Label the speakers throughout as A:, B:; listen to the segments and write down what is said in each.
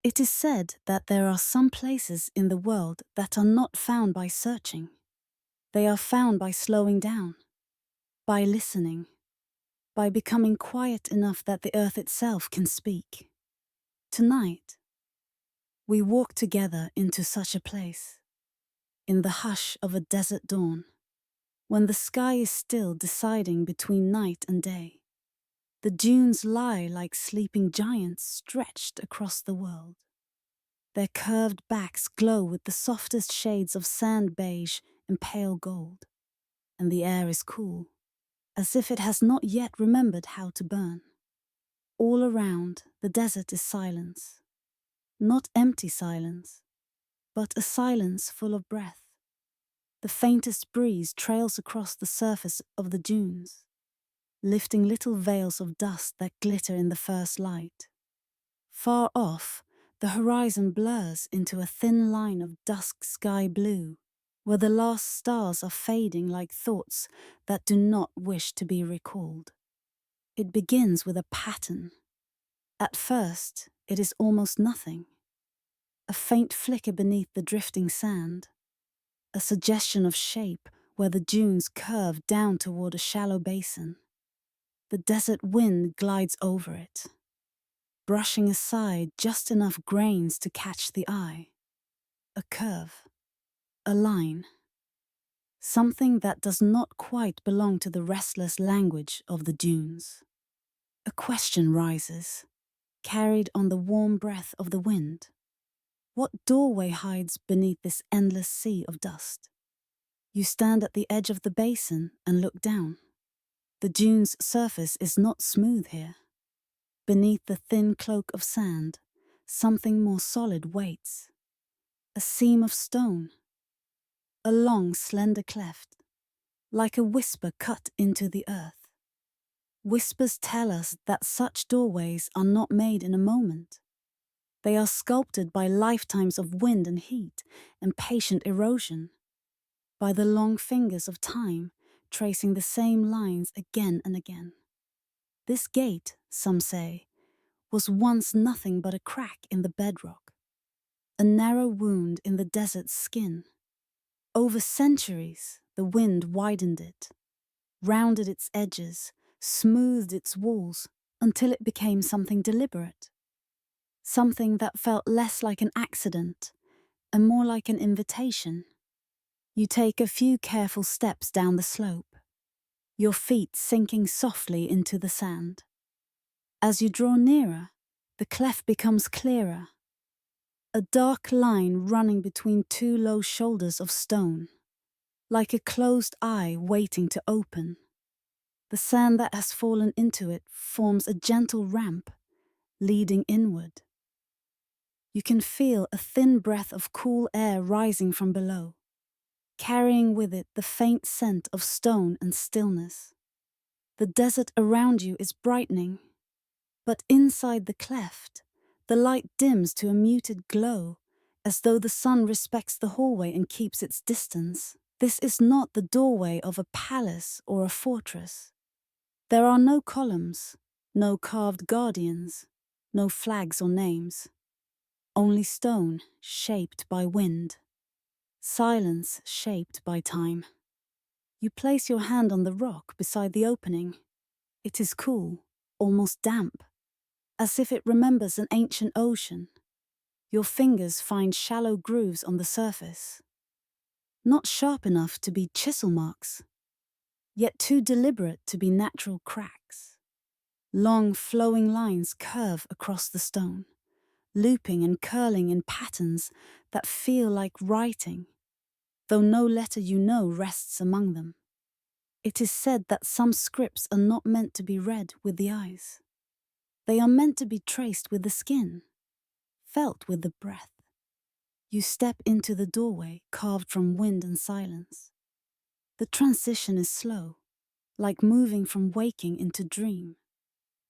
A: It is said that there are some places in the world that are not found by searching. They are found by slowing down, by listening, by becoming quiet enough that the earth itself can speak. Tonight, we walk together into such a place, in the hush of a desert dawn, when the sky is still deciding between night and day. The dunes lie like sleeping giants stretched across the world. Their curved backs glow with the softest shades of sand beige and pale gold, and the air is cool, as if it has not yet remembered how to burn. All around, the desert is silence. Not empty silence, but a silence full of breath. The faintest breeze trails across the surface of the dunes, lifting little veils of dust that glitter in the first light. Far off, the horizon blurs into a thin line of dusk sky blue, where the last stars are fading like thoughts that do not wish to be recalled. It begins with a pattern. At first, it is almost nothing. A faint flicker beneath the drifting sand, a suggestion of shape where the dunes curve down toward a shallow basin. The desert wind glides over it, brushing aside just enough grains to catch the eye. A curve, a line, something that does not quite belong to the restless language of the dunes. A question rises, carried on the warm breath of the wind. What doorway hides beneath this endless sea of dust? You stand at the edge of the basin and look down. The dune's surface is not smooth here. Beneath the thin cloak of sand, something more solid waits. A seam of stone. A long, slender cleft, like a whisper cut into the earth. Whispers tell us that such doorways are not made in a moment. They are sculpted by lifetimes of wind and heat and patient erosion, by the long fingers of time tracing the same lines again and again. This gate, some say, was once nothing but a crack in the bedrock, a narrow wound in the desert's skin. Over centuries, the wind widened it, rounded its edges, smoothed its walls, until it became something deliberate. Something that felt less like an accident and more like an invitation. You take a few careful steps down the slope, your feet sinking softly into the sand. As you draw nearer, the cleft becomes clearer, a dark line running between two low shoulders of stone, like a closed eye waiting to open. The sand that has fallen into it forms a gentle ramp, leading inward. You can feel a thin breath of cool air rising from below, carrying with it the faint scent of stone and stillness. The desert around you is brightening, but inside the cleft, the light dims to a muted glow, as though the sun respects the hallway and keeps its distance. This is not the doorway of a palace or a fortress. There are no columns, no carved guardians, no flags or names. Only stone shaped by wind. Silence shaped by time. You place your hand on the rock beside the opening. It is cool, almost damp, as if it remembers an ancient ocean. Your fingers find shallow grooves on the surface. Not sharp enough to be chisel marks, yet too deliberate to be natural cracks. Long flowing lines curve across the stone, looping and curling in patterns that feel like writing, though no letter you know rests among them. It is said that some scripts are not meant to be read with the eyes. They are meant to be traced with the skin, felt with the breath. You step into the doorway carved from wind and silence. The transition is slow, like moving from waking into dream.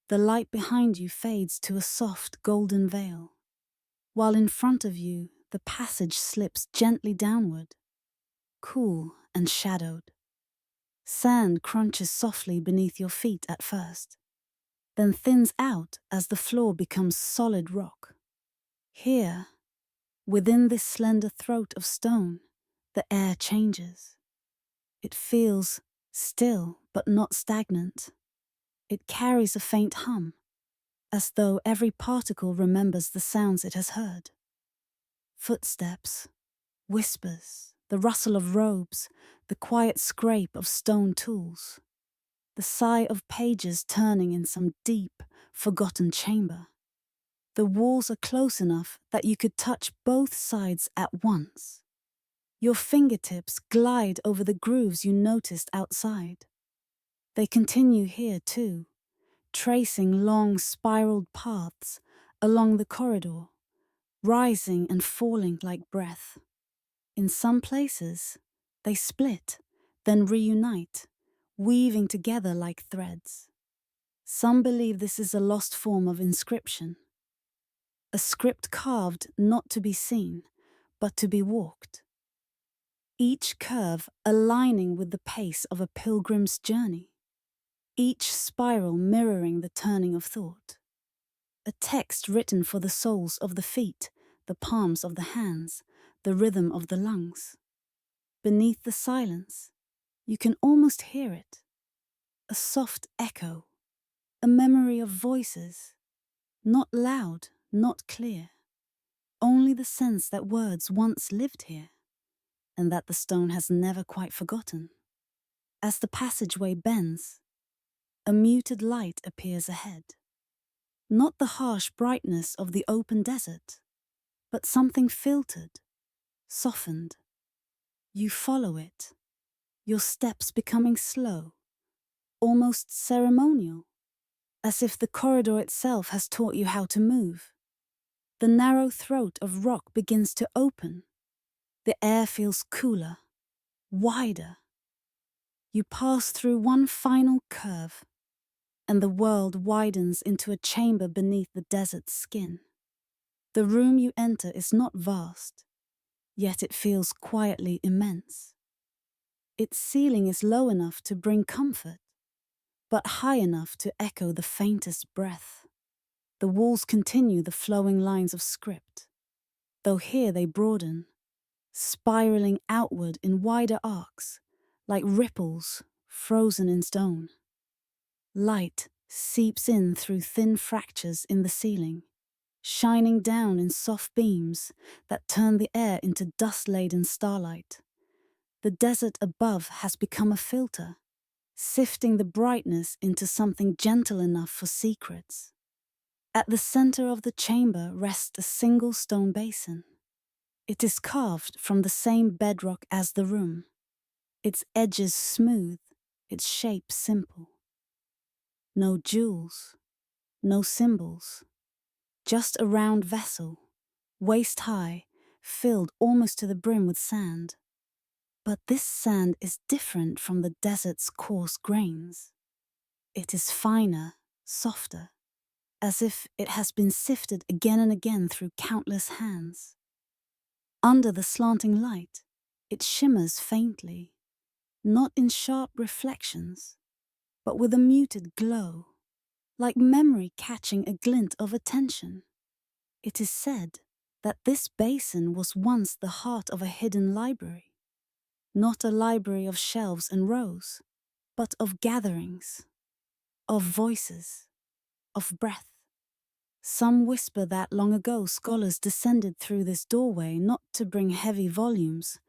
A: The light behind you fades to a soft golden veil, while in front of you the passage slips gently downward, cool and shadowed. Sand crunches softly beneath your feet at first, then thins out as the floor becomes solid rock. Here, within this slender throat of stone, the air changes. It feels still but not stagnant. It carries a faint hum, as though every particle remembers the sounds it has heard. Footsteps, whispers, the rustle of robes, the quiet scrape of stone tools, the sigh of pages turning in some deep, forgotten chamber. The walls are close enough that you could touch both sides at once. Your fingertips glide over the grooves you noticed outside. They continue here too, tracing long spiraled paths along the corridor, rising and falling like breath. In some places, they split, then reunite, weaving together like threads. Some believe this is a lost form of inscription, a script carved not to be seen, but to be walked. Each curve aligning with the pace of a pilgrim's journey, each spiral mirroring the turning of thought. A text written for the soles of the feet, the palms of the hands, the rhythm of the lungs. Beneath the silence, you can almost hear it. A soft echo, a memory of voices, not loud, not clear. Only the sense that words once lived here, and that the stone has never quite forgotten. As the passageway bends, a muted light appears ahead. Not the harsh brightness of the open desert, but something filtered, softened. You follow it, your steps becoming slow, almost ceremonial, as if the corridor itself has taught you how to move. The narrow throat of rock begins to open. The air feels cooler, wider. You pass through one final curve, and the world widens into a chamber beneath the desert's skin. The room you enter is not vast, yet it feels quietly immense. Its ceiling is low enough to bring comfort, but high enough to echo the faintest breath. The walls continue the flowing lines of script, though here they broaden, spiraling outward in wider arcs, like ripples frozen in stone. Light seeps in through thin fractures in the ceiling, shining down in soft beams that turn the air into dust-laden starlight. The desert above has become a filter, sifting the brightness into something gentle enough for secrets. At the center of the chamber rests a single stone basin. It is carved from the same bedrock as the room, its edges smooth, its shape simple. No jewels, no symbols, just a round vessel, waist high, filled almost to the brim with sand. But this sand is different from the desert's coarse grains. It is finer, softer, as if it has been sifted again and again through countless hands. Under the slanting light, it shimmers faintly, not in sharp reflections, but with a muted glow, like memory catching a glint of attention. It is said that this basin was once the heart of a hidden library, not a library of shelves and rows, but of gatherings, of voices, of breath. Some whisper that long ago scholars descended through this doorway not to bring heavy volumes,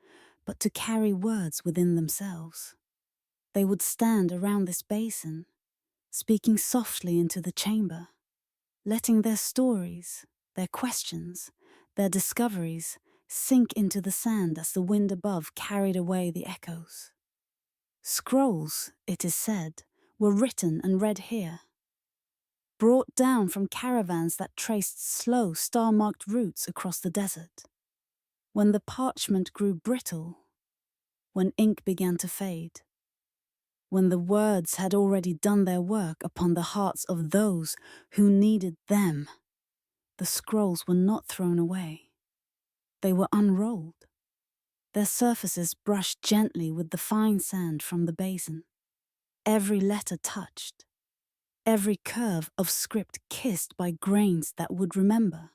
A: but to carry words within themselves. They would stand around this basin, speaking softly into the chamber, letting their stories, their questions, their discoveries sink into the sand as the wind above carried away the echoes. Scrolls, it is said, were written and read here, brought down from caravans that traced slow, star-marked routes across the desert. When the parchment grew brittle, when ink began to fade, when the words had already done their work upon the hearts of those who needed them, the scrolls were not thrown away. They were unrolled, their surfaces brushed gently with the fine sand from the basin. Every letter touched, every curve of script kissed by grains that would remember.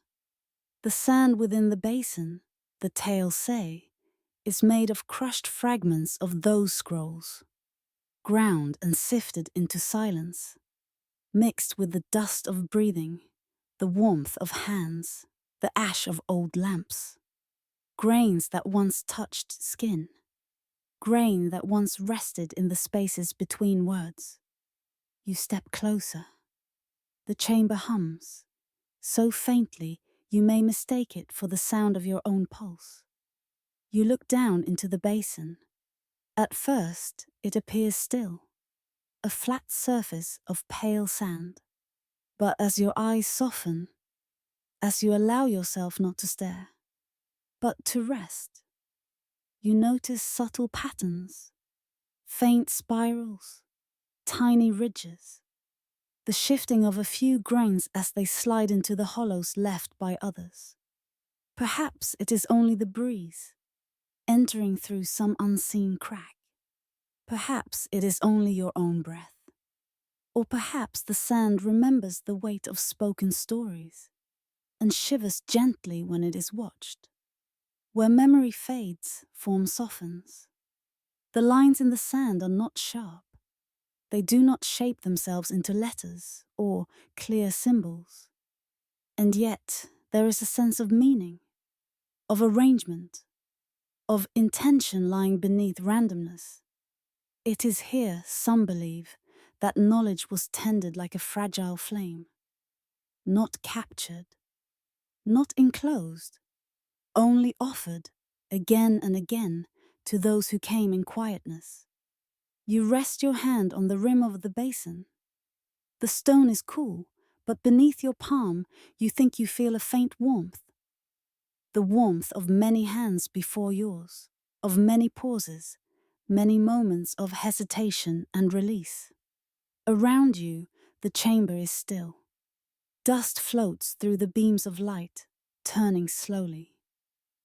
A: The sand within the basin, the tales say, is made of crushed fragments of those scrolls, ground and sifted into silence, mixed with the dust of breathing, the warmth of hands, the ash of old lamps, grains that once touched skin, grain that once rested in the spaces between words. You step closer. The chamber hums, so faintly you may mistake it for the sound of your own pulse. You look down into the basin. At first, it appears still, a flat surface of pale sand. But as your eyes soften, as you allow yourself not to stare, but to rest, you notice subtle patterns, faint spirals, tiny ridges, the shifting of a few grains as they slide into the hollows left by others. Perhaps it is only the breeze, entering through some unseen crack. Perhaps it is only your own breath. Or perhaps the sand remembers the weight of spoken stories and shivers gently when it is watched. Where memory fades, form softens. The lines in the sand are not sharp. They do not shape themselves into letters or clear symbols. And yet, there is a sense of meaning, of arrangement, of intention lying beneath randomness. It is here, some believe, that knowledge was tended like a fragile flame, not captured, not enclosed, only offered, again and again, to those who came in quietness. You rest your hand on the rim of the basin. The stone is cool, but beneath your palm you think you feel a faint warmth. The warmth of many hands before yours, of many pauses, many moments of hesitation and release. Around you, the chamber is still. Dust floats through the beams of light, turning slowly.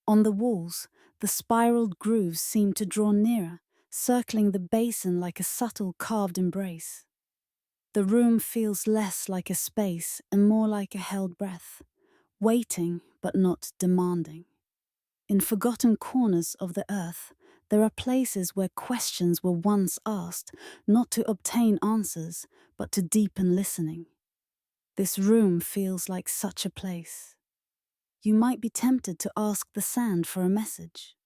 A: On the walls, the spiraled grooves seem to draw nearer, circling the basin like a subtle carved embrace. The room feels less like a space and more like a held breath, waiting but not demanding. In forgotten corners of the earth, there are places where questions were once asked, not to obtain answers, but to deepen listening. This room feels like such a place. You might be tempted to ask the sand for a message,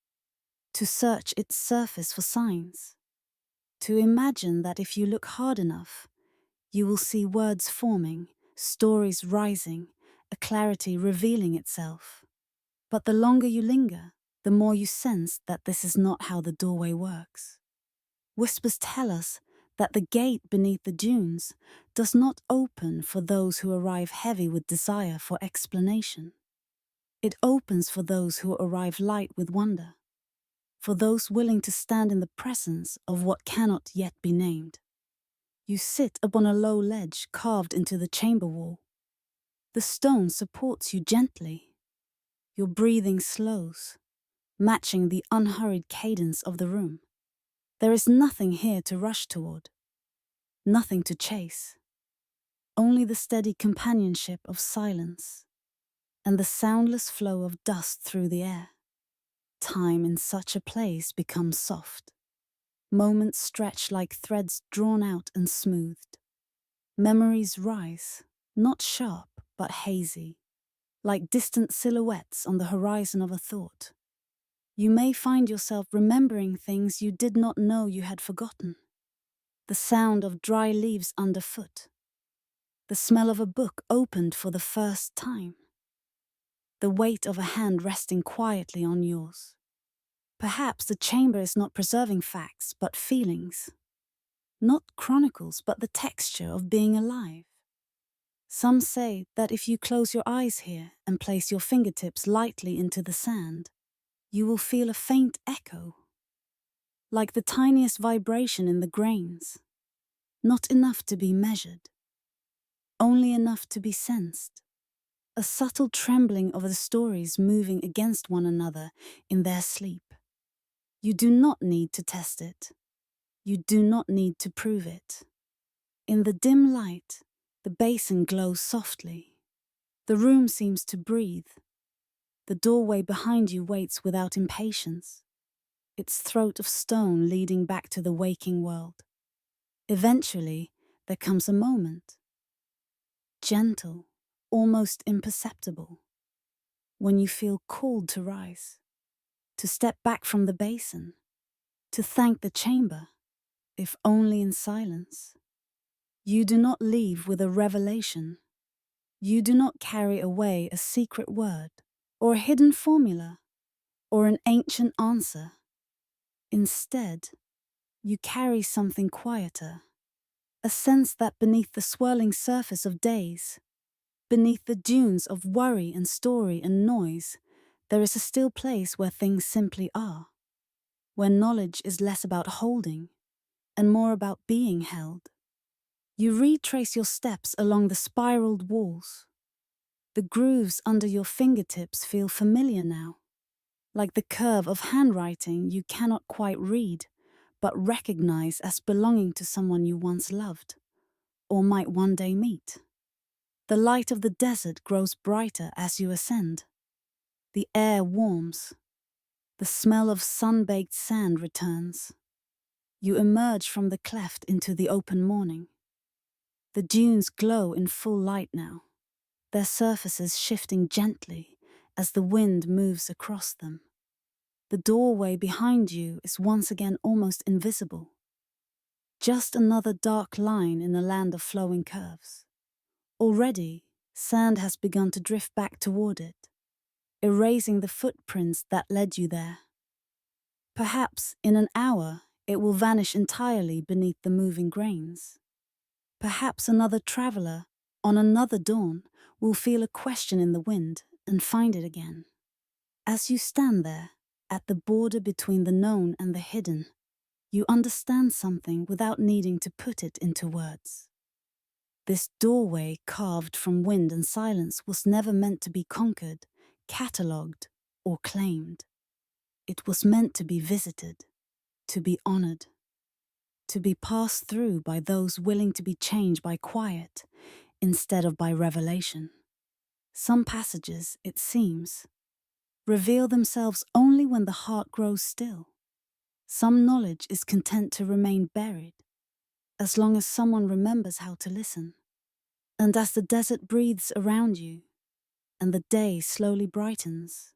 A: to search its surface for signs, to imagine that if you look hard enough, you will see words forming, stories rising, a clarity revealing itself. But the longer you linger, the more you sense that this is not how the doorway works. Whispers tell us that the gate beneath the dunes does not open for those who arrive heavy with desire for explanation. It opens for those who arrive light with wonder, for those willing to stand in the presence of what cannot yet be named. You sit upon a low ledge carved into the chamber wall. The stone supports you gently. Your breathing slows, matching the unhurried cadence of the room. There is nothing here to rush toward, nothing to chase, only the steady companionship of silence and the soundless flow of dust through the air. Time in such a place becomes soft. Moments stretch like threads drawn out and smoothed. Memories rise, not sharp but hazy, like distant silhouettes on the horizon of a thought. You may find yourself remembering things you did not know you had forgotten. The sound of dry leaves underfoot. The smell of a book opened for the first time. The weight of a hand resting quietly on yours. Perhaps the chamber is not preserving facts, but feelings. Not chronicles, but the texture of being alive. Some say that if you close your eyes here and place your fingertips lightly into the sand, you will feel a faint echo, like the tiniest vibration in the grains, not enough to be measured, only enough to be sensed. A subtle trembling of the stories moving against one another in their sleep. You do not need to test it. You do not need to prove it. In the dim light, the basin glows softly. The room seems to breathe, The doorway behind you waits without impatience, its throat of stone leading back to the waking world. Eventually, there comes a moment, gentle, almost imperceptible, when you feel called to rise, to step back from the basin, to thank the chamber, if only in silence. You do not leave with a revelation. You do not carry away a secret word, or a hidden formula, or an ancient answer. Instead, you carry something quieter, a sense that beneath the swirling surface of days, beneath the dunes of worry and story and noise, there is a still place where things simply are, where knowledge is less about holding and more about being held. You retrace your steps along the spiraled walls. The grooves under your fingertips feel familiar now, like the curve of handwriting you cannot quite read, but recognize as belonging to someone you once loved, or might one day meet. The light of the desert grows brighter as you ascend. The air warms. The smell of sun-baked sand returns. You emerge from the cleft into the open morning. The dunes glow in full light now, their surfaces shifting gently as the wind moves across them. The doorway behind you is once again almost invisible, just another dark line in a land of flowing curves. Already, sand has begun to drift back toward it, erasing the footprints that led you there. Perhaps in an hour it will vanish entirely beneath the moving grains. Perhaps another traveler, on another dawn, will feel a question in the wind and find it again. As you stand there, at the border between the known and the hidden, you understand something without needing to put it into words. This doorway carved from wind and silence was never meant to be conquered, catalogued, or claimed. It was meant to be visited, to be honored, to be passed through by those willing to be changed by quiet instead of by revelation. Some passages, it seems, reveal themselves only when the heart grows still. Some knowledge is content to remain buried, as long as someone remembers how to listen. And as the desert breathes around you, and the day slowly brightens,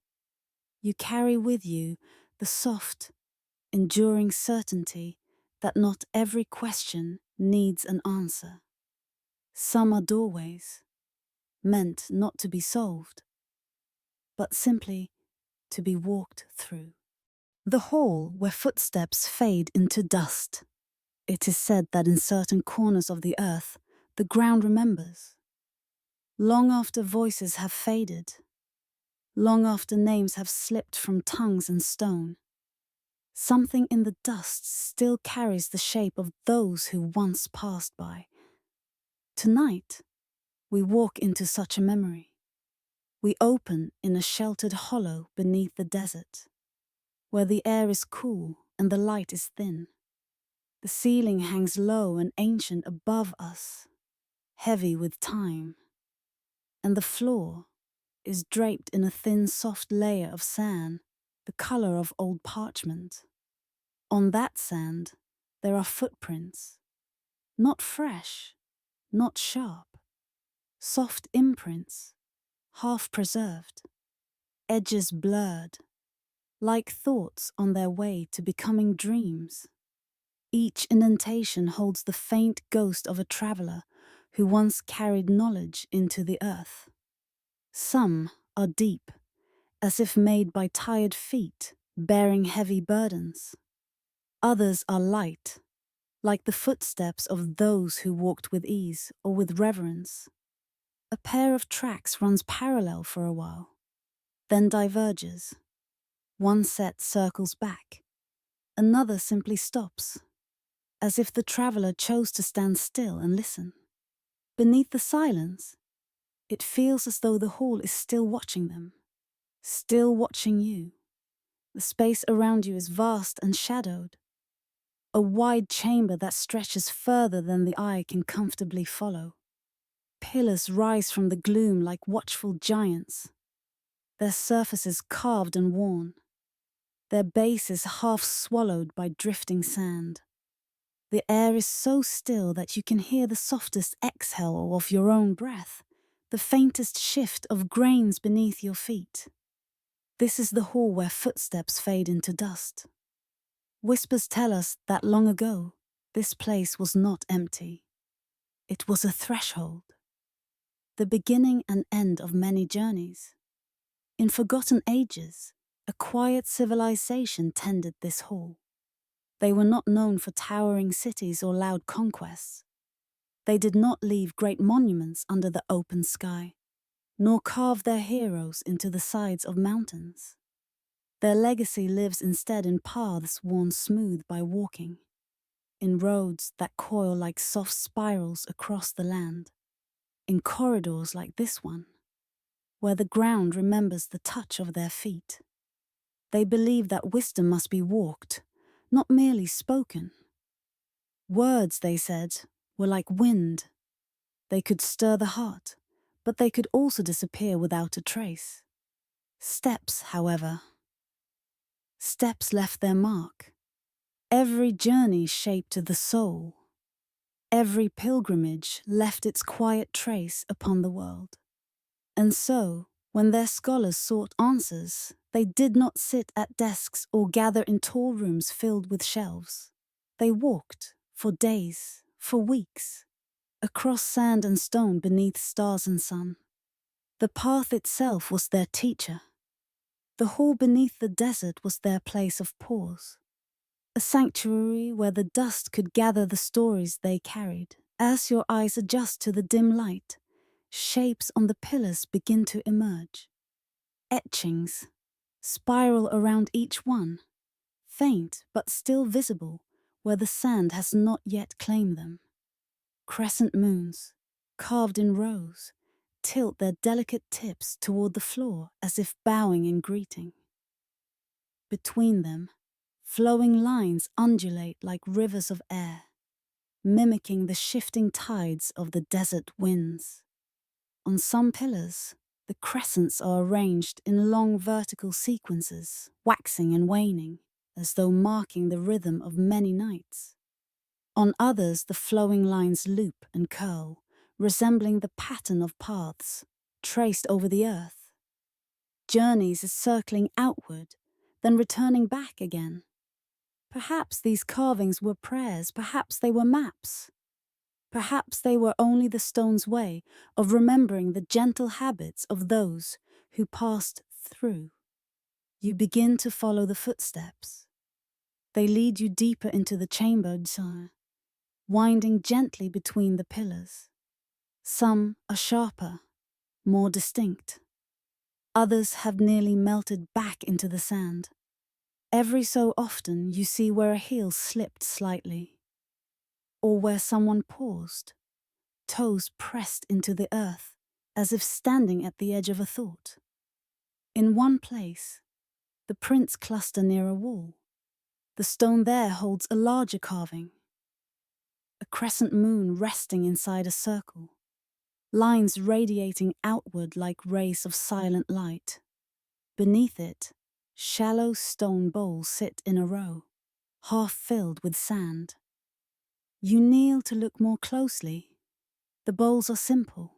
A: you carry with you the soft, enduring certainty that not every question needs an answer. Some are doorways, meant not to be solved, but simply to be walked through. The hall where footsteps fade into dust. It is said that in certain corners of the earth, the ground remembers. Long after voices have faded, long after names have slipped from tongues and stone, something in the dust still carries the shape of those who once passed by. Tonight, we walk into such a memory. We open in a sheltered hollow beneath the desert, where the air is cool and the light is thin. The ceiling hangs low and ancient above us, heavy with time, and the floor is draped in a thin, soft layer of sand, the color of old parchment. On that sand, there are footprints, not fresh, not sharp, soft imprints, half preserved, edges blurred, like thoughts on their way to becoming dreams. Each indentation holds the faint ghost of a traveler who once carried knowledge into the earth. Some are deep, as if made by tired feet bearing heavy burdens. Others are light, like the footsteps of those who walked with ease or with reverence. A pair of tracks runs parallel for a while, then diverges. One set circles back, another simply stops, as if the traveler chose to stand still and listen. Beneath the silence, it feels as though the hall is still watching them, still watching you. The space around you is vast and shadowed, a wide chamber that stretches further than the eye can comfortably follow. Pillars rise from the gloom like watchful giants. their surfaces carved and worn, their bases half swallowed by drifting sand. The air is so still that you can hear the softest exhale of your own breath, the faintest shift of grains beneath your feet. This is the hall where footsteps fade into dust. Whispers tell us that long ago, this place was not empty. It was a threshold, the beginning and end of many journeys. In forgotten ages, a quiet civilization tended this hall. They were not known for towering cities or loud conquests. They did not leave great monuments under the open sky, nor carve their heroes into the sides of mountains. Their legacy lives instead in paths worn smooth by walking, in roads that coil like soft spirals across the land, in corridors like this one, where the ground remembers the touch of their feet. They believe that wisdom must be walked, not merely spoken. Words, they said, were like wind. They could stir the heart, but they could also disappear without a trace. Steps, however, steps left their mark. Every journey shaped the soul. Every pilgrimage left its quiet trace upon the world. And so, when their scholars sought answers, they did not sit at desks or gather in tall rooms filled with shelves. They walked, for days, for weeks, across sand and stone beneath stars and sun. The path itself was their teacher. The hall beneath the desert was their place of pause, a sanctuary where the dust could gather the stories they carried. As your eyes adjust to the dim light, shapes on the pillars begin to emerge. Etchings spiral around each one, faint but still visible where the sand has not yet claimed them. Crescent moons, carved in rows, tilt their delicate tips toward the floor as if bowing in greeting. Between them, flowing lines undulate like rivers of air, mimicking the shifting tides of the desert winds. On some pillars, the crescents are arranged in long vertical sequences, waxing and waning, as though marking the rhythm of many nights. On others, the flowing lines loop and curl, resembling the pattern of paths traced over the earth. Journeys is circling outward, then returning back again. Perhaps these carvings were prayers, perhaps they were maps. Perhaps they were only the stone's way of remembering the gentle habits of those who passed through. You begin to follow the footsteps. They lead you deeper into the chamber, winding gently between the pillars. Some are sharper, more distinct. Others have nearly melted back into the sand. Every so often you see where a heel slipped slightly, or where someone paused, toes pressed into the earth, as if standing at the edge of a thought. In one place, the prints cluster near a wall. The stone there holds a larger carving, a crescent moon resting inside a circle, lines radiating outward like rays of silent light. Beneath it, shallow stone bowls sit in a row, half filled with sand. You kneel to look more closely. The bowls are simple.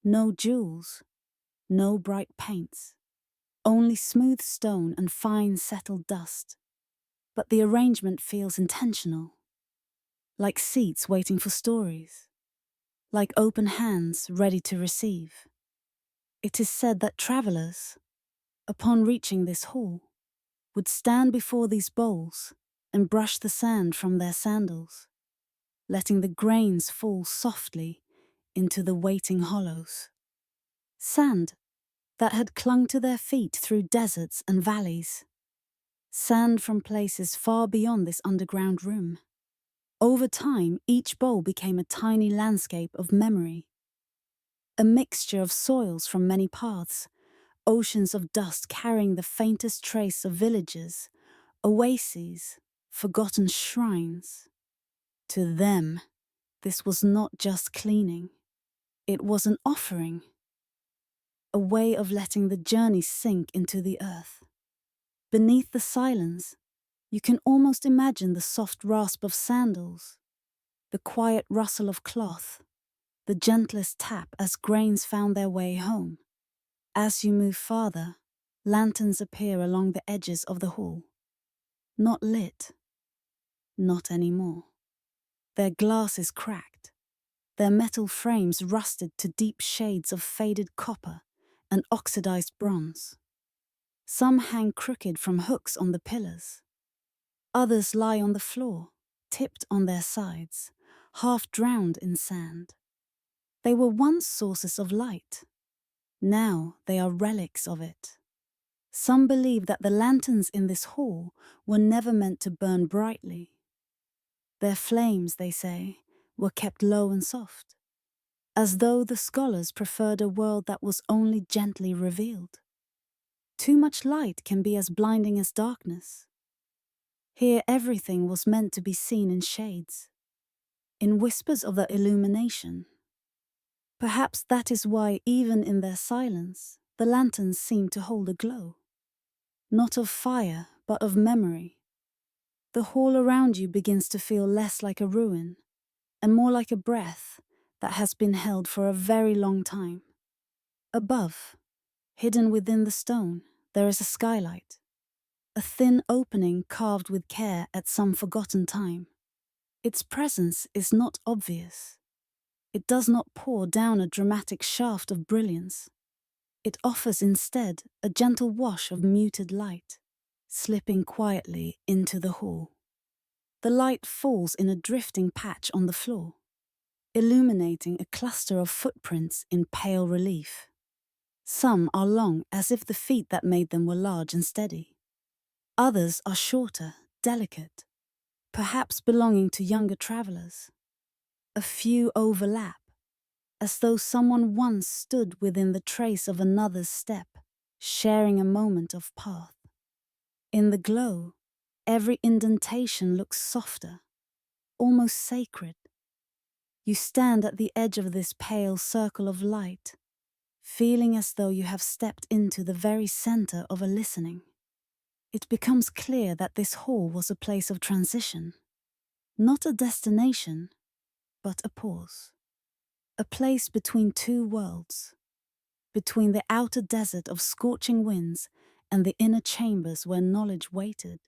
A: No jewels, no bright paints, only smooth stone and fine settled dust. But the arrangement feels intentional, like seats waiting for stories, like open hands ready to receive. It is said that travelers, upon reaching this hall, would stand before these bowls and brush the sand from their sandals, letting the grains fall softly into the waiting hollows. Sand that had clung to their feet through deserts and valleys. Sand from places far beyond this underground room. Over time, each bowl became a tiny landscape of memory. A mixture of soils from many paths, oceans of dust carrying the faintest trace of villages, oases, forgotten shrines. To them, this was not just cleaning. It was an offering. a way of letting the journey sink into the earth. Beneath the silence, you can almost imagine the soft rasp of sandals, the quiet rustle of cloth, the gentlest tap as grains found their way home. As you move farther, lanterns appear along the edges of the hall. Not lit. Not anymore. Their glass is cracked, their metal frames rusted to deep shades of faded copper and oxidized bronze. Some hang crooked from hooks on the pillars. Others lie on the floor, tipped on their sides, half drowned in sand. They were once sources of light. Now they are relics of it. Some believe that the lanterns in this hall were never meant to burn brightly. Their flames, they say, were kept low and soft, as though the scholars preferred a world that was only gently revealed. Too much light can be as blinding as darkness. Here everything was meant to be seen in shades, in whispers of the illumination. Perhaps that is why, even in their silence, the lanterns seem to hold a glow. Not of fire, but of memory. The hall around you begins to feel less like a ruin, and more like a breath that has been held for a very long time. Above, hidden within the stone, there is a skylight, a thin opening carved with care at some forgotten time. Its presence is not obvious. It does not pour down a dramatic shaft of brilliance. It offers instead a gentle wash of muted light, slipping quietly into the hall. The light falls in a drifting patch on the floor, illuminating a cluster of footprints in pale relief. Some are long, as if the feet that made them were large and steady. Others are shorter, delicate, perhaps belonging to younger travelers. A few overlap, as though someone once stood within the trace of another's step, sharing a moment of path. In the glow, every indentation looks softer, almost sacred. You stand at the edge of this pale circle of light, feeling as though you have stepped into the very center of a listening. It becomes clear that this hall was a place of transition, not a destination, but a pause. A place between two worlds, between the outer desert of scorching winds and the inner chambers where knowledge waited.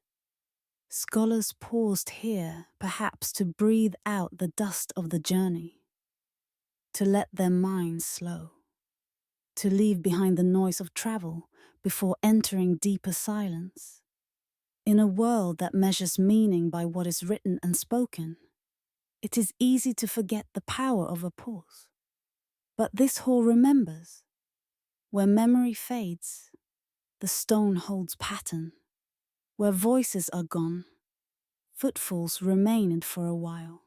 A: Scholars paused here, perhaps to breathe out the dust of the journey, to let their minds slow, to leave behind the noise of travel before entering deeper silence. In a world that measures meaning by what is written and spoken, it is easy to forget the power of a pause. But this hall remembers. Where memory fades, the stone holds pattern. Where voices are gone, footfalls remain for a while.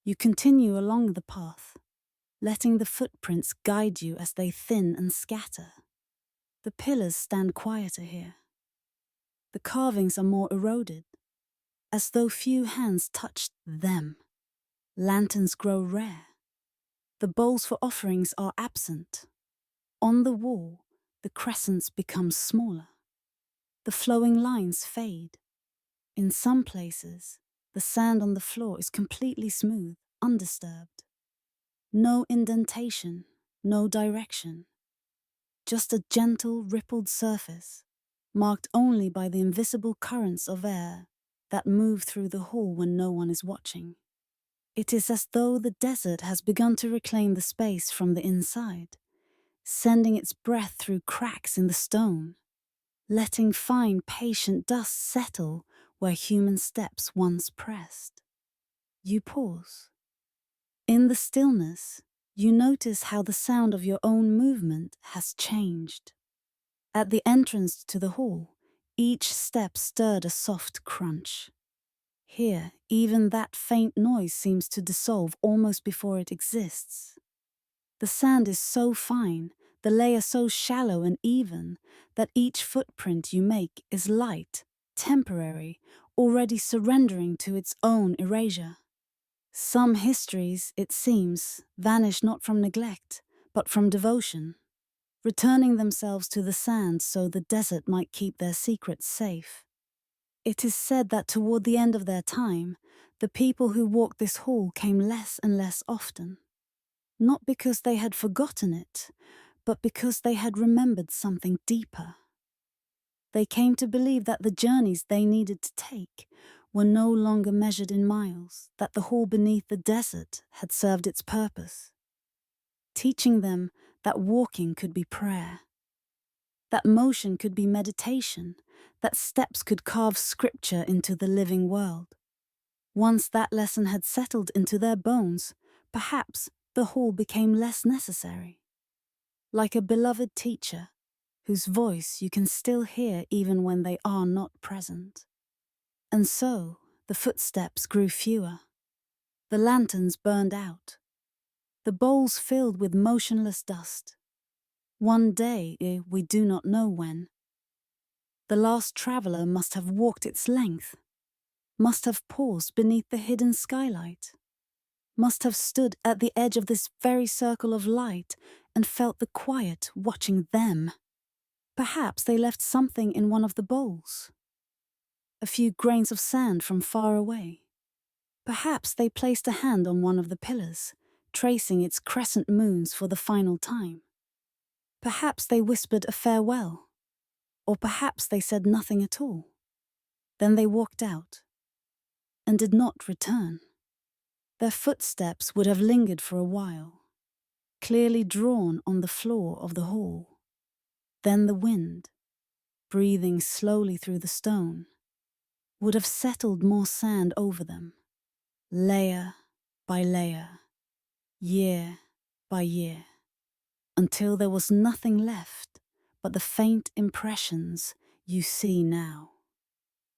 A: You continue along the path, letting the footprints guide you as they thin and scatter. The pillars stand quieter here. The carvings are more eroded, as though few hands touched them. Lanterns grow rare. The bowls for offerings are absent. On the wall, the crescents become smaller. The flowing lines fade. In some places, the sand on the floor is completely smooth, undisturbed. No indentation, no direction. Just a gentle, rippled surface, marked only by the invisible currents of air that move through the hall when no one is watching. It is as though the desert has begun to reclaim the space from the inside, sending its breath through cracks in the stone, letting fine, patient dust settle where human steps once pressed. You pause. In the stillness, you notice how the sound of your own movement has changed. At the entrance to the hall, each step stirred a soft crunch. Here, even that faint noise seems to dissolve almost before it exists. The sand is so fine, the layer so shallow and even, that each footprint you make is light, temporary, already surrendering to its own erasure. Some histories, it seems, vanish not from neglect, but from devotion, returning themselves to the sand so the desert might keep their secrets safe. It is said that toward the end of their time, the people who walked this hall came less and less often. Not because they had forgotten it, but because they had remembered something deeper. They came to believe that the journeys they needed to take were no longer measured in miles, that the hall beneath the desert had served its purpose, teaching them that walking could be prayer, that motion could be meditation, that steps could carve scripture into the living world. Once that lesson had settled into their bones, perhaps the hall became less necessary. Like a beloved teacher, whose voice you can still hear even when they are not present. And so, the footsteps grew fewer. The lanterns burned out. The bowls filled with motionless dust. One day, we do not know when, the last traveler must have walked its length, must have paused beneath the hidden skylight, must have stood at the edge of this very circle of light and felt the quiet watching them. Perhaps they left something in one of the bowls. A few grains of sand from far away. Perhaps they placed a hand on one of the pillars, tracing its crescent moons for the final time. Perhaps they whispered a farewell, or perhaps they said nothing at all. Then they walked out, and did not return. Their footsteps would have lingered for a while, clearly drawn on the floor of the hall. Then the wind, breathing slowly through the stone, would have settled more sand over them, layer by layer, year by year, until there was nothing left but the faint impressions you see now.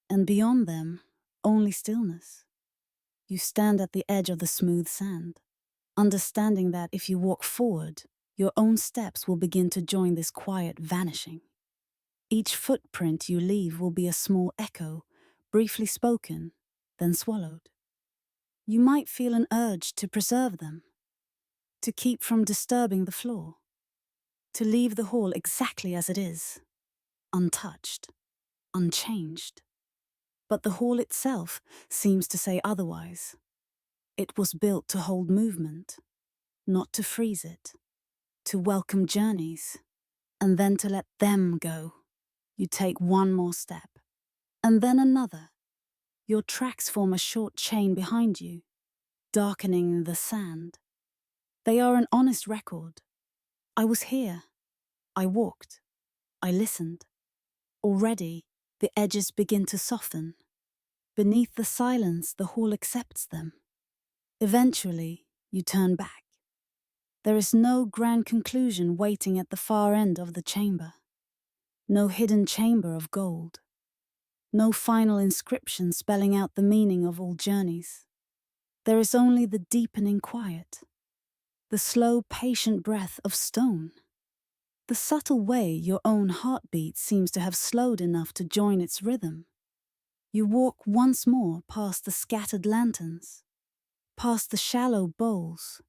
A: And beyond them, only stillness. You stand at the edge of the smooth sand, understanding that if you walk forward, your own steps will begin to join this quiet vanishing. Each footprint you leave will be a small echo, briefly spoken, then swallowed. You might feel an urge to preserve them, to keep from disturbing the floor, to leave the hall exactly as it is, untouched, unchanged. But the hall itself seems to say otherwise. It was built to hold movement, not to freeze it, to welcome journeys, and then to let them go. You take one more step, and then another. Your tracks form a short chain behind you, darkening the sand. They are an honest record. I was here. I walked. I listened. Already, the edges begin to soften. Beneath the silence, the hall accepts them. Eventually, you turn back. There is no grand conclusion waiting at the far end of the chamber. No hidden chamber of gold. No final inscription spelling out the meaning of all journeys. There is only the deepening quiet, the slow, patient breath of stone, the subtle way your own heartbeat seems to have slowed enough to join its rhythm. You walk once more past the scattered lanterns, past the shallow bowls,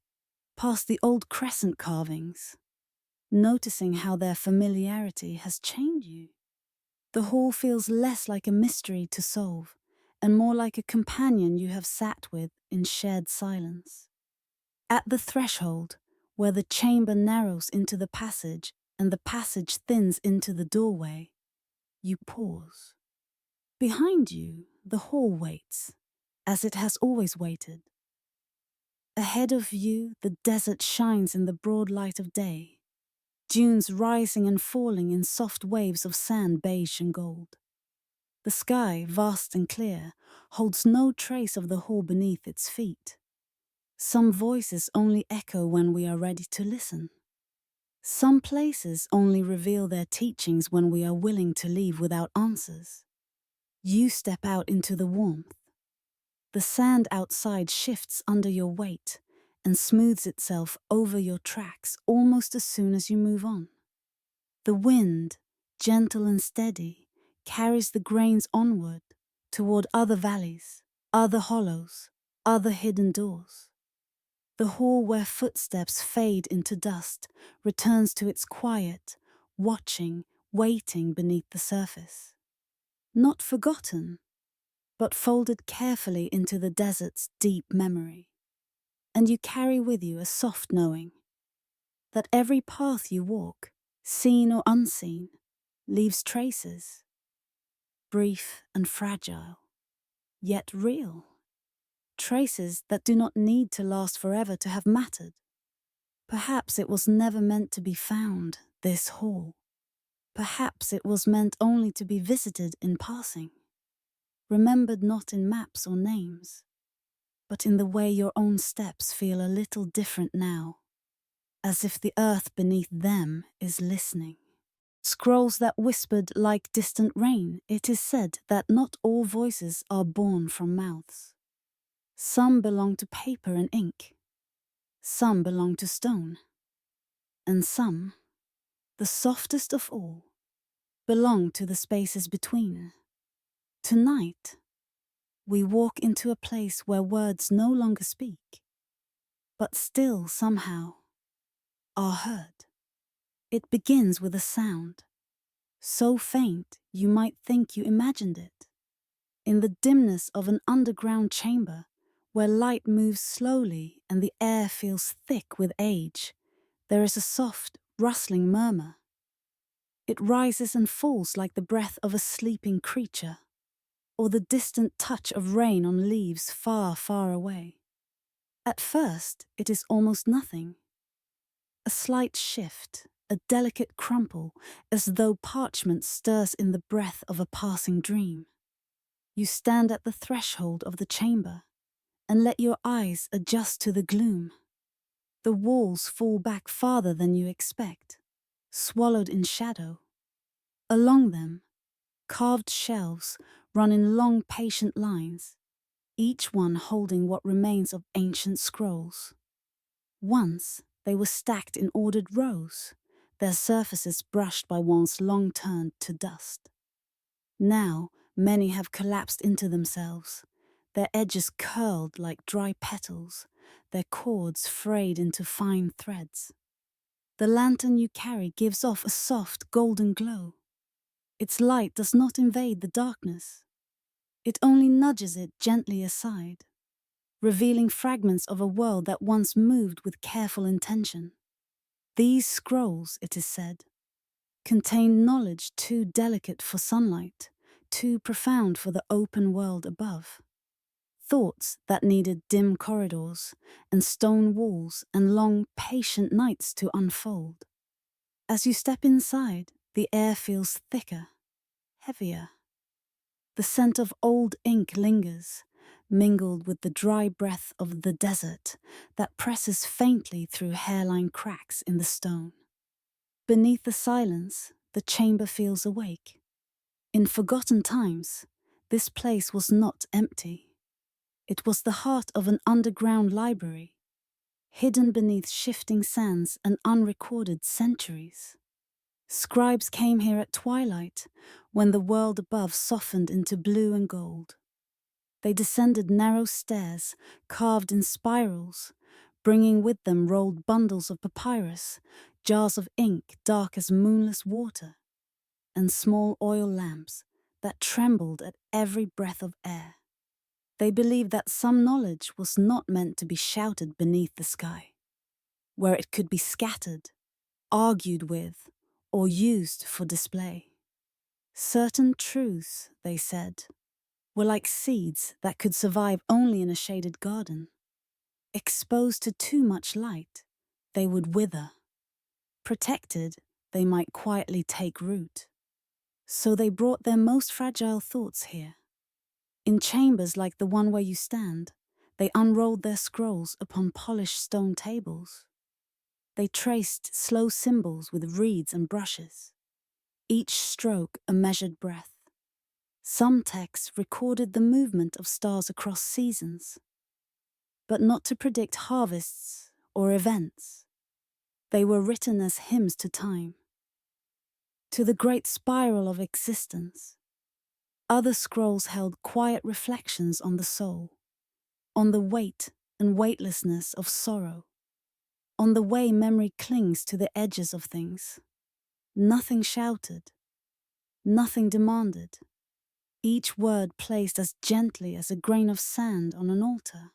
A: past the old crescent carvings, noticing how their familiarity has chained you. The hall feels less like a mystery to solve and more like a companion you have sat with in shared silence. At the threshold, where the chamber narrows into the passage and the passage thins into the doorway, you pause. Behind you, the hall waits, as it has always waited. Ahead of you, the desert shines in the broad light of day, dunes rising and falling in soft waves of sand, beige and gold. The sky, vast and clear, holds no trace of the hall beneath its feet. Some voices only echo when we are ready to listen. Some places only reveal their teachings when we are willing to leave without answers. You step out into the warmth. The sand outside shifts under your weight and smooths itself over your tracks almost as soon as you move on. The wind, gentle and steady, carries the grains onward toward other valleys, other hollows, other hidden doors. The hall where footsteps fade into dust returns to its quiet, watching, waiting beneath the surface. Not forgotten, but folded carefully into the desert's deep memory. And you carry with you a soft knowing that every path you walk, seen or unseen, leaves traces, brief and fragile, yet real. Traces that do not need to last forever to have mattered. Perhaps it was never meant to be found, this hall. Perhaps it was meant only to be visited in passing, remembered not in maps or names, but in the way your own steps feel a little different now, as if the earth beneath them is listening. Scrolls that whispered like distant rain, it is said that not all voices are born from mouths. Some belong to paper and ink, some belong to stone, and some, the softest of all, belong to the spaces between. Tonight, we walk into a place where words no longer speak, but still somehow are heard. It begins with a sound, so faint you might think you imagined it. In the dimness of an underground chamber, where light moves slowly and the air feels thick with age, there is a soft, rustling murmur. It rises and falls like the breath of a sleeping creature, or the distant touch of rain on leaves far, far away. At first, it is almost nothing. A slight shift, a delicate crumple, as though parchment stirs in the breath of a passing dream. You stand at the threshold of the chamber and let your eyes adjust to the gloom. The walls fall back farther than you expect, swallowed in shadow. Along them, carved shelves run in long, patient lines, each one holding what remains of ancient scrolls. Once, they were stacked in ordered rows, their surfaces brushed by once long turned to dust. Now, many have collapsed into themselves, their edges curled like dry petals, their cords frayed into fine threads. The lantern you carry gives off a soft golden glow. Its light does not invade the darkness. It only nudges it gently aside, revealing fragments of a world that once moved with careful intention. These scrolls, it is said, contain knowledge too delicate for sunlight, too profound for the open world above. Thoughts that needed dim corridors and stone walls and long, patient nights to unfold. As you step inside, the air feels thicker, heavier. The scent of old ink lingers, mingled with the dry breath of the desert that presses faintly through hairline cracks in the stone. Beneath the silence, the chamber feels awake. In forgotten times, this place was not empty. It was the heart of an underground library, hidden beneath shifting sands and unrecorded centuries. Scribes came here at twilight, when the world above softened into blue and gold. They descended narrow stairs, carved in spirals, bringing with them rolled bundles of papyrus, jars of ink dark as moonless water, and small oil lamps that trembled at every breath of air. They believed that some knowledge was not meant to be shouted beneath the sky, where it could be scattered, argued with, or used for display. Certain truths, they said, were like seeds that could survive only in a shaded garden. Exposed to too much light, they would wither. Protected, they might quietly take root. So they brought their most fragile thoughts here. In chambers like the one where you stand, they unrolled their scrolls upon polished stone tables. They traced slow symbols with reeds and brushes, each stroke a measured breath. Some texts recorded the movement of stars across seasons, but not to predict harvests or events. They were written as hymns to time, to the great spiral of existence. Other scrolls held quiet reflections on the soul, on the weight and weightlessness of sorrow. On the way, memory clings to the edges of things. Nothing shouted, nothing demanded. Each word placed as gently as a grain of sand on an altar.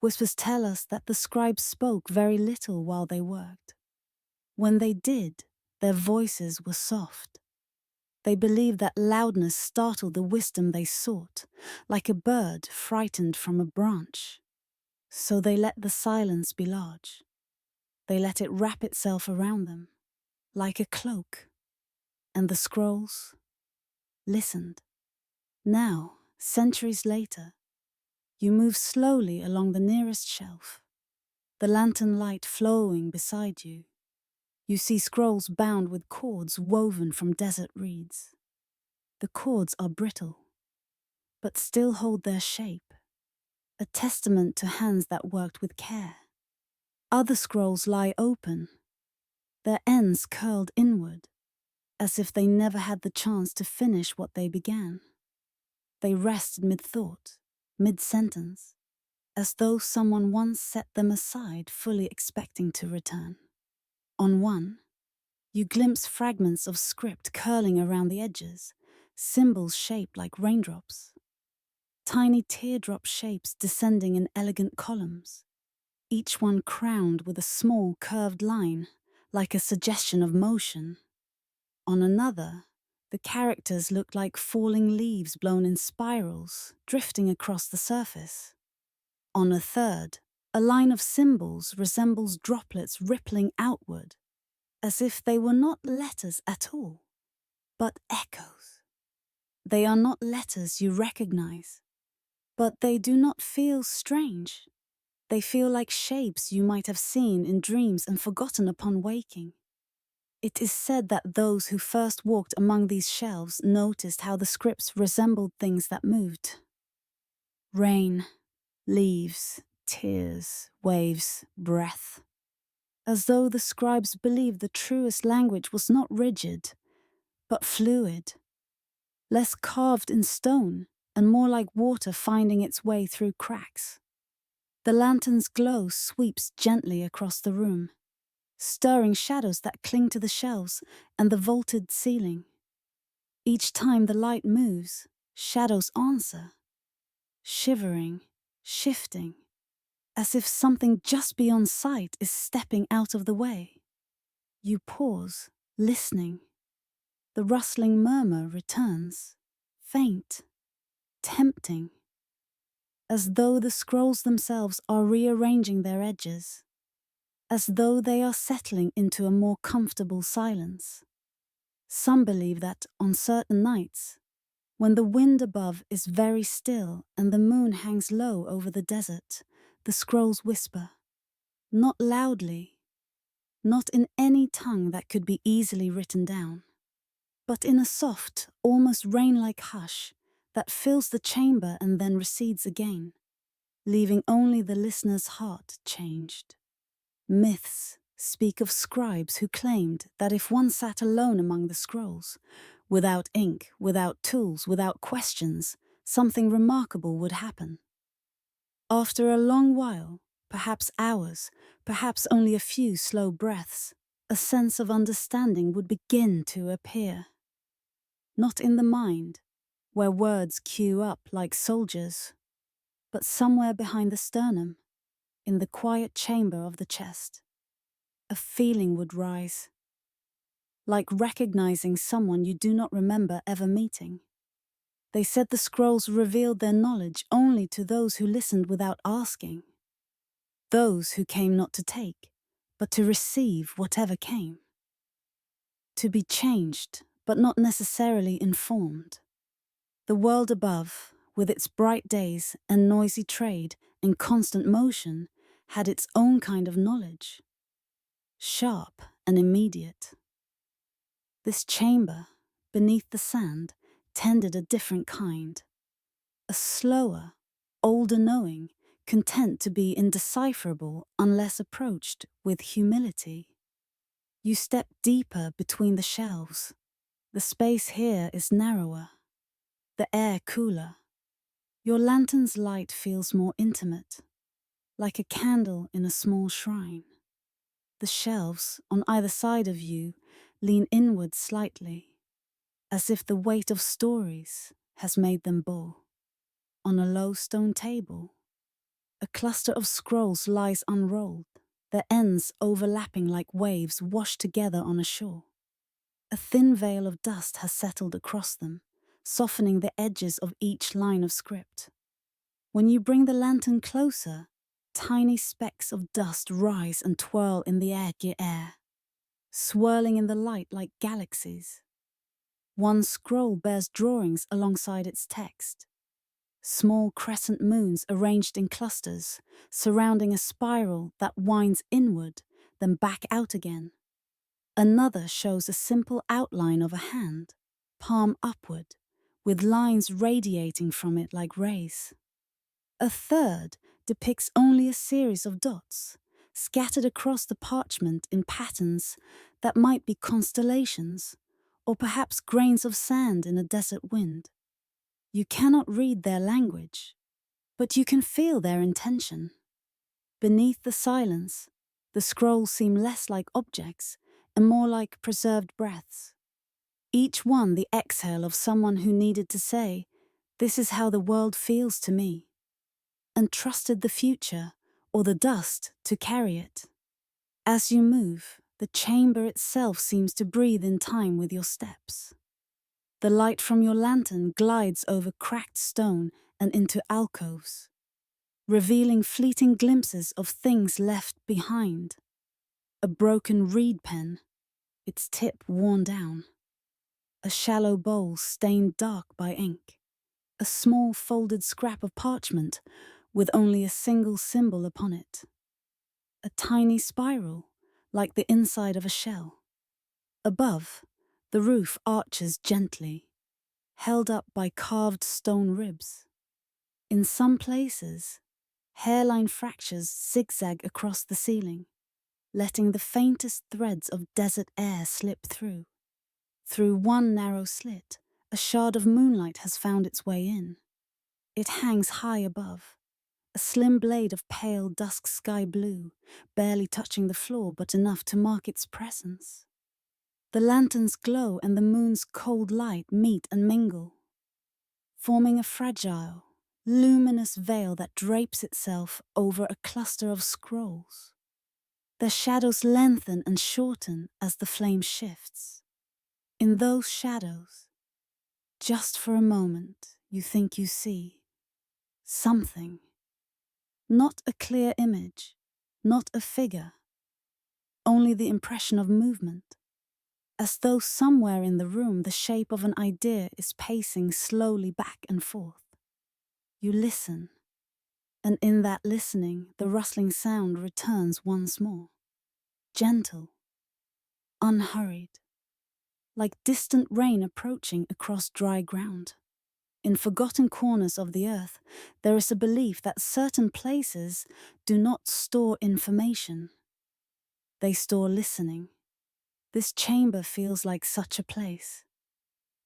A: Whispers tell us that the scribes spoke very little while they worked. When they did, their voices were soft. They believed that loudness startled the wisdom they sought, like a bird frightened from a branch. So they let the silence be large. They let it wrap itself around them, like a cloak. And the scrolls listened. Now, centuries later, you move slowly along the nearest shelf, the lantern light flowing beside you. You see scrolls bound with cords woven from desert reeds. The cords are brittle, but still hold their shape, a testament to hands that worked with care. Other scrolls lie open, their ends curled inward, as if they never had the chance to finish what they began. They rest mid-thought, mid-sentence, as though someone once set them aside, fully expecting to return. On one, you glimpse fragments of script curling around the edges, symbols shaped like raindrops. Tiny teardrop shapes descending in elegant columns, each one crowned with a small curved line, like a suggestion of motion. On another, the characters look like falling leaves blown in spirals, drifting across the surface. On a third, a line of symbols resembles droplets rippling outward, as if they were not letters at all, but echoes. They are not letters you recognize, but they do not feel strange. They feel like shapes you might have seen in dreams and forgotten upon waking. It is said that those who first walked among these shelves noticed how the scripts resembled things that moved. Rain, leaves, tears, waves, breath. As though the scribes believed the truest language was not rigid, but fluid, less carved in stone and more like water finding its way through cracks. The lantern's glow sweeps gently across the room, stirring shadows that cling to the shelves and the vaulted ceiling. Each time the light moves, shadows answer, shivering, shifting, as if something just beyond sight is stepping out of the way. You pause, listening. The rustling murmur returns, faint, tempting, as though the scrolls themselves are rearranging their edges, as though they are settling into a more comfortable silence. Some believe that on certain nights, when the wind above is very still and the moon hangs low over the desert, the scrolls whisper, not loudly, not in any tongue that could be easily written down, but in a soft, almost rain-like hush that fills the chamber and then recedes again, leaving only the listener's heart changed. Myths speak of scribes who claimed that if one sat alone among the scrolls, without ink, without tools, without questions, something remarkable would happen. After a long while, perhaps hours, perhaps only a few slow breaths, a sense of understanding would begin to appear. Not in the mind, where words queue up like soldiers, but somewhere behind the sternum, in the quiet chamber of the chest. A feeling would rise, like recognizing someone you do not remember ever meeting. They said the scrolls revealed their knowledge only to those who listened without asking, those who came not to take, but to receive whatever came. To be changed, but not necessarily informed. The world above, with its bright days and noisy trade and constant motion, had its own kind of knowledge, sharp and immediate. This chamber, beneath the sand, tended a different kind, a slower, older knowing, content to be indecipherable unless approached with humility. You step deeper between the shelves. The space here is narrower, the air cooler. Your lantern's light feels more intimate. like a candle in a small shrine. The shelves on either side of you lean inward slightly, as if the weight of stories has made them bore. On a low stone table, a cluster of scrolls lies unrolled, their ends overlapping like waves washed together on a shore. A thin veil of dust has settled across them, softening the edges of each line of script. When you bring the lantern closer, tiny specks of dust rise and twirl in the eggy air, swirling in the light like galaxies. One scroll bears drawings alongside its text. Small crescent moons arranged in clusters, surrounding a spiral that winds inward, then back out again. Another shows a simple outline of a hand, palm upward, with lines radiating from it like rays. A third depicts only a series of dots, scattered across the parchment in patterns that might be constellations, or perhaps grains of sand in a desert wind. You cannot read their language, but you can feel their intention. Beneath the silence, the scrolls seem less like objects and more like preserved breaths. Each one the exhale of someone who needed to say, "This is how the world feels to me," and trusted the future or the dust to carry it. As you move, the chamber itself seems to breathe in time with your steps. The light from your lantern glides over cracked stone and into alcoves, revealing fleeting glimpses of things left behind. A broken reed pen, its tip worn down. A shallow bowl stained dark by ink. A small folded scrap of parchment with only a single symbol upon it. A tiny spiral, like the inside of a shell. Above, the roof arches gently, held up by carved stone ribs. In some places, hairline fractures zigzag across the ceiling, letting the faintest threads of desert air slip through. Through one narrow slit, a shard of moonlight has found its way in. It hangs high above, a slim blade of pale dusk sky blue, barely touching the floor but enough to mark its presence. The lantern's glow and the moon's cold light meet and mingle, forming a fragile, luminous veil that drapes itself over a cluster of scrolls. Their shadows lengthen and shorten as the flame shifts. In those shadows, just for a moment, you think you see something. Not a clear image, not a figure, only the impression of movement, as though somewhere in the room the shape of an idea is pacing slowly back and forth. You listen, and in that listening the rustling sound returns once more, gentle, unhurried, like distant rain approaching across dry ground. In forgotten corners of the earth, there is a belief that certain places do not store information. They store listening. This chamber feels like such a place.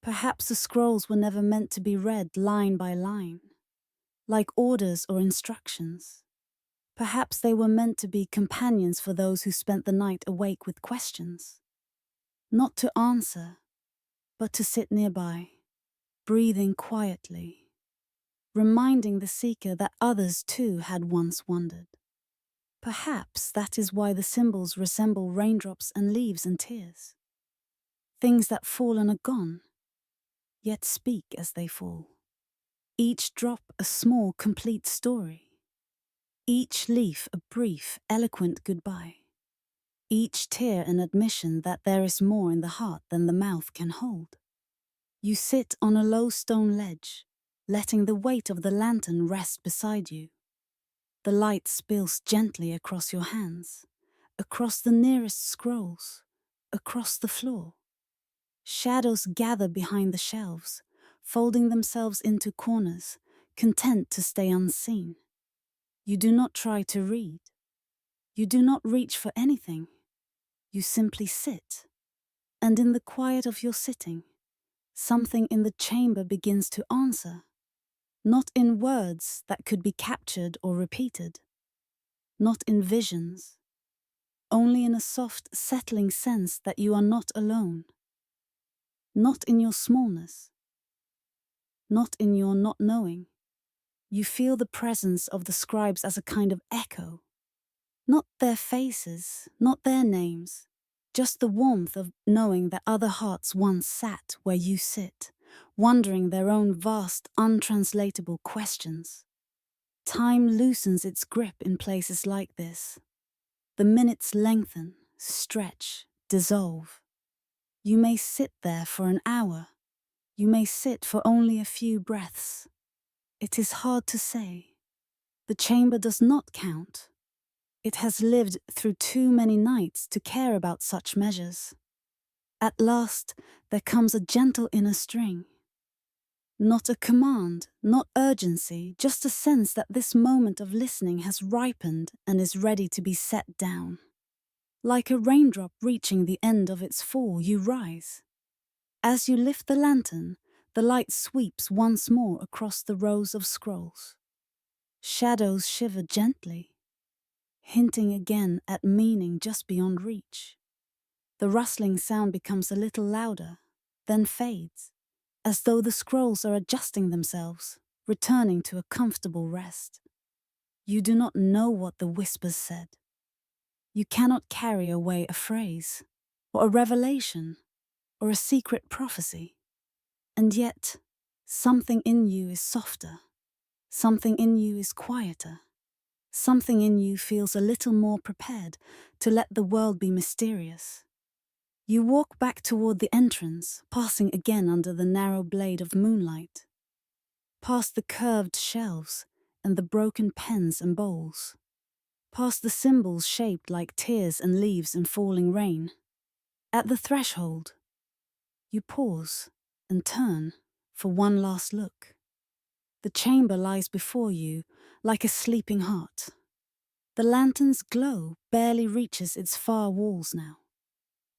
A: Perhaps the scrolls were never meant to be read line by line, like orders or instructions. Perhaps they were meant to be companions for those who spent the night awake with questions. Not to answer, but to sit nearby, breathing quietly, reminding the seeker that others too had once wondered. Perhaps that is why the symbols resemble raindrops and leaves and tears. Things that fall and are gone, yet speak as they fall. Each drop a small, complete story. Each leaf a brief, eloquent goodbye. Each tear an admission that there is more in the heart than the mouth can hold. You sit on a low stone ledge, letting the weight of the lantern rest beside you. The light spills gently across your hands, across the nearest scrolls, across the floor. Shadows gather behind the shelves, folding themselves into corners, content to stay unseen. You do not try to read. You do not reach for anything. You simply sit. And in the quiet of your sitting, something in the chamber begins to answer, not in words that could be captured or repeated, not in visions, only in a soft, settling sense that you are not alone, not in your smallness, not in your not knowing. You feel the presence of the scribes as a kind of echo, not their faces, not their names, just the warmth of knowing that other hearts once sat where you sit, wondering their own vast, untranslatable questions. Time loosens its grip in places like this. The minutes lengthen, stretch, dissolve. You may sit there for an hour. You may sit for only a few breaths. It is hard to say. The chamber does not count. It has lived through too many nights to care about such measures. At last, there comes a gentle inner string. Not a command, not urgency, just a sense that this moment of listening has ripened and is ready to be set down. Like a raindrop reaching the end of its fall, you rise. As you lift the lantern, the light sweeps once more across the rows of scrolls. Shadows shiver gently, hinting again at meaning just beyond reach. The rustling sound becomes a little louder, then fades, as though the scrolls are adjusting themselves, returning to a comfortable rest. You do not know what the whispers said. You cannot carry away a phrase, or a revelation, or a secret prophecy. And yet, something in you is softer, something in you is quieter, something in you feels a little more prepared to let the world be mysterious. You walk back toward the entrance, passing again under the narrow blade of moonlight, past the curved shelves and the broken pens and bowls, past the symbols shaped like tears and leaves in falling rain. At the threshold, you pause and turn for one last look. The chamber lies before you like a sleeping heart. The lantern's glow barely reaches its far walls now.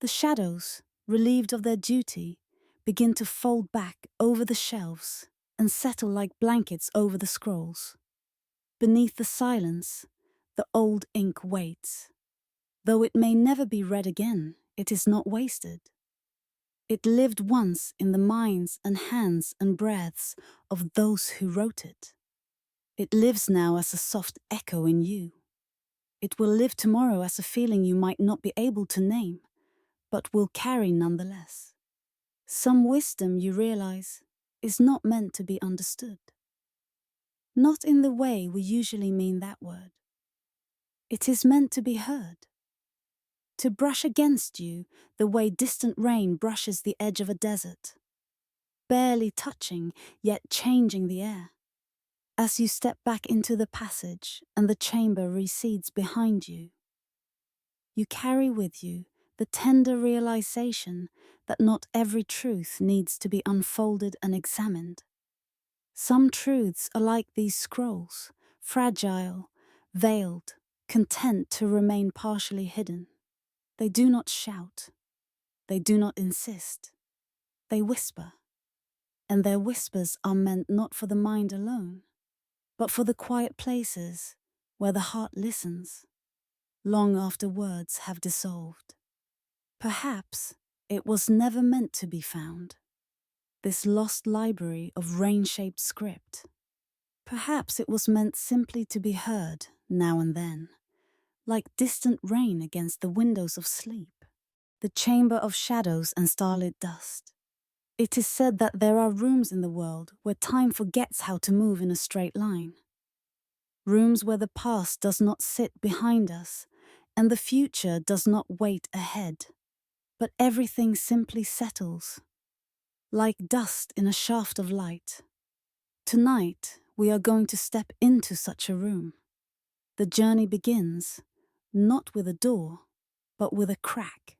A: The shadows, relieved of their duty, begin to fold back over the shelves and settle like blankets over the scrolls. Beneath the silence, the old ink waits. Though it may never be read again, it is not wasted. It lived once in the minds and hands and breaths of those who wrote it. It lives now as a soft echo in you. It will live tomorrow as a feeling you might not be able to name, but will carry nonetheless. Some wisdom, you realize, is not meant to be understood. Not in the way we usually mean that word. It is meant to be heard. To brush against you the way distant rain brushes the edge of a desert, barely touching yet changing the air. As you step back into the passage and the chamber recedes behind you, you carry with you the tender realization that not every truth needs to be unfolded and examined. Some truths are like these scrolls, fragile, veiled, content to remain partially hidden. They do not shout. They do not insist. They whisper. And their whispers are meant not for the mind alone, but for the quiet places where the heart listens, long after words have dissolved. Perhaps it was never meant to be found, this lost library of rain-shaped script. Perhaps it was meant simply to be heard now and then, like distant rain against the windows of sleep, the chamber of shadows and starlit dust. It is said that there are rooms in the world where time forgets how to move in a straight line. Rooms where the past does not sit behind us and the future does not wait ahead, but everything simply settles, like dust in a shaft of light. Tonight, we are going to step into such a room. The journey begins, not with a door, but with a crack.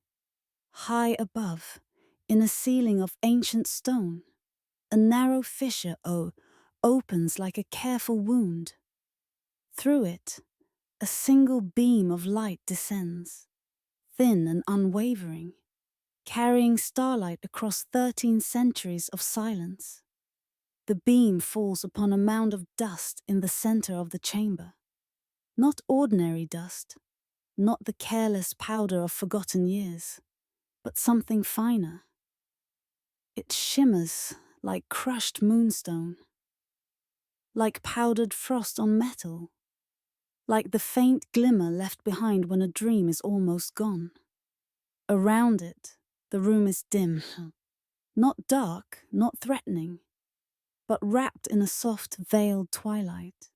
A: High above, in a ceiling of ancient stone, a narrow fissure opens like a careful wound. Through it, a single beam of light descends, thin and unwavering, carrying starlight across 13 centuries of silence. The beam falls upon a mound of dust in the center of the chamber. Not ordinary dust, not the careless powder of forgotten years, but something finer. It shimmers like crushed moonstone, like powdered frost on metal, like the faint glimmer left behind when a dream is almost gone. Around it, the room is dim, not dark, not threatening, but wrapped in a soft, veiled twilight,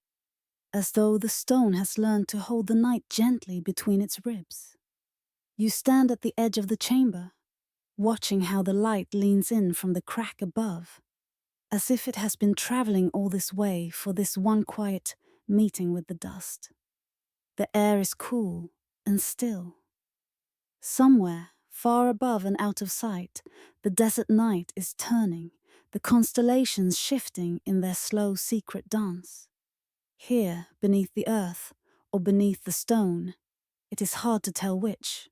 A: as though the stone has learned to hold the night gently between its ribs. You stand at the edge of the chamber, watching how the light leans in from the crack above, as if it has been traveling all this way for this one quiet meeting with the dust. The air is cool and still. Somewhere, far above and out of sight, the desert night is turning, the constellations shifting in their slow secret dance. Here, beneath the earth, or beneath the stone, it is hard to tell which.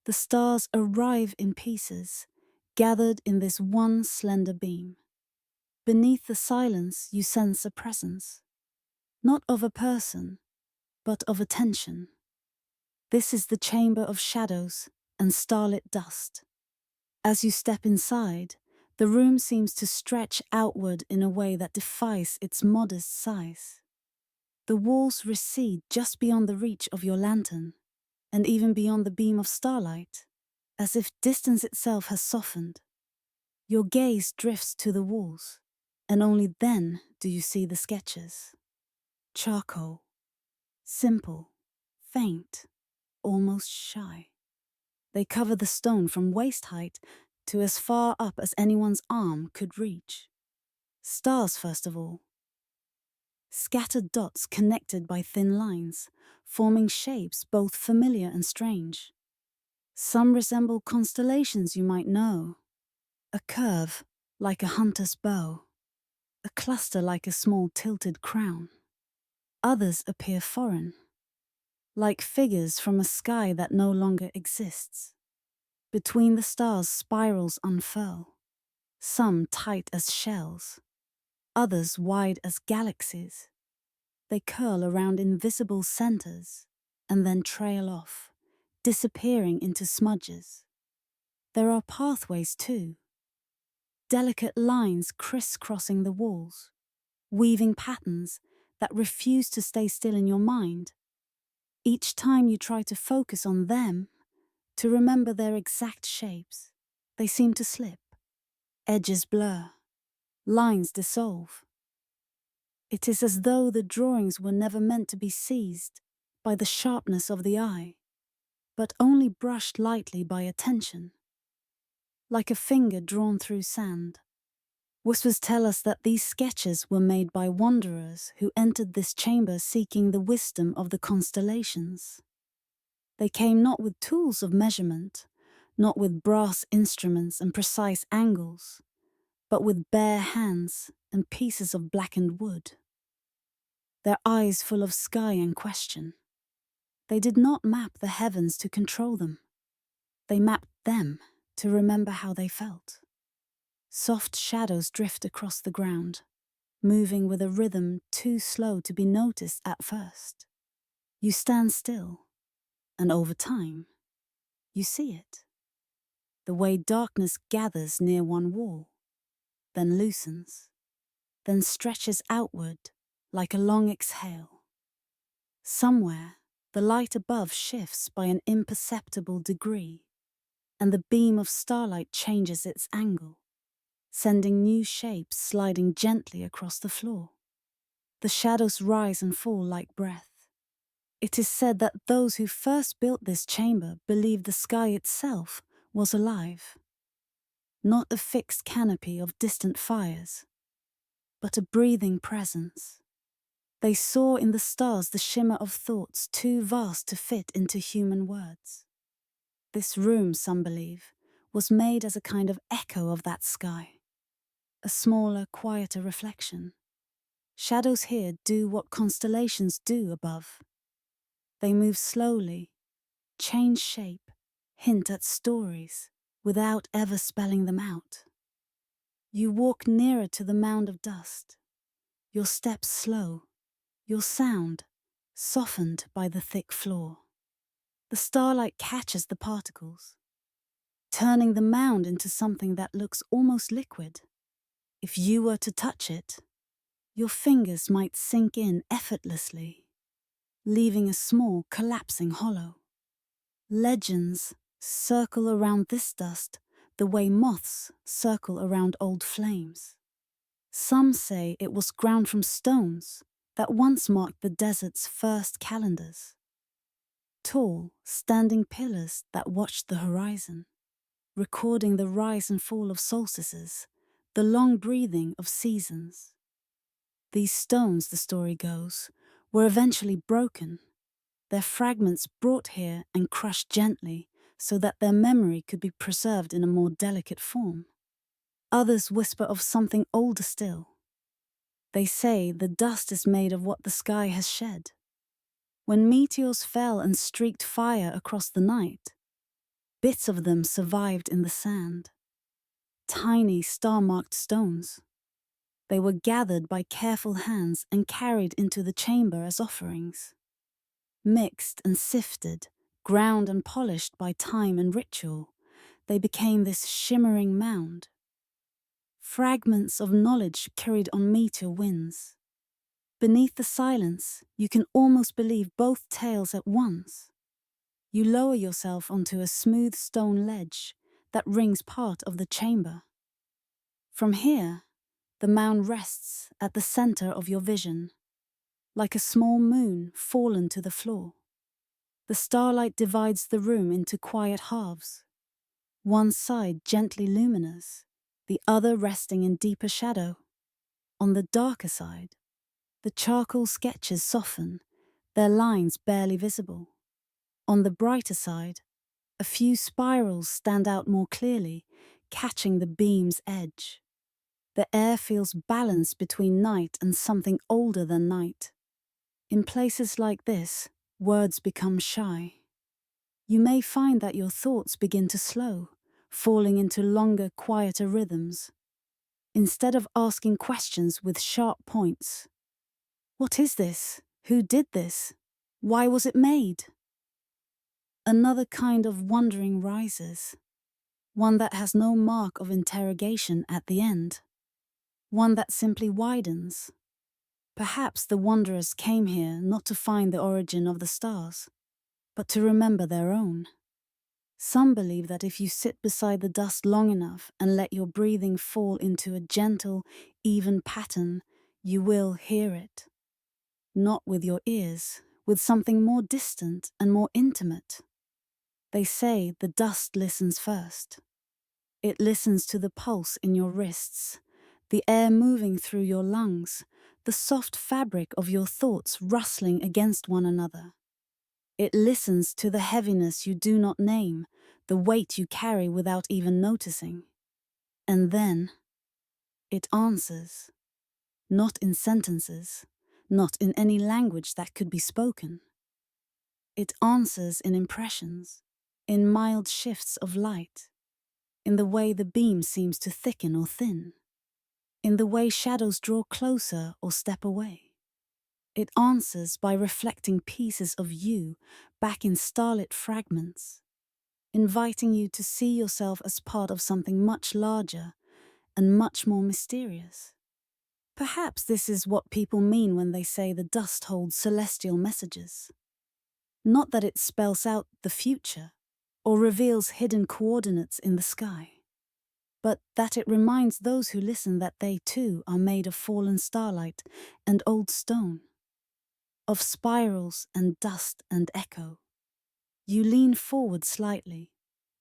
A: The stars arrive in pieces, gathered in this one slender beam. Beneath the silence you sense a presence, not of a person, but of attention. This is the chamber of shadows and starlit dust. As you step inside, the room seems to stretch outward in a way that defies its modest size. The walls recede just beyond the reach of your lantern, and even beyond the beam of starlight, as if distance itself has softened. Your gaze drifts to the walls, and only then do you see the sketches. Charcoal. Simple, faint, almost shy. They cover the stone from waist height to as far up as anyone's arm could reach. Stars, first of all. Scattered dots connected by thin lines, forming shapes both familiar and strange. Some resemble constellations you might know. A curve, like a hunter's bow. A cluster like a small tilted crown. Others appear foreign, like figures from a sky that no longer exists. Between the stars spirals unfurl, some tight as shells, others wide as galaxies. They curl around invisible centers and then trail off, disappearing into smudges. There are pathways too, delicate lines crisscrossing the walls, weaving patterns that refuse to stay still in your mind. Each time you try to focus on them, to remember their exact shapes, they seem to slip. Edges blur, lines dissolve. It is as though the drawings were never meant to be seized by the sharpness of the eye, but only brushed lightly by attention, like a finger drawn through sand. Whispers tell us that these sketches were made by wanderers who entered this chamber seeking the wisdom of the constellations. They came not with tools of measurement, not with brass instruments and precise angles, but with bare hands and pieces of blackened wood. Their eyes full of sky and question. They did not map the heavens to control them. They mapped them to remember how they felt. Soft shadows drift across the ground, moving with a rhythm too slow to be noticed at first. You stand still, and over time, you see it. The way darkness gathers near one wall, then loosens, then stretches outward like a long exhale. Somewhere, the light above shifts by an imperceptible degree, and the beam of starlight changes its angle, sending new shapes sliding gently across the floor. The shadows rise and fall like breath. It is said that those who first built this chamber believed the sky itself was alive, not a fixed canopy of distant fires, but a breathing presence. They saw in the stars the shimmer of thoughts too vast to fit into human words. This room, some believe, was made as a kind of echo of that sky, a smaller, quieter reflection. Shadows here do what constellations do above. They move slowly, change shape, hint at stories, without ever spelling them out. You walk nearer to the mound of dust, your steps slow, your sound softened by the thick floor. The starlight catches the particles, turning the mound into something that looks almost liquid. If you were to touch it, your fingers might sink in effortlessly, leaving a small, collapsing hollow. Legends circle around this dust the way moths circle around old flames. Some say it was ground from stones that once marked the desert's first calendars. Tall, standing pillars that watched the horizon, recording the rise and fall of solstices, the long breathing of seasons. These stones, the story goes, were eventually broken, their fragments brought here and crushed gently so that their memory could be preserved in a more delicate form. Others whisper of something older still. They say the dust is made of what the sky has shed. When meteors fell and streaked fire across the night, bits of them survived in the sand. Tiny star-marked stones. They were gathered by careful hands and carried into the chamber as offerings. Mixed and sifted, ground and polished by time and ritual, they became this shimmering mound. Fragments of knowledge carried on meteor winds. Beneath the silence, you can almost believe both tales at once. You lower yourself onto a smooth stone ledge that rings part of the chamber. From here, the mound rests at the center of your vision, like a small moon fallen to the floor. The starlight divides the room into quiet halves, one side gently luminous, the other resting in deeper shadow. On the darker side, the charcoal sketches soften, their lines barely visible. On the brighter side, a few spirals stand out more clearly, catching the beam's edge. The air feels balanced between night and something older than night. In places like this, words become shy. You may find that your thoughts begin to slow, falling into longer, quieter rhythms. Instead of asking questions with sharp points, what is this? Who did this? Why was it made? Another kind of wondering rises, one that has no mark of interrogation at the end, one that simply widens. Perhaps the wanderers came here not to find the origin of the stars, but to remember their own. Some believe that if you sit beside the dust long enough and let your breathing fall into a gentle, even pattern, you will hear it. Not with your ears, with something more distant and more intimate. They say the dust listens first. It listens to the pulse in your wrists, the air moving through your lungs, the soft fabric of your thoughts rustling against one another. It listens to the heaviness you do not name, the weight you carry without even noticing. And then, it answers. Not in sentences, not in any language that could be spoken. It answers in impressions, in mild shifts of light, in the way the beam seems to thicken or thin, in the way shadows draw closer or step away. It answers by reflecting pieces of you back in starlit fragments, inviting you to see yourself as part of something much larger and much more mysterious. Perhaps this is what people mean when they say the dust holds celestial messages. Not that it spells out the future or reveals hidden coordinates in the sky, but that it reminds those who listen that they too are made of fallen starlight and old stone, of spirals and dust and echo. You lean forward slightly,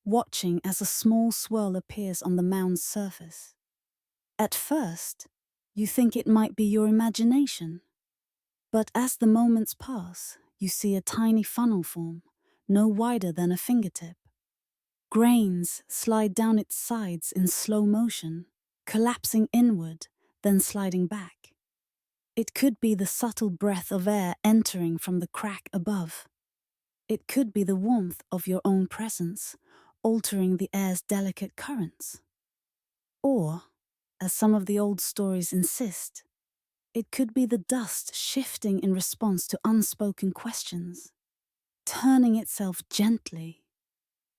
A: watching as a small swirl appears on the mound's surface. At first, you think it might be your imagination, but as the moments pass, you see a tiny funnel form, no wider than a fingertip. Grains slide down its sides in slow motion, collapsing inward, then sliding back. It could be the subtle breath of air entering from the crack above. It could be the warmth of your own presence, altering the air's delicate currents. Or, as some of the old stories insist, It could be the dust shifting in response to unspoken questions, turning itself gently,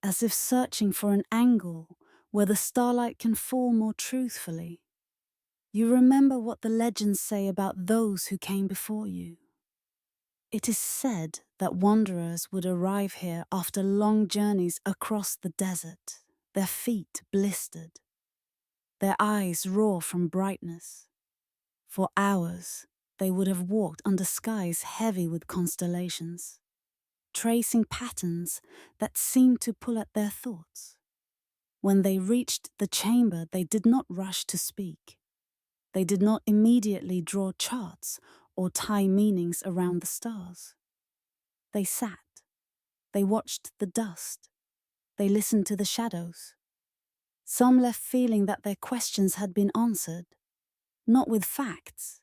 A: as if searching for an angle where the starlight can fall more truthfully. You remember what the legends say about those who came before you. It is said that wanderers would arrive here after long journeys across the desert, their feet blistered, their eyes raw from brightness. For hours, they would have walked under skies heavy with constellations, tracing patterns that seemed to pull at their thoughts. When they reached the chamber, they did not rush to speak. They did not immediately draw charts or tie meanings around the stars. They sat. They watched the dust. They listened to the shadows. Some left feeling that their questions had been answered, not with facts,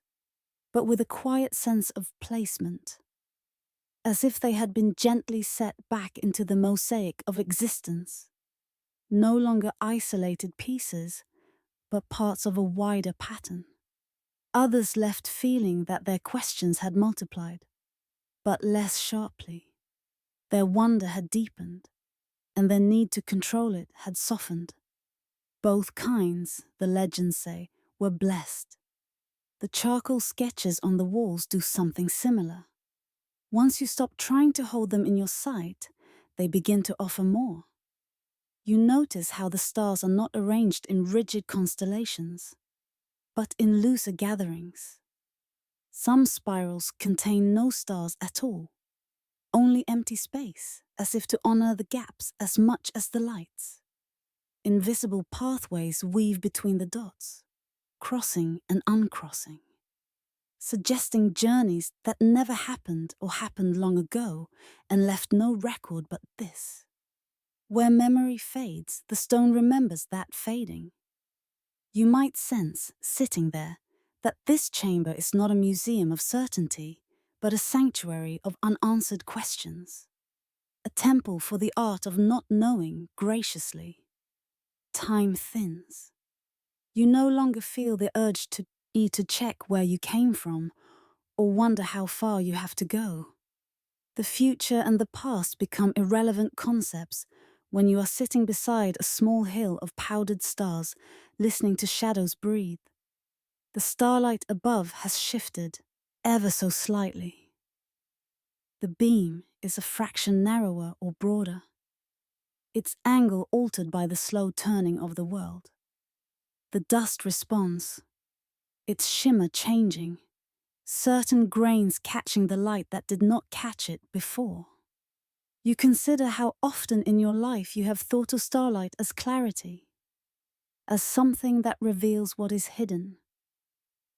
A: but with a quiet sense of placement, as if they had been gently set back into the mosaic of existence, no longer isolated pieces, but parts of a wider pattern. Others left feeling that their questions had multiplied, but less sharply. Their wonder had deepened, and their need to control it had softened. Both kinds, the legends say, were blessed. The charcoal sketches on the walls do something similar. Once you stop trying to hold them in your sight, they begin to offer more. You notice how the stars are not arranged in rigid constellations, but in looser gatherings. Some spirals contain no stars at all, only empty space, as if to honor the gaps as much as the lights. Invisible pathways weave between the dots, crossing and uncrossing, suggesting journeys that never happened or happened long ago and left no record but this. Where memory fades, the stone remembers that fading. You might sense, sitting there, that this chamber is not a museum of certainty, but a sanctuary of unanswered questions, a temple for the art of not knowing graciously. Time thins. You no longer feel the urge to check where you came from or wonder how far you have to go. The future and the past become irrelevant concepts when you are sitting beside a small hill of powdered stars, listening to shadows breathe. The starlight above has shifted, ever so slightly. The beam is a fraction narrower or broader, its angle altered by the slow turning of the world. The dust responds, its shimmer changing, certain grains catching the light that did not catch it before. You consider how often in your life you have thought of starlight as clarity, as something that reveals what is hidden.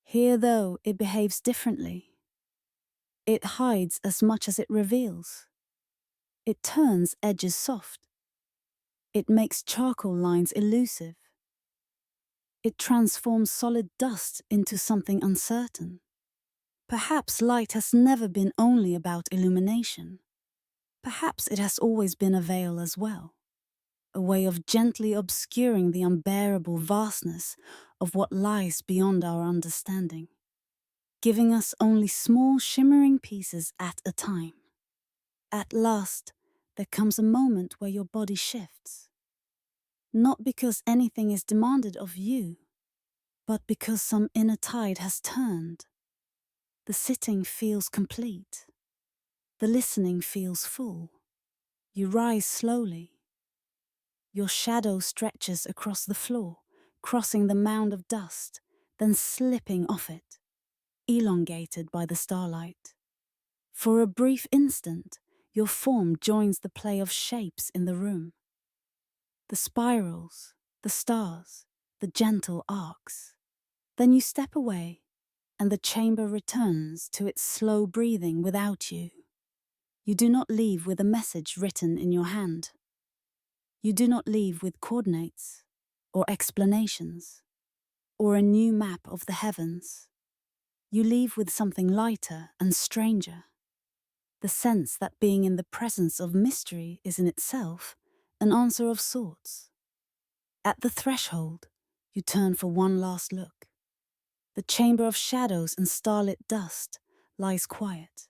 A: Here, though, it behaves differently. It hides as much as it reveals. It turns edges soft. It makes charcoal lines elusive. It transforms solid dust into something uncertain. Perhaps light has never been only about illumination. Perhaps it has always been a veil as well, a way of gently obscuring the unbearable vastness of what lies beyond our understanding, giving us only small shimmering pieces at a time. At last, there comes a moment where your body shifts. Not because anything is demanded of you, but because some inner tide has turned. The sitting feels complete. The listening feels full. You rise slowly. Your shadow stretches across the floor, crossing the mound of dust, then slipping off it, elongated by the starlight. For a brief instant, your form joins the play of shapes in the room. The spirals, the stars, the gentle arcs. Then you step away, and the chamber returns to its slow breathing without you. You do not leave with a message written in your hand. You do not leave with coordinates, or explanations, or a new map of the heavens. You leave with something lighter and stranger. The sense that being in the presence of mystery is in itself an answer of sorts. At the threshold, you turn for one last look. The chamber of shadows and starlit dust lies quiet.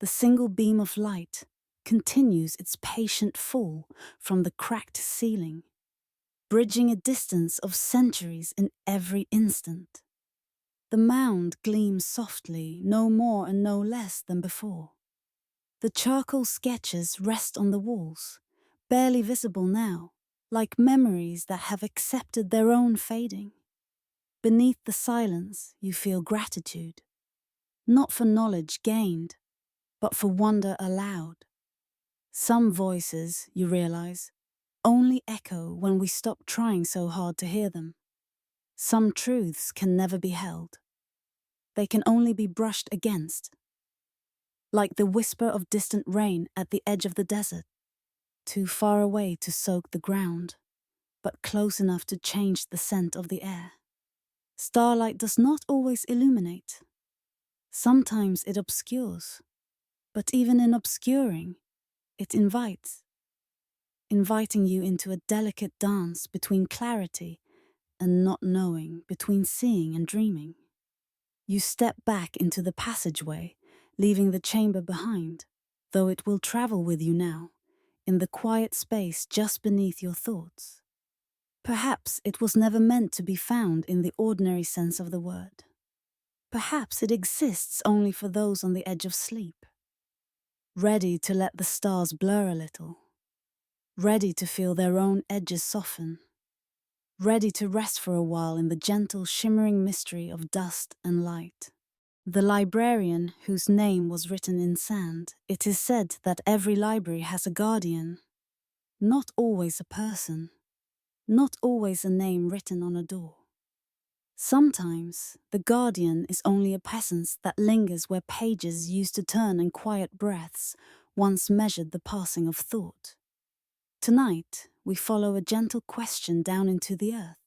A: The single beam of light continues its patient fall from the cracked ceiling, bridging a distance of centuries in every instant. The mound gleams softly, no more and no less than before. The charcoal sketches rest on the walls, barely visible now, like memories that have accepted their own fading. Beneath the silence, you feel gratitude, not for knowledge gained, but for wonder allowed. Some voices, you realize, only echo when we stop trying so hard to hear them. Some truths can never be held. They can only be brushed against, like the whisper of distant rain at the edge of the desert, too far away to soak the ground, but close enough to change the scent of the air. Starlight does not always illuminate. Sometimes it obscures, but even in obscuring, it invites, inviting you into a delicate dance between clarity and not knowing, between seeing and dreaming. You step back into the passageway, leaving the chamber behind, though it will travel with you now, in the quiet space just beneath your thoughts. Perhaps it was never meant to be found in the ordinary sense of the word. Perhaps it exists only for those on the edge of sleep, ready to let the stars blur a little, ready to feel their own edges soften, ready to rest for a while in the gentle, shimmering mystery of dust and light. The librarian whose name was written in sand, it is said that every library has a guardian, not always a person, not always a name written on a door. Sometimes the guardian is only a presence that lingers where pages used to turn and quiet breaths once measured the passing of thought. Tonight, we follow a gentle question down into the earth.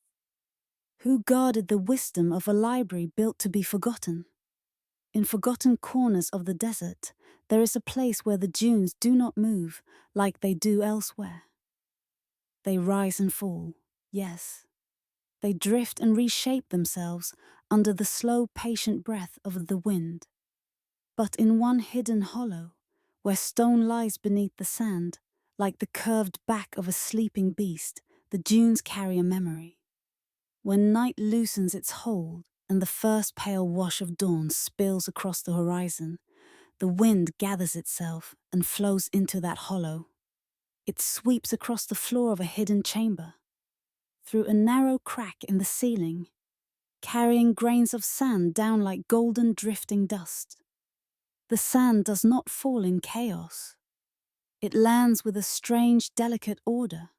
A: Who guarded the wisdom of a library built to be forgotten? In forgotten corners of the desert, there is a place where the dunes do not move like they do elsewhere. They rise and fall, yes. They drift and reshape themselves under the slow, patient breath of the wind. But in one hidden hollow, where stone lies beneath the sand, like the curved back of a sleeping beast, the dunes carry a memory. When night loosens its hold and the first pale wash of dawn spills across the horizon, the wind gathers itself and flows into that hollow. It sweeps across the floor of a hidden chamber, through a narrow crack in the ceiling, carrying grains of sand down like golden drifting dust. The sand does not fall in chaos. It lands with a strange, delicate order.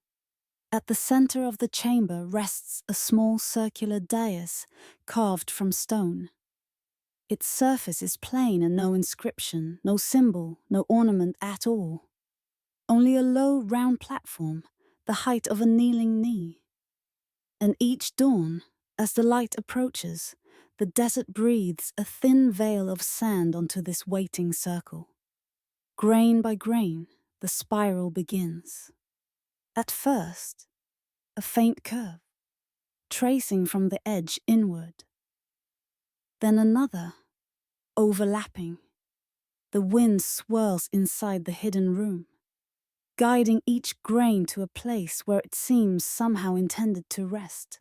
A: At the center of the chamber rests a small circular dais carved from stone. Its surface is plain and no inscription, no symbol, no ornament at all. Only a low, round platform, the height of a kneeling knee. And each dawn, as the light approaches, the desert breathes a thin veil of sand onto this waiting circle. Grain by grain, the spiral begins. At first, a faint curve, tracing from the edge inward. Then another, overlapping. The wind swirls inside the hidden room, guiding each grain to a place where it seems somehow intended to rest.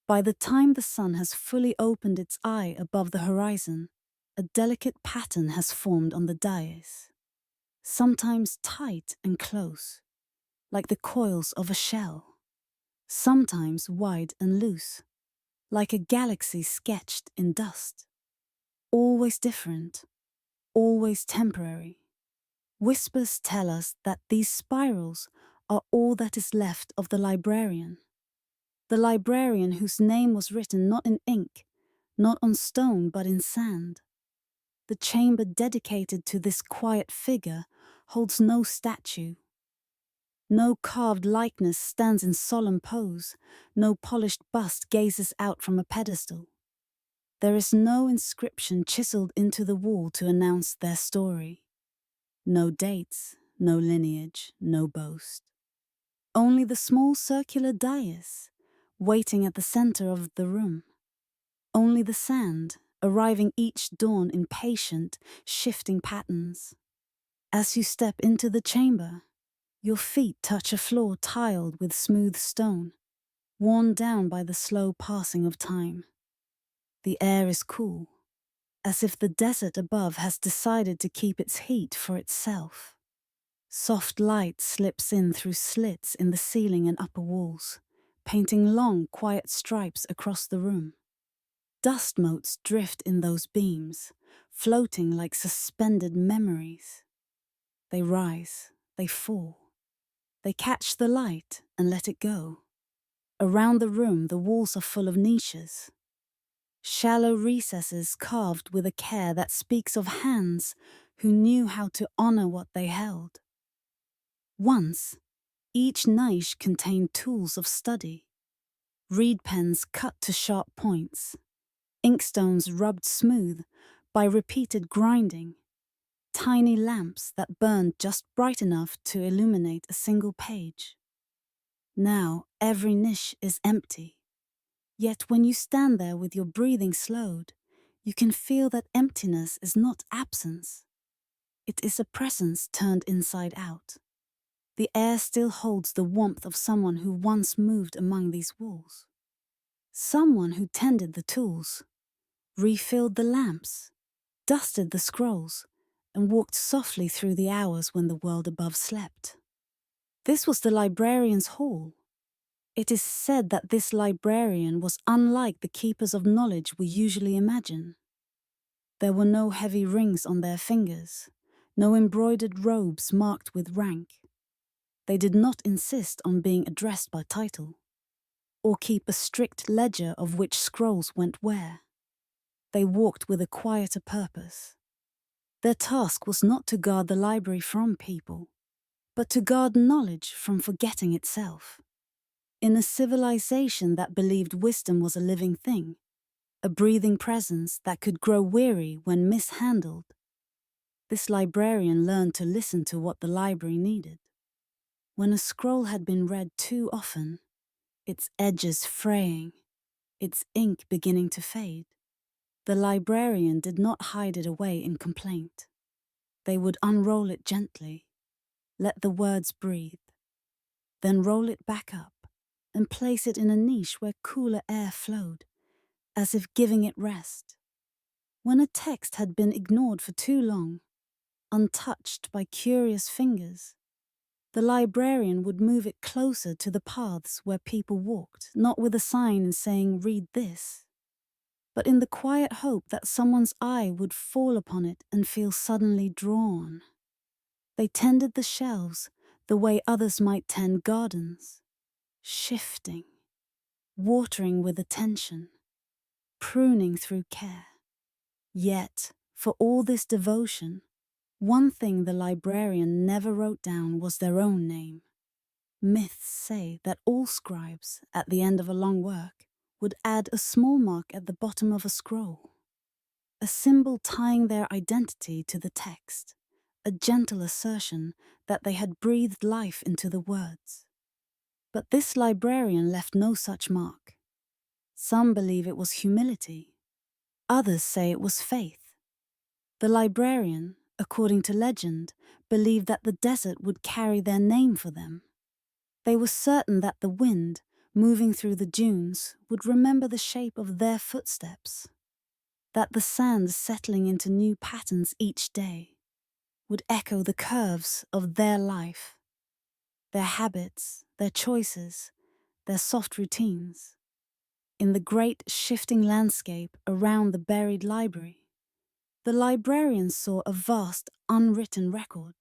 A: By the time the sun has fully opened its eye above the horizon, a delicate pattern has formed on the dais, sometimes tight and close, like the coils of a shell, sometimes wide and loose, like a galaxy sketched in dust. Always different, always temporary. Whispers tell us that these spirals are all that is left of the librarian. The librarian whose name was written not in ink, not on stone, but in sand. The chamber dedicated to this quiet figure holds no statue. No carved likeness stands in solemn pose, no polished bust gazes out from a pedestal. There is no inscription chiseled into the wall to announce their story. No dates, no lineage, no boast. Only the small circular dais, waiting at the center of the room. only the sand, arriving each dawn in patient, shifting patterns. As you step into the chamber, your feet touch a floor tiled with smooth stone, worn down by the slow passing of time. The air is cool, as if the desert above has decided to keep its heat for itself. Soft light slips in through slits in the ceiling and upper walls, painting long, quiet stripes across the room. Dust motes drift in those beams, floating like suspended memories. They rise, they fall. They catch the light and let it go. Around the room, the walls are full of niches. Shallow recesses carved with a care that speaks of hands who knew how to honor what they held. Once, each niche contained tools of study. Reed pens cut to sharp points, inkstones rubbed smooth by repeated grinding, tiny lamps that burned just bright enough to illuminate a single page. Now every niche is empty. Yet when you stand there with your breathing slowed, you can feel that emptiness is not absence. It is a presence turned inside out. The air still holds the warmth of someone who once moved among these walls. Someone who tended the tools, refilled the lamps, dusted the scrolls, and walked softly through the hours when the world above slept. This was the librarian's hall. It is said that this librarian was unlike the keepers of knowledge we usually imagine. There were no heavy rings on their fingers, no embroidered robes marked with rank. They did not insist on being addressed by title, or keep a strict ledger of which scrolls went where. They walked with a quieter purpose. Their task was not to guard the library from people, but to guard knowledge from forgetting itself. In a civilization that believed wisdom was a living thing, a breathing presence that could grow weary when mishandled, this librarian learned to listen to what the library needed. When a scroll had been read too often, its edges fraying, its ink beginning to fade, the librarian did not hide it away in complaint. They would unroll it gently, let the words breathe, then roll it back up and place it in a niche where cooler air flowed, as if giving it rest. When a text had been ignored for too long, untouched by curious fingers, the librarian would move it closer to the paths where people walked, not with a sign saying, "Read this," but in the quiet hope that someone's eye would fall upon it and feel suddenly drawn. They tended the shelves the way others might tend gardens, shifting, watering with attention, pruning through care. Yet, for all this devotion, one thing the librarian never wrote down was their own name. Myths say that all scribes, at the end of a long work, would add a small mark at the bottom of a scroll, a symbol tying their identity to the text, a gentle assertion that they had breathed life into the words. But this librarian left no such mark. Some believe it was humility. Others say it was faith. The librarian, according to legend, believed that the desert would carry their name for them. They were certain that the wind, moving through the dunes, would remember the shape of their footsteps, that the sand settling into new patterns each day would echo the curves of their life, their habits, their choices, their soft routines. In the great shifting landscape around the buried library, the librarian saw a vast, unwritten record.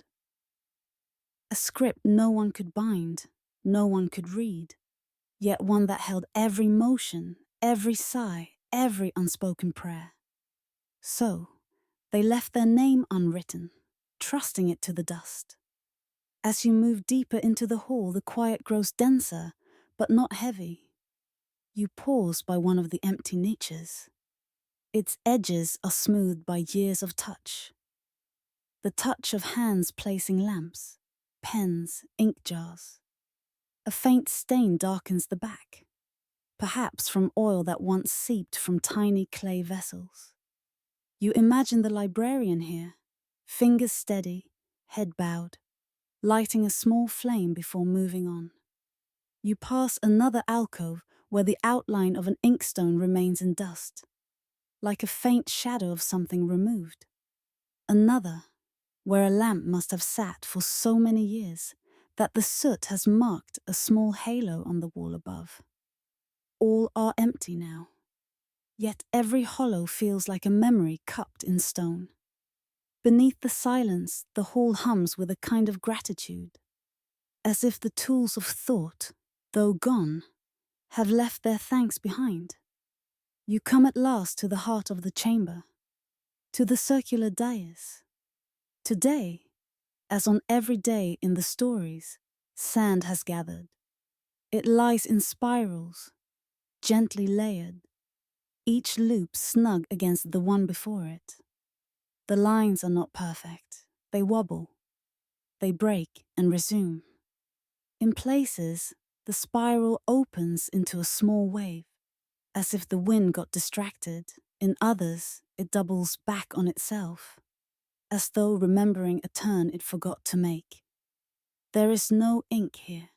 A: A script no one could bind, no one could read, yet one that held every motion, every sigh, every unspoken prayer. So, they left their name unwritten, trusting it to the dust. As you move deeper into the hall, the quiet grows denser, but not heavy. You pause by one of the empty niches. Its edges are smoothed by years of touch. The touch of hands placing lamps, pens, ink jars. A faint stain darkens the back. perhaps from oil that once seeped from tiny clay vessels. You imagine the librarian here, fingers steady, head bowed, lighting a small flame before moving on. You pass another alcove where the outline of an inkstone remains in dust, like a faint shadow of something removed. Another, where a lamp must have sat for so many years that the soot has marked a small halo on the wall above. All are empty now, yet every hollow feels like a memory cupped in stone. Beneath the silence, the hall hums with a kind of gratitude, as if the tools of thought, though gone, have left their thanks behind. You come at last to the heart of the chamber, to the circular dais. Today, as on every day in the stories, sand has gathered. It lies in spirals, gently layered, each loop snug against the one before it. The lines are not perfect. They wobble. They break and resume. In places, the spiral opens into a small wave, as if the wind got distracted. In others, it doubles back on itself, as though remembering a turn it forgot to make. There is no ink here.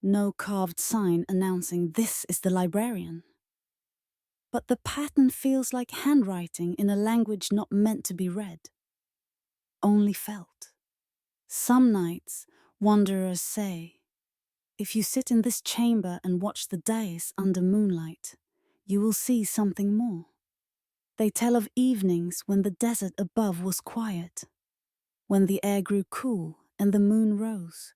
A: No carved sign announcing this is the librarian. But the pattern feels like handwriting in a language not meant to be read, only felt. Some nights, wanderers say, if you sit in this chamber and watch the dais under moonlight, you will see something more. They tell of evenings when the desert above was quiet, when the air grew cool and the moon rose,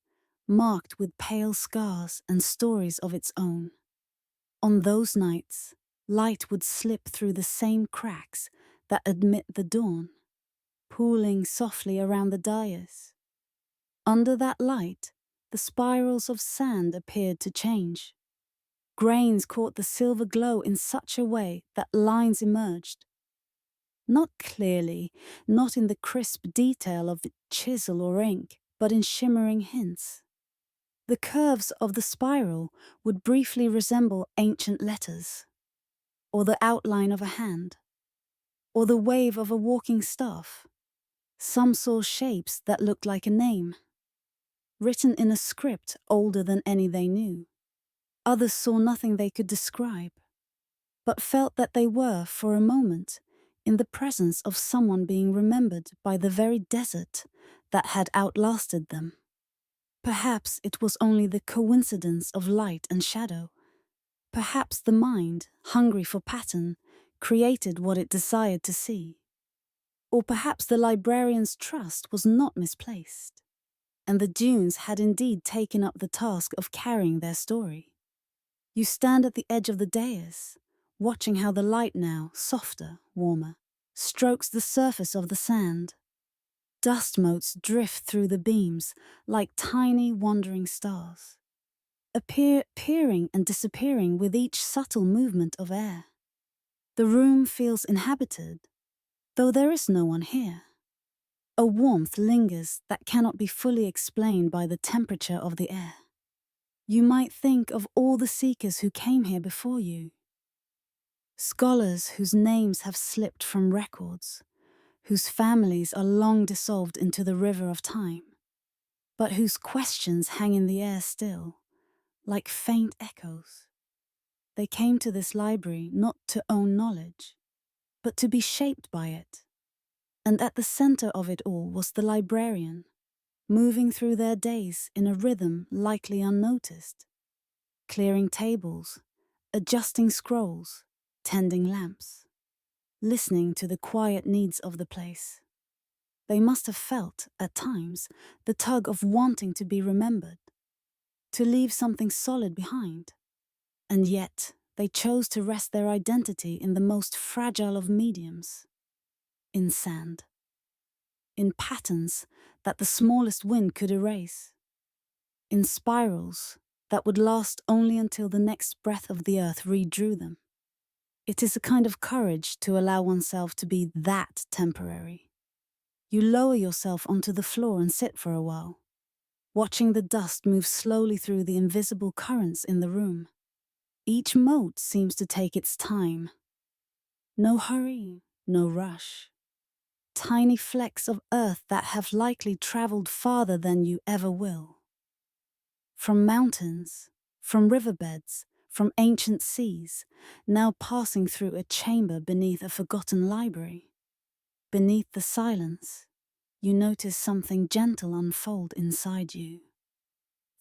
A: marked with pale scars and stories of its own. On those nights, light would slip through the same cracks that admit the dawn, pooling softly around the dais. Under that light, the spirals of sand appeared to change. Grains caught the silver glow in such a way that lines emerged. Not clearly, not in the crisp detail of chisel or ink, but in shimmering hints. The curves of the spiral would briefly resemble ancient letters, or the outline of a hand, or the wave of a walking staff. Some saw shapes that looked like a name, written in a script older than any they knew. Others saw nothing they could describe, but felt that they were, for a moment, in the presence of someone being remembered by the very desert that had outlasted them. Perhaps it was only the coincidence of light and shadow. Perhaps the mind, hungry for pattern, created what it desired to see. Or perhaps the librarian's trust was not misplaced, and the dunes had indeed taken up the task of carrying their story. You stand at the edge of the dais, watching how the light now, softer, warmer, strokes the surface of the sand. Dust motes drift through the beams like tiny wandering stars, appearing and disappearing with each subtle movement of air. The room feels inhabited, though there is no one here. A warmth lingers that cannot be fully explained by the temperature of the air. You might think of all the seekers who came here before you. Scholars whose names have slipped from records, whose families are long dissolved into the river of time, but whose questions hang in the air still, like faint echoes. They came to this library not to own knowledge, but to be shaped by it. And at the center of it all was the librarian, moving through their days in a rhythm likely unnoticed, clearing tables, adjusting scrolls, tending lamps, listening to the quiet needs of the place. They must have felt, at times, the tug of wanting to be remembered, to leave something solid behind. And yet, they chose to rest their identity in the most fragile of mediums, in sand, in patterns that the smallest wind could erase, in spirals that would last only until the next breath of the earth redrew them. It is a kind of courage to allow oneself to be that temporary. You lower yourself onto the floor and sit for a while, watching the dust move slowly through the invisible currents in the room. Each mote seems to take its time. No hurry, no rush. Tiny flecks of earth that have likely traveled farther than you ever will. From mountains, from riverbeds, from ancient seas, now passing through a chamber beneath a forgotten library. Beneath the silence, you notice something gentle unfold inside you.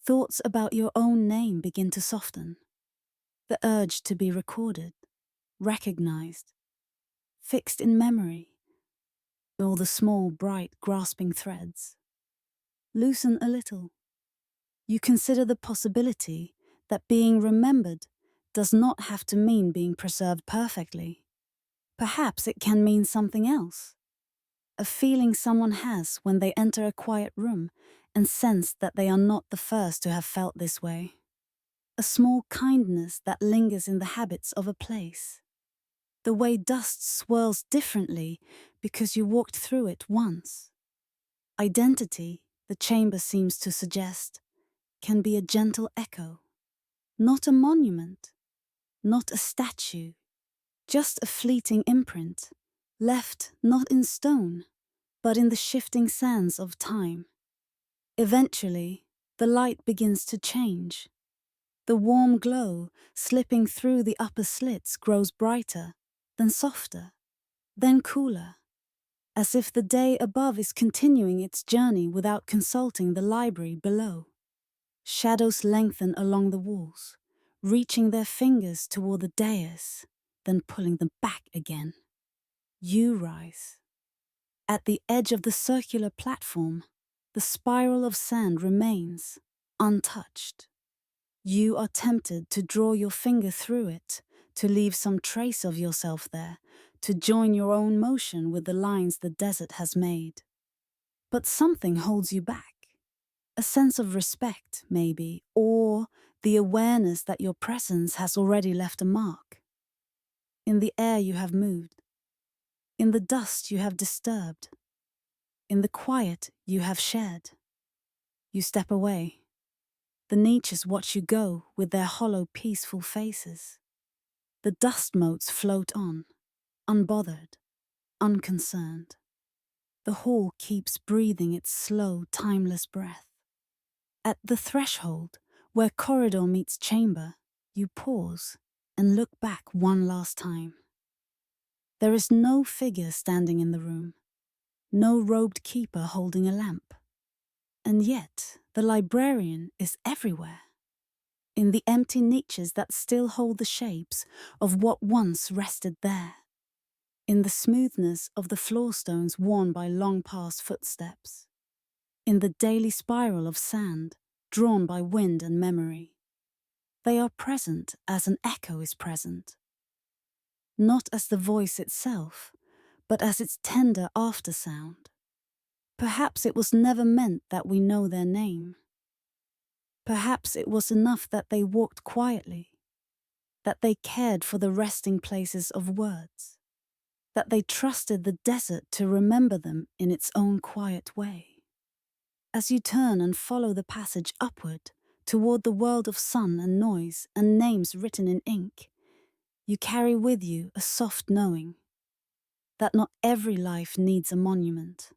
A: Thoughts about your own name begin to soften. The urge to be recorded, recognized, fixed in memory. All the small, bright, grasping threads loosen a little. You consider the possibility that being remembered does not have to mean being preserved perfectly. Perhaps it can mean something else. A feeling someone has when they enter a quiet room and sense that they are not the first to have felt this way. A small kindness that lingers in the habits of a place. The way dust swirls differently because you walked through it once. Identity, the chamber seems to suggest, can be a gentle echo. Not a monument, not a statue, just a fleeting imprint, left not in stone, but in the shifting sands of time. Eventually, the light begins to change. The warm glow, slipping through the upper slits, grows brighter, then softer, then cooler, as if the day above is continuing its journey without consulting the library below. Shadows lengthen along the walls, reaching their fingers toward the dais, then pulling them back again. You rise. At the edge of the circular platform, the spiral of sand remains, untouched. You are tempted to draw your finger through it, to leave some trace of yourself there, to join your own motion with the lines the desert has made. But something holds you back. A sense of respect, maybe, or the awareness that your presence has already left a mark. In the air you have moved. In the dust you have disturbed. In the quiet you have shared. You step away. The niches watch you go with their hollow, peaceful faces. The dust motes float on, unbothered, unconcerned. The hall keeps breathing its slow, timeless breath. At the threshold, where corridor meets chamber, you pause and look back one last time. There is no figure standing in the room, no robed keeper holding a lamp. And yet, the librarian is everywhere. In the empty niches that still hold the shapes of what once rested there. In the smoothness of the floor stones worn by long-past footsteps. In the daily spiral of sand drawn by wind and memory. They are present as an echo is present. Not as the voice itself, but as its tender aftersound. Perhaps it was never meant that we know their name. Perhaps it was enough that they walked quietly, that they cared for the resting places of words, that they trusted the desert to remember them in its own quiet way. As you turn and follow the passage upward, toward the world of sun and noise and names written in ink, you carry with you a soft knowing that not every life needs a monument,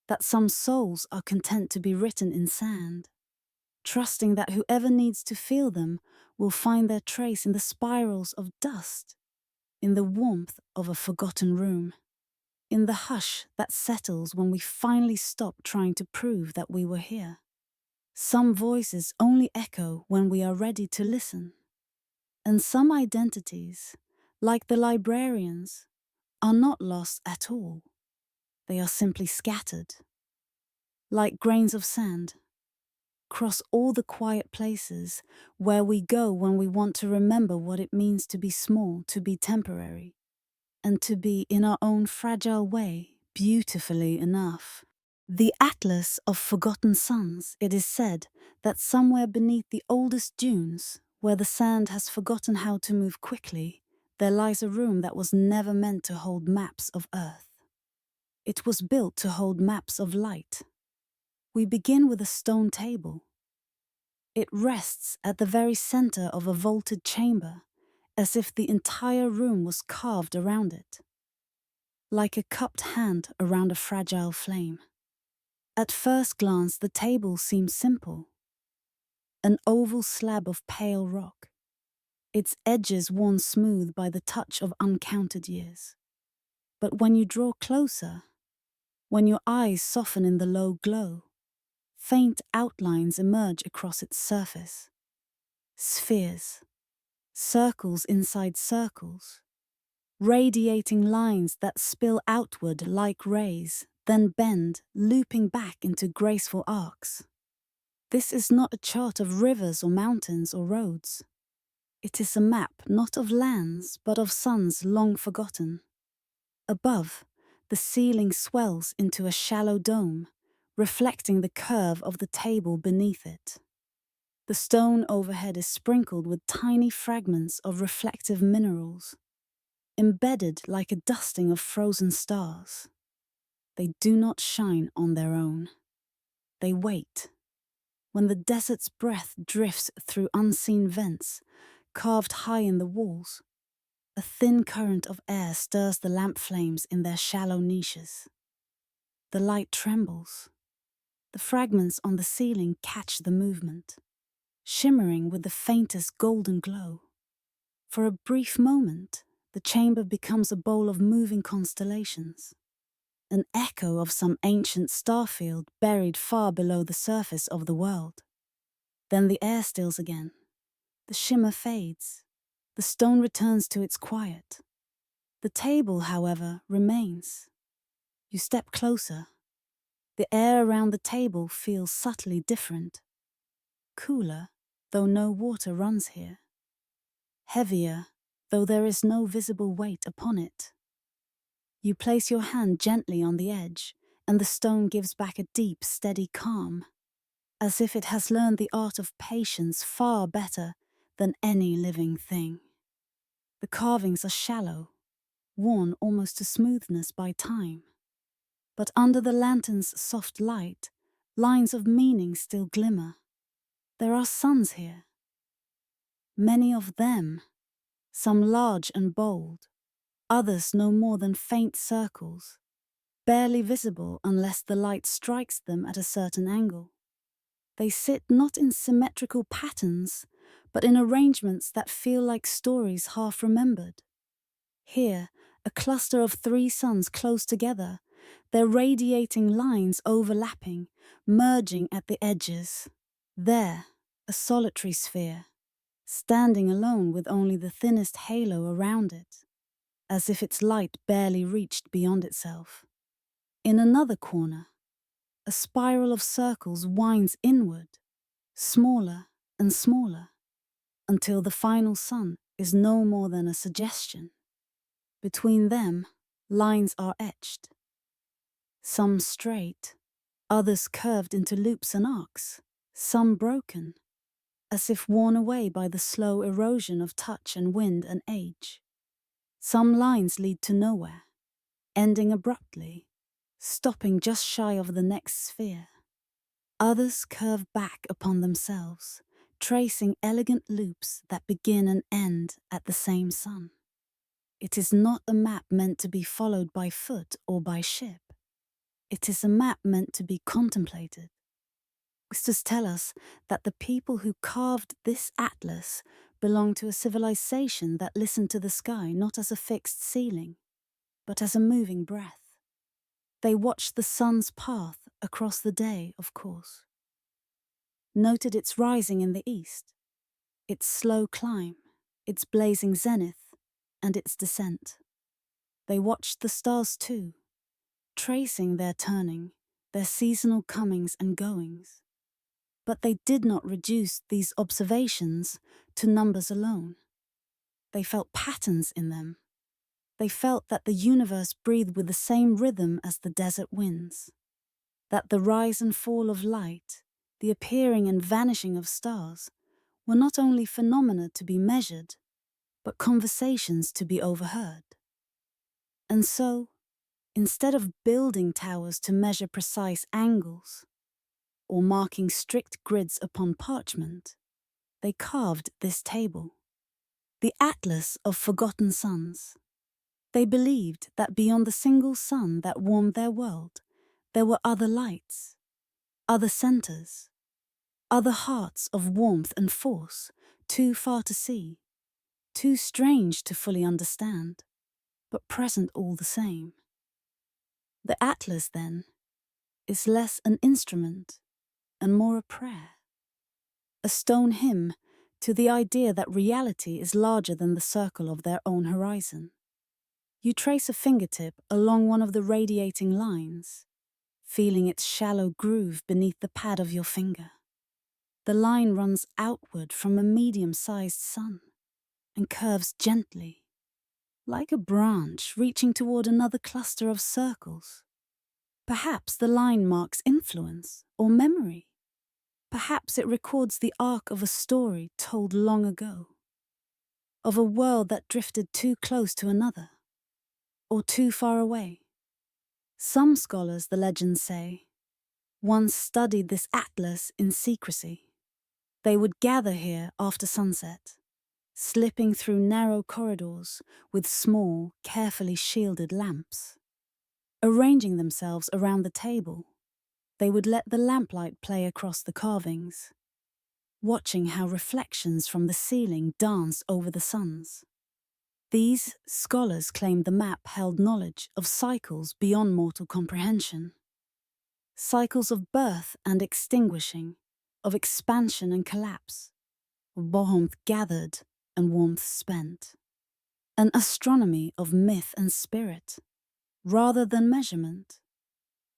A: that some souls are content to be written in sand, trusting that whoever needs to feel them will find their trace in the spirals of dust, in the warmth of a forgotten room, in the hush that settles when we finally stop trying to prove that we were here. Some voices only echo when we are ready to listen, and some identities, like the librarian's, are not lost at all. They are simply scattered, like grains of sand, cross all the quiet places where we go when we want to remember what it means to be small, to be temporary, and to be, in our own fragile way, beautifully enough. The atlas of forgotten suns, it is said that somewhere beneath the oldest dunes, where the sand has forgotten how to move quickly, there lies a room that was never meant to hold maps of Earth. It was built to hold maps of light. We begin with a stone table. It rests at the very center of a vaulted chamber, as if the entire room was carved around it, like a cupped hand around a fragile flame. At first glance, the table seems simple. An oval slab of pale rock, its edges worn smooth by the touch of uncounted years. But when you draw closer, when your eyes soften in the low glow, faint outlines emerge across its surface. Spheres, circles inside circles, radiating lines that spill outward like rays, then bend, looping back into graceful arcs. This is not a chart of rivers or mountains or roads. It is a map not of lands, but of suns long forgotten. Above, the ceiling swells into a shallow dome, reflecting the curve of the table beneath it. The stone overhead is sprinkled with tiny fragments of reflective minerals, embedded like a dusting of frozen stars. They do not shine on their own. They wait. When the desert's breath drifts through unseen vents, carved high in the walls, a thin current of air stirs the lamp flames in their shallow niches. The light trembles. The fragments on the ceiling catch the movement, shimmering with the faintest golden glow. For a brief moment, the chamber becomes a bowl of moving constellations, an echo of some ancient starfield buried far below the surface of the world. Then the air stills again. The shimmer fades. The stone returns to its quiet. The table, however, remains. You step closer. The air around the table feels subtly different. Cooler, though no water runs here. Heavier, though there is no visible weight upon it. You place your hand gently on the edge, and the stone gives back a deep, steady calm, as if it has learned the art of patience far better than any living thing. The carvings are shallow, worn almost to smoothness by time. But under the lantern's soft light, lines of meaning still glimmer. There are suns here. Many of them, some large and bold, others no more than faint circles, barely visible unless the light strikes them at a certain angle. They sit not in symmetrical patterns, but in arrangements that feel like stories half remembered. Here, a cluster of 3 suns close together, their radiating lines overlapping, merging at the edges. There, a solitary sphere, standing alone with only the thinnest halo around it, as if its light barely reached beyond itself. In another corner, a spiral of circles winds inward, smaller and smaller, until the final sun is no more than a suggestion. Between them, lines are etched, some straight, others curved into loops and arcs, some broken, as if worn away by the slow erosion of touch and wind and age. Some lines lead to nowhere, ending abruptly, stopping just shy of the next sphere. Others curve back upon themselves, tracing elegant loops that begin and end at the same sun. It is not a map meant to be followed by foot or by ship. It is a map meant to be contemplated. Texts tell us that the people who carved this atlas belonged to a civilization that listened to the sky not as a fixed ceiling, but as a moving breath. They watched the sun's path across the day, of course, noted its rising in the east, its slow climb, its blazing zenith, and its descent. They watched the stars too, tracing their turning, their seasonal comings and goings. But they did not reduce these observations to numbers alone. They felt patterns in them. They felt that the universe breathed with the same rhythm as the desert winds, that the rise and fall of light, the appearing and vanishing of stars, were not only phenomena to be measured, but conversations to be overheard. And so, instead of building towers to measure precise angles, or marking strict grids upon parchment, they carved this table, the Atlas of Forgotten Suns. They believed that beyond the single sun that warmed their world, there were other lights, other centers, other hearts of warmth and force, too far to see, too strange to fully understand, but present all the same. The Atlas, then, is less an instrument and more a prayer, a stone hymn to the idea that reality is larger than the circle of their own horizon. You trace a fingertip along one of the radiating lines, feeling its shallow groove beneath the pad of your finger. The line runs outward from a medium-sized sun and curves gently, like a branch reaching toward another cluster of circles. Perhaps the line marks influence or memory. Perhaps it records the arc of a story told long ago, of a world that drifted too close to another, or too far away. Some scholars, the legends say, once studied this atlas in secrecy. They would gather here after sunset, slipping through narrow corridors with small, carefully shielded lamps. Arranging themselves around the table, they would let the lamplight play across the carvings, watching how reflections from the ceiling danced over the suns. These scholars claimed the map held knowledge of cycles beyond mortal comprehension. Cycles of birth and extinguishing, of expansion and collapse, of warmth gathered and warmth spent. An astronomy of myth and spirit, rather than measurement.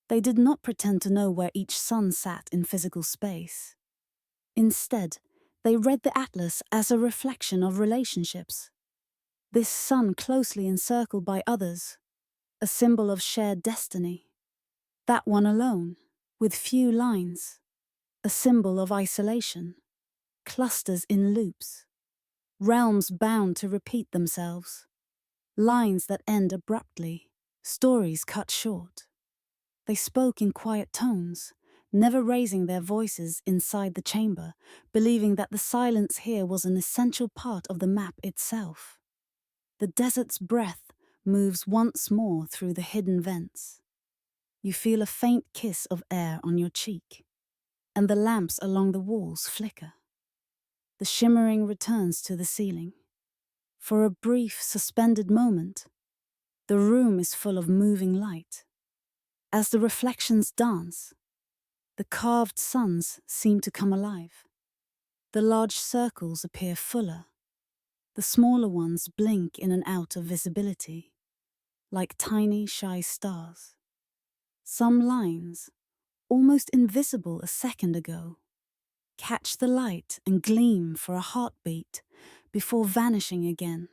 A: They did not pretend to know where each sun sat in physical space. Instead, they read the atlas as a reflection of relationships. This sun closely encircled by others, a symbol of shared destiny. That one alone, with few lines, a symbol of isolation, clusters in loops, realms bound to repeat themselves, lines that end abruptly, stories cut short. They spoke in quiet tones, never raising their voices inside the chamber, believing that the silence here was an essential part of the map itself. The desert's breath moves once more through the hidden vents. You feel a faint kiss of air on your cheek, and the lamps along the walls flicker. The shimmering returns to the ceiling. For a brief, suspended moment, the room is full of moving light. As the reflections dance, the carved suns seem to come alive. The large circles appear fuller. The smaller ones blink in and out of visibility, like tiny, shy stars. Some lines, almost invisible a second ago, catch the light and gleam for a heartbeat before vanishing again.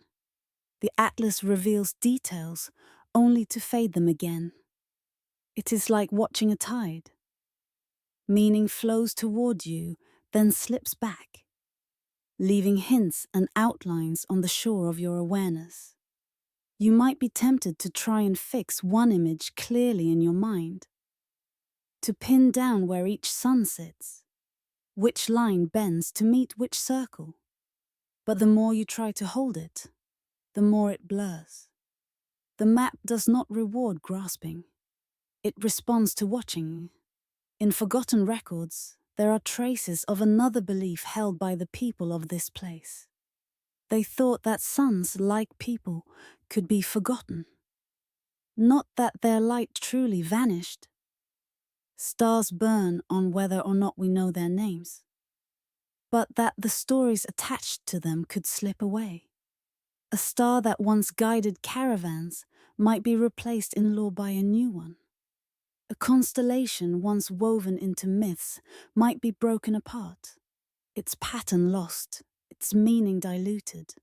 A: The atlas reveals details only to fade them again. It is like watching a tide. Meaning flows toward you, then slips back, leaving hints and outlines on the shore of your awareness. You might be tempted to try and fix one image clearly in your mind, to pin down where each sun sits, which line bends to meet which circle. But the more you try to hold it, the more it blurs. The map does not reward grasping. It responds to watching. In forgotten records, there are traces of another belief held by the people of this place. They thought that suns, like people, could be forgotten. Not that their light truly vanished. Stars burn on whether or not we know their names, but that the stories attached to them could slip away. A star that once guided caravans might be replaced in lore by a new one. A constellation once woven into myths might be broken apart, its pattern lost, its meaning diluted.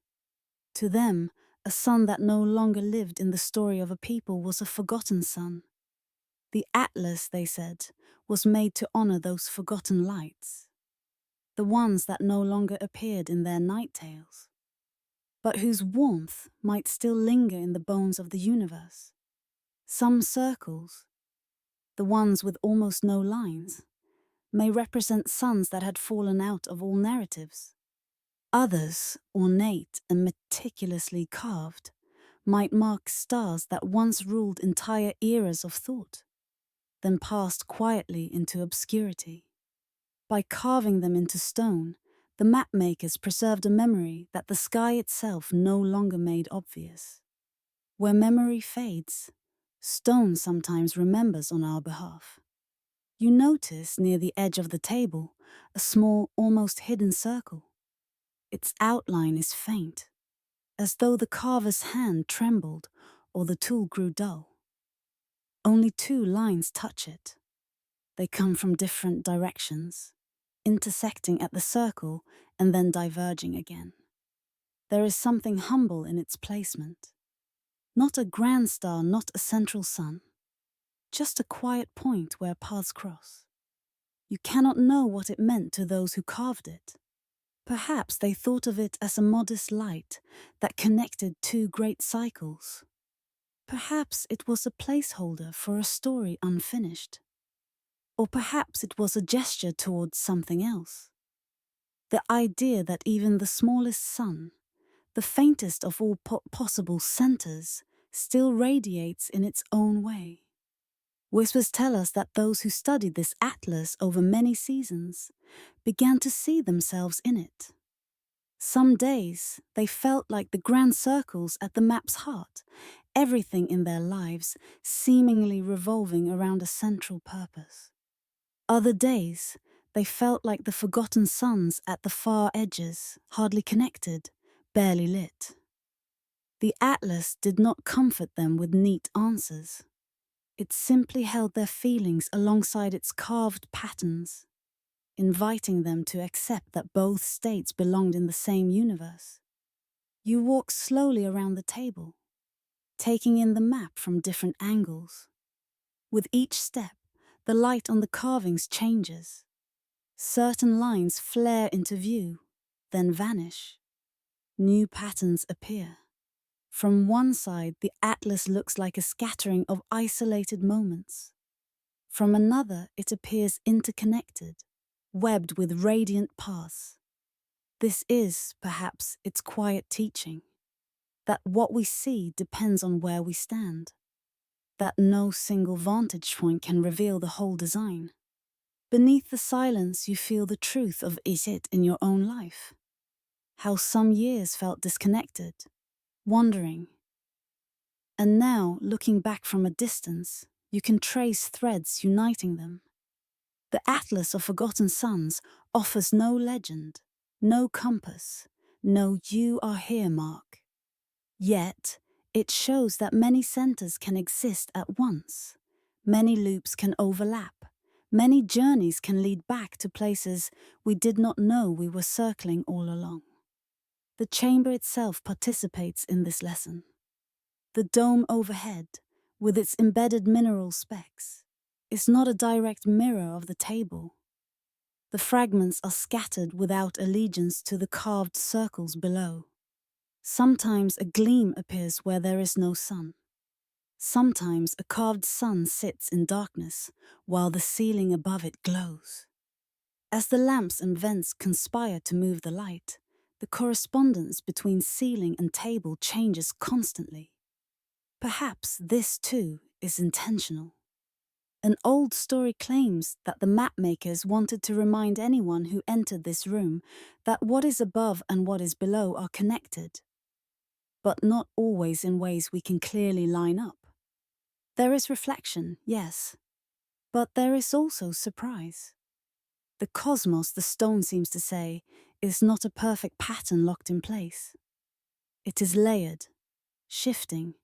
A: To them, a sun that no longer lived in the story of a people was a forgotten sun. The atlas, they said, was made to honor those forgotten lights, the ones that no longer appeared in their night tales, but whose warmth might still linger in the bones of the universe. Some circles, the ones with almost no lines, may represent suns that had fallen out of all narratives. Others, ornate and meticulously carved, might mark stars that once ruled entire eras of thought, then passed quietly into obscurity. By carving them into stone, the mapmakers preserved a memory that the sky itself no longer made obvious. Where memory fades, stone sometimes remembers on our behalf. You notice near the edge of the table a small, almost hidden circle. Its outline is faint, as though the carver's hand trembled or the tool grew dull. Only 2 lines touch it. They come from different directions, intersecting at the circle and then diverging again. There is something humble in its placement. Not a grand star, not a central sun, just a quiet point where paths cross. You cannot know what it meant to those who carved it. Perhaps they thought of it as a modest light that connected 2 great cycles. Perhaps it was a placeholder for a story unfinished. Or perhaps it was a gesture towards something else. The idea that even the smallest sun, the faintest of all possible centers, still radiates in its own way. Whispers tell us that those who studied this atlas over many seasons began to see themselves in it. Some days they felt like the grand circles at the map's heart, everything in their lives seemingly revolving around a central purpose. Other days they felt like the forgotten suns at the far edges, hardly connected, barely lit. The atlas did not comfort them with neat answers. It simply held their feelings alongside its carved patterns, inviting them to accept that both states belonged in the same universe. You walk slowly around the table, taking in the map from different angles. With each step, the light on the carvings changes. Certain lines flare into view, then vanish. New patterns appear. From one side, the atlas looks like a scattering of isolated moments. From another, it appears interconnected, webbed with radiant paths. This is, perhaps, its quiet teaching, that what we see depends on where we stand, that no single vantage point can reveal the whole design. Beneath the silence, you feel the truth of it in your own life. How some years felt disconnected, wandering. And now, looking back from a distance, you can trace threads uniting them. The Atlas of Forgotten Suns offers no legend, no compass, no "you are here" mark. Yet, it shows that many centers can exist at once. Many loops can overlap. Many journeys can lead back to places we did not know we were circling all along. The chamber itself participates in this lesson. The dome overhead, with its embedded mineral specks, is not a direct mirror of the table. The fragments are scattered without allegiance to the carved circles below. Sometimes a gleam appears where there is no sun. Sometimes a carved sun sits in darkness while the ceiling above it glows. As the lamps and vents conspire to move the light, the correspondence between ceiling and table changes constantly. Perhaps this, too, is intentional. An old story claims that the mapmakers wanted to remind anyone who entered this room that what is above and what is below are connected, but not always in ways we can clearly line up. There is reflection, yes, but there is also surprise. The cosmos, the stone seems to say, is not a perfect pattern locked in place. It is layered, shifting,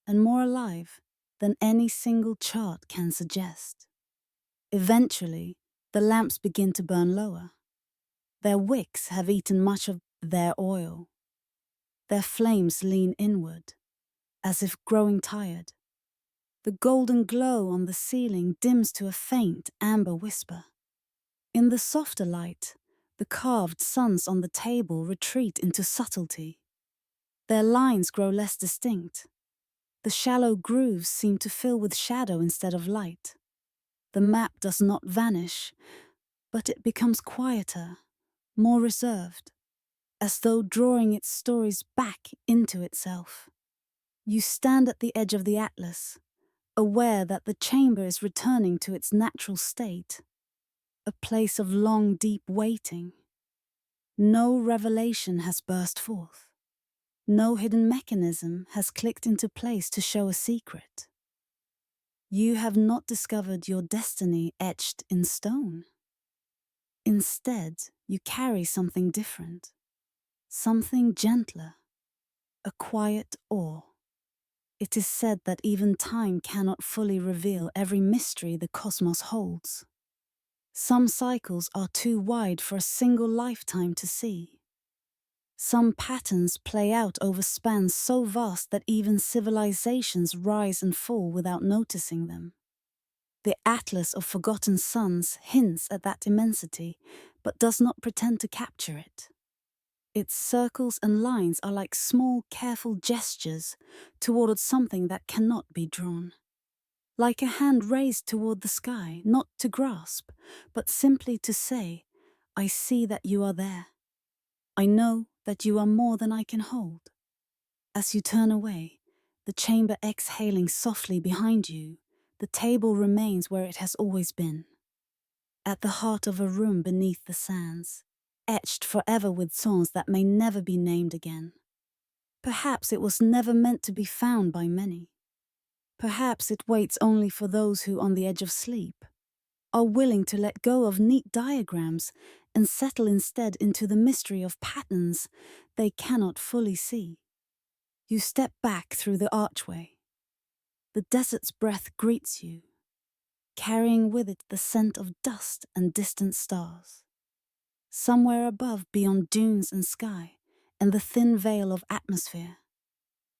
A: and more alive than any single chart can suggest. Eventually, the lamps begin to burn lower. Their wicks have eaten much of their oil. Their flames lean inward, as if growing tired. The golden glow on the ceiling dims to a faint amber whisper. In the softer light, the carved suns on the table retreat into subtlety. Their lines grow less distinct. The shallow grooves seem to fill with shadow instead of light. The map does not vanish, but it becomes quieter, more reserved, as though drawing its stories back into itself. You stand at the edge of the atlas, aware that the chamber is returning to its natural state, a place of long, deep waiting. No revelation has burst forth. No hidden mechanism has clicked into place to show a secret. You have not discovered your destiny etched in stone. Instead, you carry something different, something gentler, a quiet awe. It is said that even time cannot fully reveal every mystery the cosmos holds. Some cycles are too wide for a single lifetime to see. Some patterns play out over spans so vast that even civilizations rise and fall without noticing them. The Atlas of Forgotten Suns hints at that immensity, but does not pretend to capture it. Its circles and lines are like small, careful gestures toward something that cannot be drawn. Like a hand raised toward the sky, not to grasp, but simply to say, I see that you are there. I know that you are more than I can hold. As you turn away, the chamber exhaling softly behind you, the table remains where it has always been. At the heart of a room beneath the sands, etched forever with songs that may never be named again. Perhaps it was never meant to be found by many. Perhaps it waits only for those who, on the edge of sleep, are willing to let go of neat diagrams and settle instead into the mystery of patterns they cannot fully see. You step back through the archway. The desert's breath greets you, carrying with it the scent of dust and distant stars. Somewhere above, beyond dunes and sky, and the thin veil of atmosphere,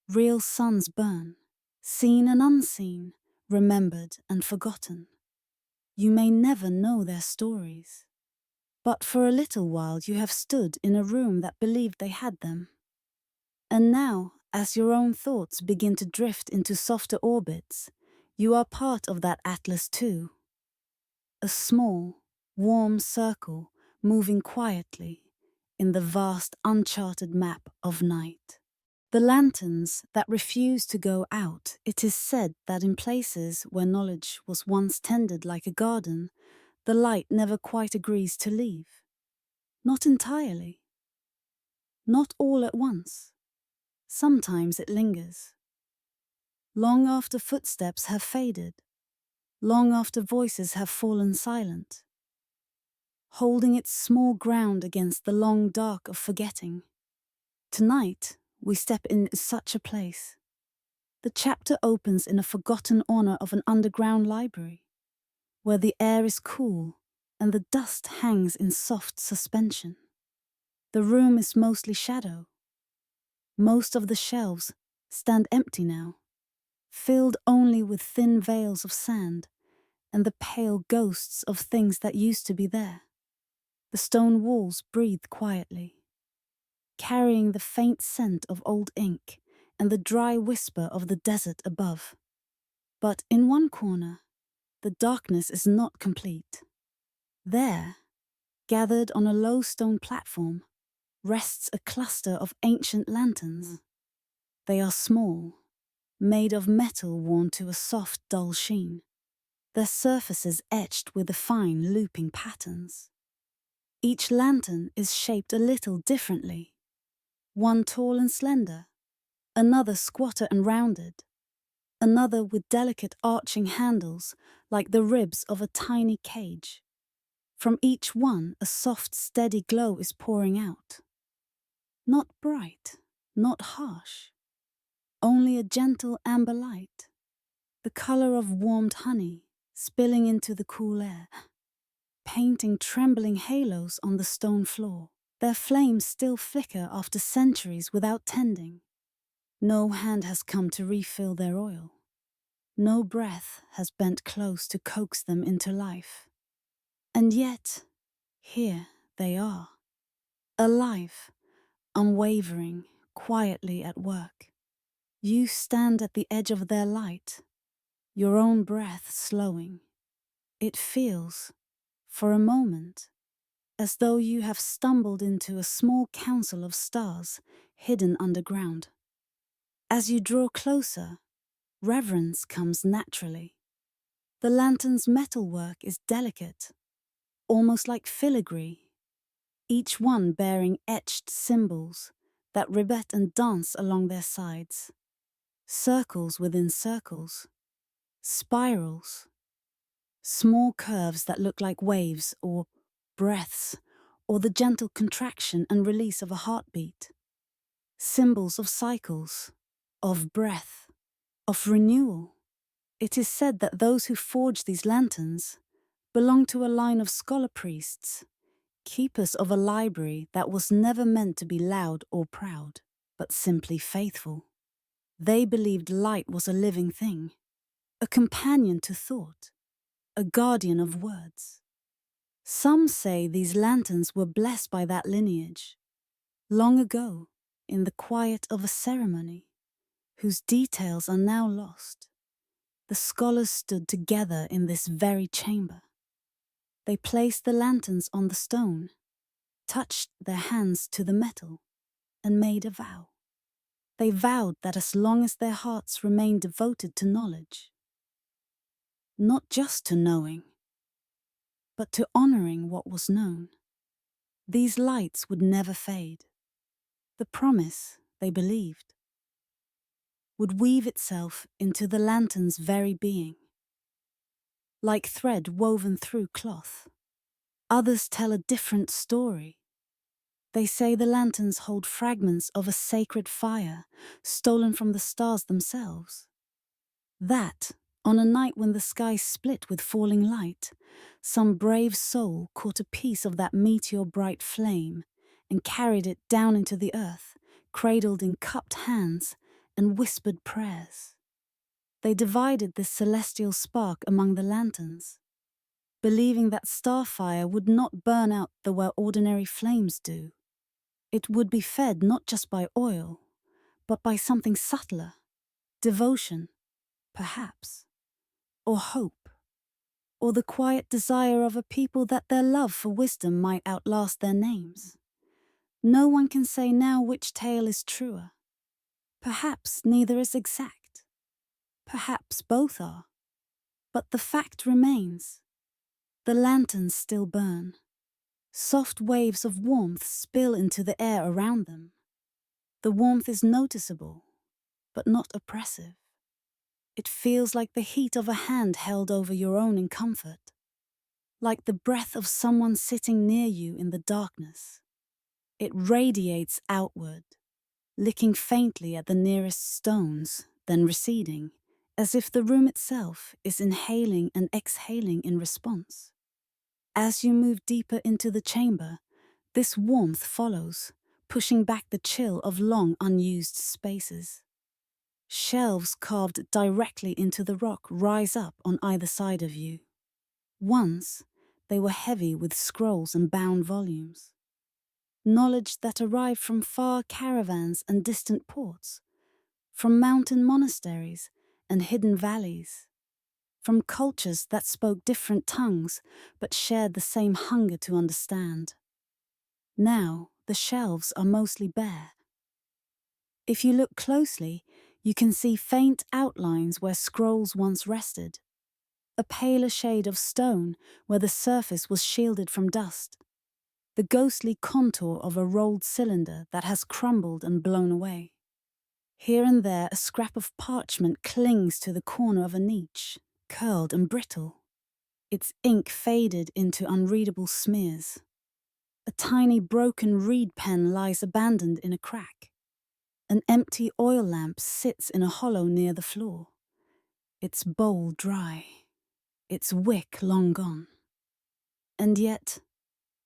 A: real suns burn, seen and unseen, remembered and forgotten. You may never know their stories, but for a little while you have stood in a room that believed they had them. And now, as your own thoughts begin to drift into softer orbits, you are part of that atlas too. A small, warm circle moving quietly in the vast uncharted map of night. The lanterns that refuse to go out, it is said that in places where knowledge was once tended like a garden, the light never quite agrees to leave. Not entirely. Not all at once. Sometimes it lingers. Long after footsteps have faded, long after voices have fallen silent, holding its small ground against the long dark of forgetting. Tonight, we step in such a place. The chapter opens in a forgotten honor of an underground library, where the air is cool and the dust hangs in soft suspension. The room is mostly shadow. Most of the shelves stand empty now, filled only with thin veils of sand and the pale ghosts of things that used to be there. The stone walls breathe quietly, carrying the faint scent of old ink and the dry whisper of the desert above. But in one corner, the darkness is not complete. There, gathered on a low stone platform, rests a cluster of ancient lanterns. They are small, made of metal worn to a soft, dull sheen, their surfaces etched with the fine, looping patterns. Each lantern is shaped a little differently, one tall and slender, another squatter and rounded, another with delicate arching handles like the ribs of a tiny cage. From each one, a soft, steady glow is pouring out. Not bright, not harsh, only a gentle amber light, the color of warmed honey spilling into the cool air, painting trembling halos on the stone floor. Their flames still flicker after centuries without tending. No hand has come to refill their oil. No breath has bent close to coax them into life. And yet, here they are, alive, unwavering, quietly at work. You stand at the edge of their light, your own breath slowing. It feels, For a moment, as though you have stumbled into a small council of stars hidden underground. As you draw closer, reverence comes naturally. The lantern's metalwork is delicate, almost like filigree, each one bearing etched symbols that rivet and dance along their sides. Circles within circles, spirals, small curves that look like waves or breaths, or the gentle contraction and release of a heartbeat. Symbols of cycles, of breath, of renewal. It is said that those who forge these lanterns belong to a line of scholar priests, keepers of a library that was never meant to be loud or proud, but simply faithful. They believed light was a living thing, a companion to thought, a guardian of words. Some say these lanterns were blessed by that lineage, long ago, in the quiet of a ceremony, whose details are now lost. The scholars stood together in this very chamber. They placed the lanterns on the stone, touched their hands to the metal, and made a vow. They vowed that as long as their hearts remained devoted to knowledge, not just to knowing, but to honoring what was known, these lights would never fade. The promise, they believed, would weave itself into the lantern's very being, like thread woven through cloth. Others tell a different story. They say the lanterns hold fragments of a sacred fire stolen from the stars themselves. That, on a night when the sky split with falling light, some brave soul caught a piece of that meteor-bright flame and carried it down into the earth, cradled in cupped hands and whispered prayers. They divided this celestial spark among the lanterns, believing that starfire would not burn out the way ordinary flames do. It would be fed not just by oil, but by something subtler, devotion, perhaps, or hope, or the quiet desire of a people that their love for wisdom might outlast their names. No one can say now which tale is truer. Perhaps neither is exact. Perhaps both are. But the fact remains. The lanterns still burn. Soft waves of warmth spill into the air around them. The warmth is noticeable, but not oppressive. It feels like the heat of a hand held over your own in comfort, like the breath of someone sitting near you in the darkness. It radiates outward, licking faintly at the nearest stones, then receding, as if the room itself is inhaling and exhaling in response. As you move deeper into the chamber, this warmth follows, pushing back the chill of long unused spaces. Shelves carved directly into the rock rise up on either side of you. Once, they were heavy with scrolls and bound volumes. Knowledge that arrived from far caravans and distant ports, from mountain monasteries and hidden valleys, from cultures that spoke different tongues but shared the same hunger to understand. Now, the shelves are mostly bare. If you look closely, you can see faint outlines where scrolls once rested, a paler shade of stone where the surface was shielded from dust, the ghostly contour of a rolled cylinder that has crumbled and blown away. Here and there, a scrap of parchment clings to the corner of a niche, curled and brittle, its ink faded into unreadable smears. A tiny broken reed pen lies abandoned in a crack. An empty oil lamp sits in a hollow near the floor, its bowl dry, its wick long gone. And yet,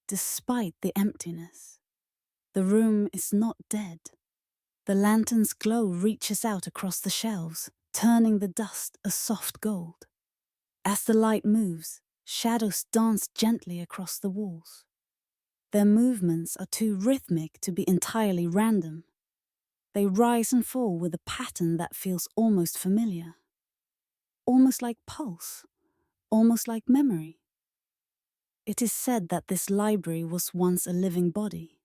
A: despite the emptiness, the room is not dead. The lantern's glow reaches out across the shelves, turning the dust a soft gold. As the light moves, shadows dance gently across the walls. Their movements are too rhythmic to be entirely random. They rise and fall with a pattern that feels almost familiar. Almost like pulse, almost like memory. It is said that this library was once a living body.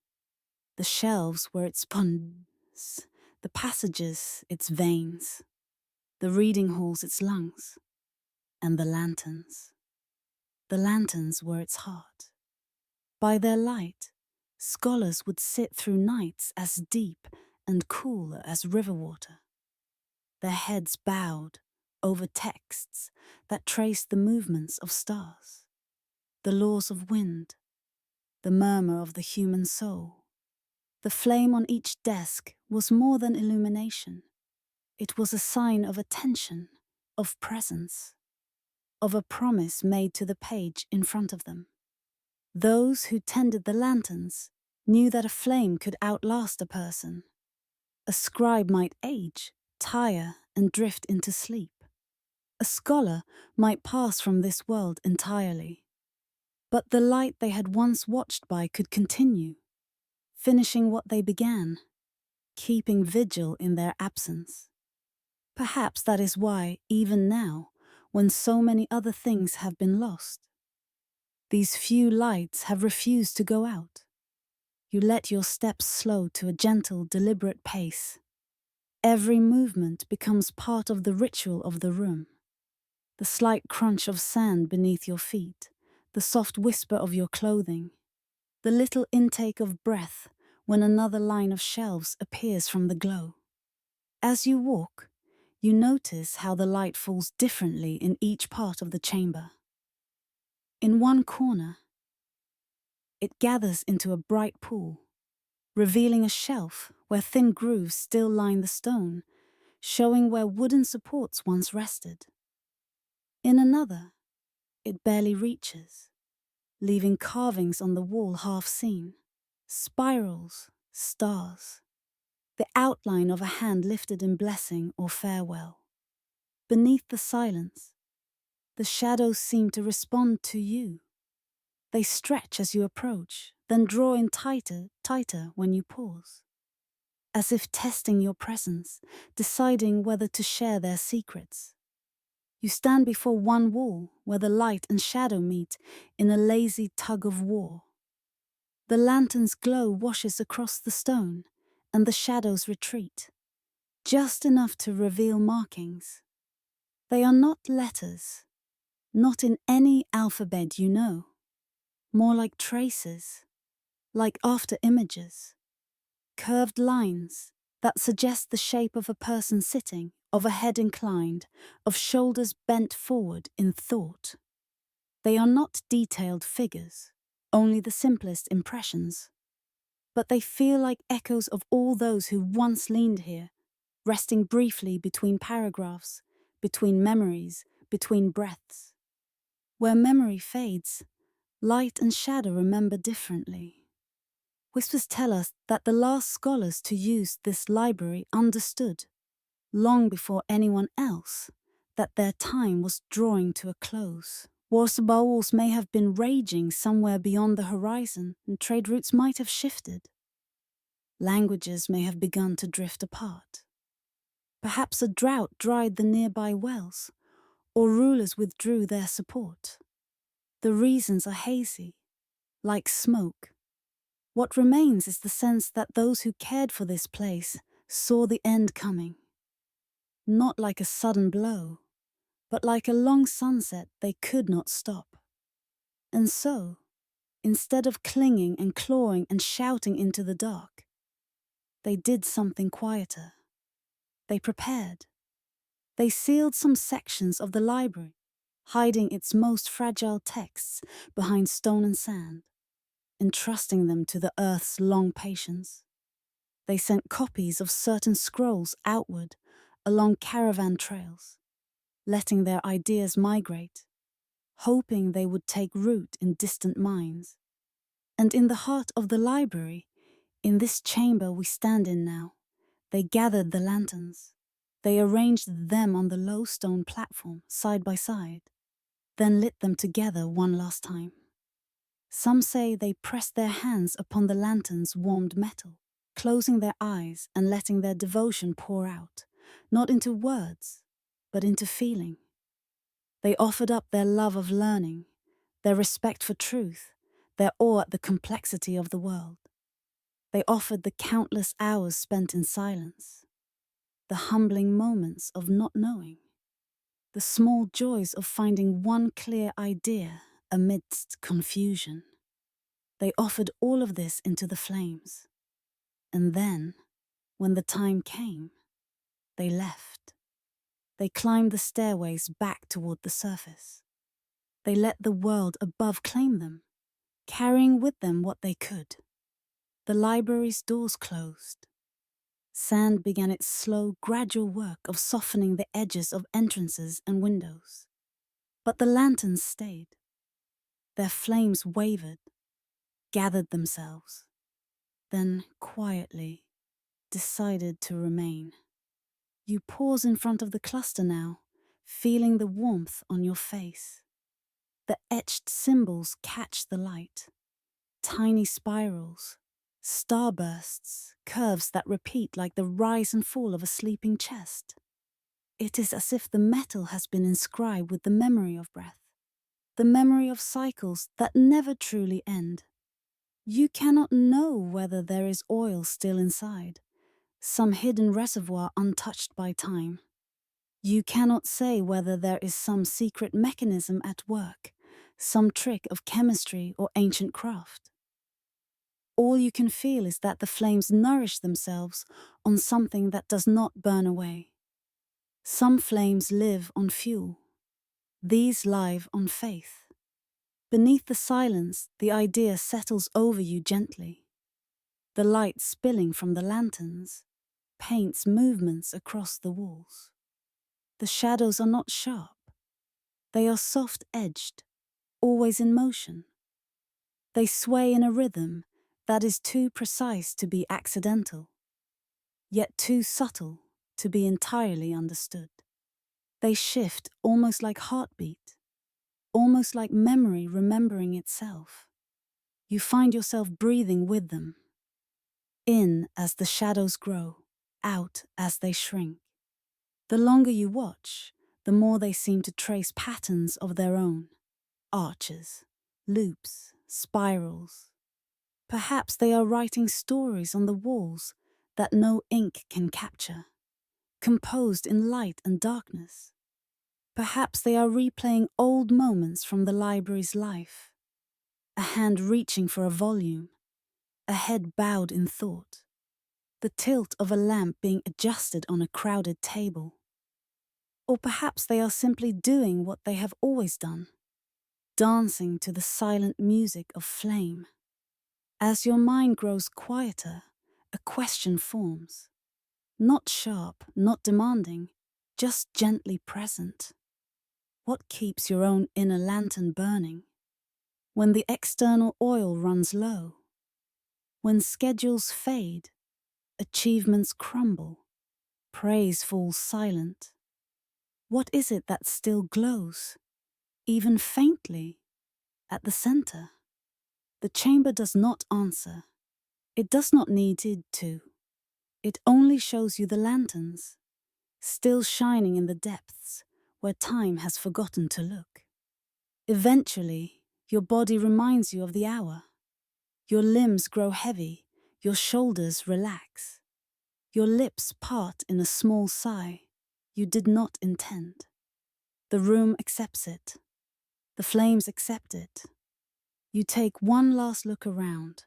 A: The shelves were its bones, the passages its veins, the reading halls its lungs, and the lanterns. The lanterns were its heart. By their light, scholars would sit through nights as deep and cool as river water, their heads bowed over texts that traced the movements of stars, the laws of wind, the murmur of the human soul. The flame on each desk was more than illumination. It was a sign of attention, of presence, of a promise made to the page in front of them. Those who tended the lanterns knew that a flame could outlast a person. A scribe might age, tire, and drift into sleep. A scholar might pass from this world entirely. But the light they had once watched by could continue, finishing what they began, keeping vigil in their absence. Perhaps that is why, even now, when so many other things have been lost, these few lights have refused to go out. You let your steps slow to a gentle, deliberate pace. Every movement becomes part of the ritual of the room. The slight crunch of sand beneath your feet, the soft whisper of your clothing, the little intake of breath when another line of shelves appears from the glow. As you walk, you notice how the light falls differently in each part of the chamber. In one corner, it gathers into a bright pool, revealing a shelf where thin grooves still line the stone, showing where wooden supports once rested. In another, it barely reaches, leaving carvings on the wall half seen, spirals, stars, the outline of a hand lifted in blessing or farewell. Beneath the silence, the shadows seem to respond to you. They stretch as you approach, then draw in tighter when you pause, as if testing your presence, deciding whether to share their secrets. You stand before one wall where the light and shadow meet in a lazy tug of war. The lantern's glow washes across the stone, and the shadows retreat, just enough to reveal markings. They are not letters, not in any alphabet you know, more like traces, like after images, curved lines that suggest the shape of a person sitting, of a head inclined, of shoulders bent forward in thought. They are not detailed figures, only the simplest impressions, but they feel like echoes of all those who once leaned here, resting briefly between paragraphs, between memories, between breaths. Where memory fades, light and shadow remember differently. Whispers tell us that the last scholars to use this library understood, long before anyone else, that their time was drawing to a close. Wars bowels may have been raging somewhere beyond the horizon, and trade routes might have shifted. Languages may have begun to drift apart. Perhaps a drought dried the nearby wells, or rulers withdrew their support. The reasons are hazy, like smoke. What remains is the sense that those who cared for this place saw the end coming. Not like a sudden blow, but like a long sunset they could not stop. And so, instead of clinging and clawing and shouting into the dark, they did something quieter. They prepared. They sealed some sections of the library, hiding its most fragile texts behind stone and sand, entrusting them to the earth's long patience. They sent copies of certain scrolls outward along caravan trails, letting their ideas migrate, hoping they would take root in distant minds. And in the heart of the library, in this chamber we stand in now, they gathered the lanterns. They arranged them on the low stone platform, side by side, then lit them together one last time. Some say they pressed their hands upon the lantern's warmed metal, closing their eyes and letting their devotion pour out, not into words, but into feeling. They offered up their love of learning, their respect for truth, their awe at the complexity of the world. They offered the countless hours spent in silence, the humbling moments of not knowing, the small joys of finding one clear idea amidst confusion. They offered all of this into the flames. And then, when the time came, they left. They climbed the stairways back toward the surface. They let the world above claim them, carrying with them what they could. The library's doors closed. Sand began its slow, gradual work of softening the edges of entrances and windows. But the lanterns stayed. Their flames wavered, gathered themselves, then quietly decided to remain. You pause in front of the cluster now, feeling the warmth on your face. The etched symbols catch the light. Tiny spirals, starbursts, curves that repeat like the rise and fall of a sleeping chest. It is as if the metal has been inscribed with the memory of breath, the memory of cycles that never truly end. You cannot know whether there is oil still inside, some hidden reservoir untouched by time. You cannot say whether there is some secret mechanism at work, some trick of chemistry or ancient craft. All you can feel is that the flames nourish themselves on something that does not burn away. Some flames live on fuel. These live on faith. Beneath the silence, the idea settles over you gently. The light spilling from the lanterns paints movements across the walls. The shadows are not sharp. They are soft-edged, always in motion. They sway in a rhythm that is too precise to be accidental, yet too subtle to be entirely understood. They shift almost like heartbeat, almost like memory remembering itself. You find yourself breathing with them, in as the shadows grow, out as they shrink. The longer you watch, the more they seem to trace patterns of their own, arches, loops, spirals. Perhaps they are writing stories on the walls that no ink can capture, composed in light and darkness. Perhaps they are replaying old moments from the library's life, a hand reaching for a volume, a head bowed in thought, the tilt of a lamp being adjusted on a crowded table. Or perhaps they are simply doing what they have always done, dancing to the silent music of flame. As your mind grows quieter, a question forms. Not sharp, not demanding, just gently present. What keeps your own inner lantern burning? When the external oil runs low, when schedules fade, achievements crumble, praise falls silent. What is it that still glows, even faintly, at the center? The chamber does not answer. It does not need it to. It only shows you the lanterns, still shining in the depths where time has forgotten to look. Eventually, your body reminds you of the hour. Your limbs grow heavy, your shoulders relax. Your lips part in a small sigh you did not intend. The room accepts it. The flames accept it. You take one last look around.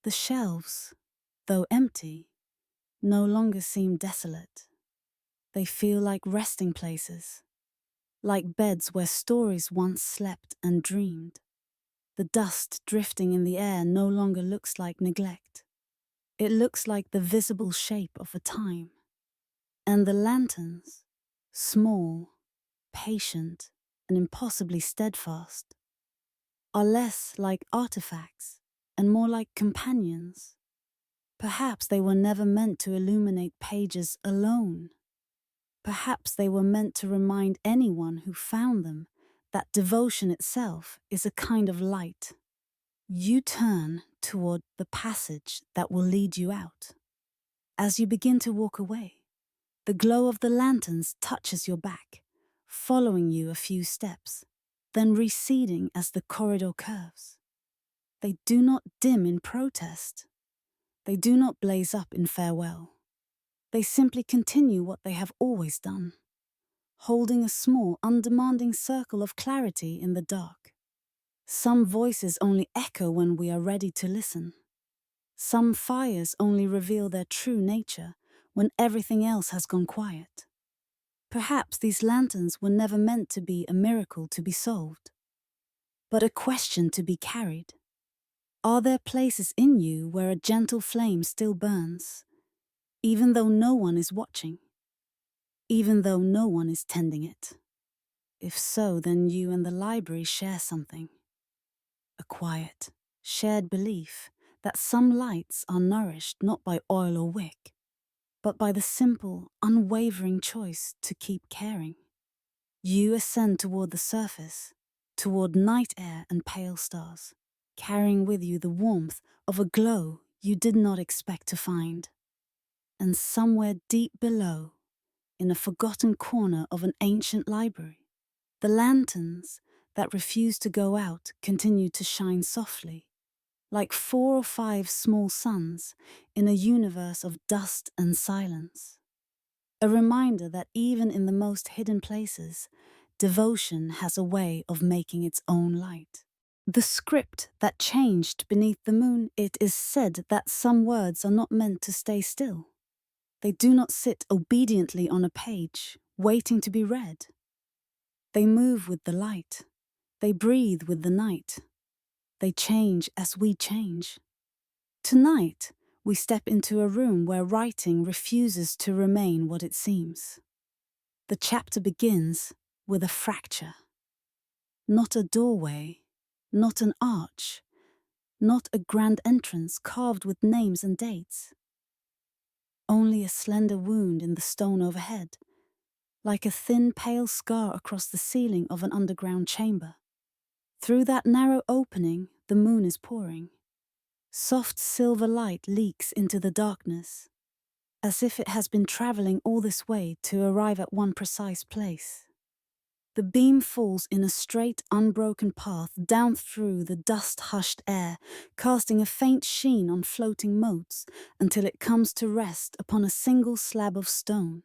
A: The shelves, though empty, no longer seem desolate. They feel like resting places, like beds where stories once slept and dreamed. The dust drifting in the air no longer looks like neglect. It looks like the visible shape of a time. And the lanterns, small, patient, and impossibly steadfast, are less like artifacts and more like companions. Perhaps they were never meant to illuminate pages alone. Perhaps they were meant to remind anyone who found them that devotion itself is a kind of light. You turn toward the passage that will lead you out. As you begin to walk away, the glow of the lanterns touches your back, following you a few steps. then receding as the corridor curves. They do not dim in protest. They do not blaze up in farewell. They simply continue what they have always done, holding a small, undemanding circle of clarity in the dark. Some voices only echo when we are ready to listen. Some fires only reveal their true nature when everything else has gone quiet. Perhaps these lanterns were never meant to be a miracle to be solved, but a question to be carried. Are there places in you where a gentle flame still burns, even though no one is watching, even though no one is tending it? If so, then you and the library share something. A quiet, shared belief that some lights are nourished not by oil or wick, but by the simple, unwavering choice to keep caring. You ascend toward the surface, toward night air and pale stars, carrying with you the warmth of a glow you did not expect to find. And somewhere deep below, in a forgotten corner of an ancient library, the lanterns that refuse to go out continue to shine softly, like 4 or 5 small suns in a universe of dust and silence. A reminder that even in the most hidden places, devotion has a way of making its own light. The script that changed beneath the moon, it is said that some words are not meant to stay still. They do not sit obediently on a page, waiting to be read. They move with the light. They breathe with the night. They change as we change. Tonight, we step into a room where writing refuses to remain what it seems. The chapter begins with a fracture. Not a doorway, not an arch, not a grand entrance carved with names and dates. Only a slender wound in the stone overhead, like a thin, pale scar across the ceiling of an underground chamber. Through that narrow opening, the moon is pouring. Soft silver light leaks into the darkness, as if it has been traveling all this way to arrive at one precise place. The beam falls in a straight, unbroken path down through the dust-hushed air, casting a faint sheen on floating motes until it comes to rest upon a single slab of stone.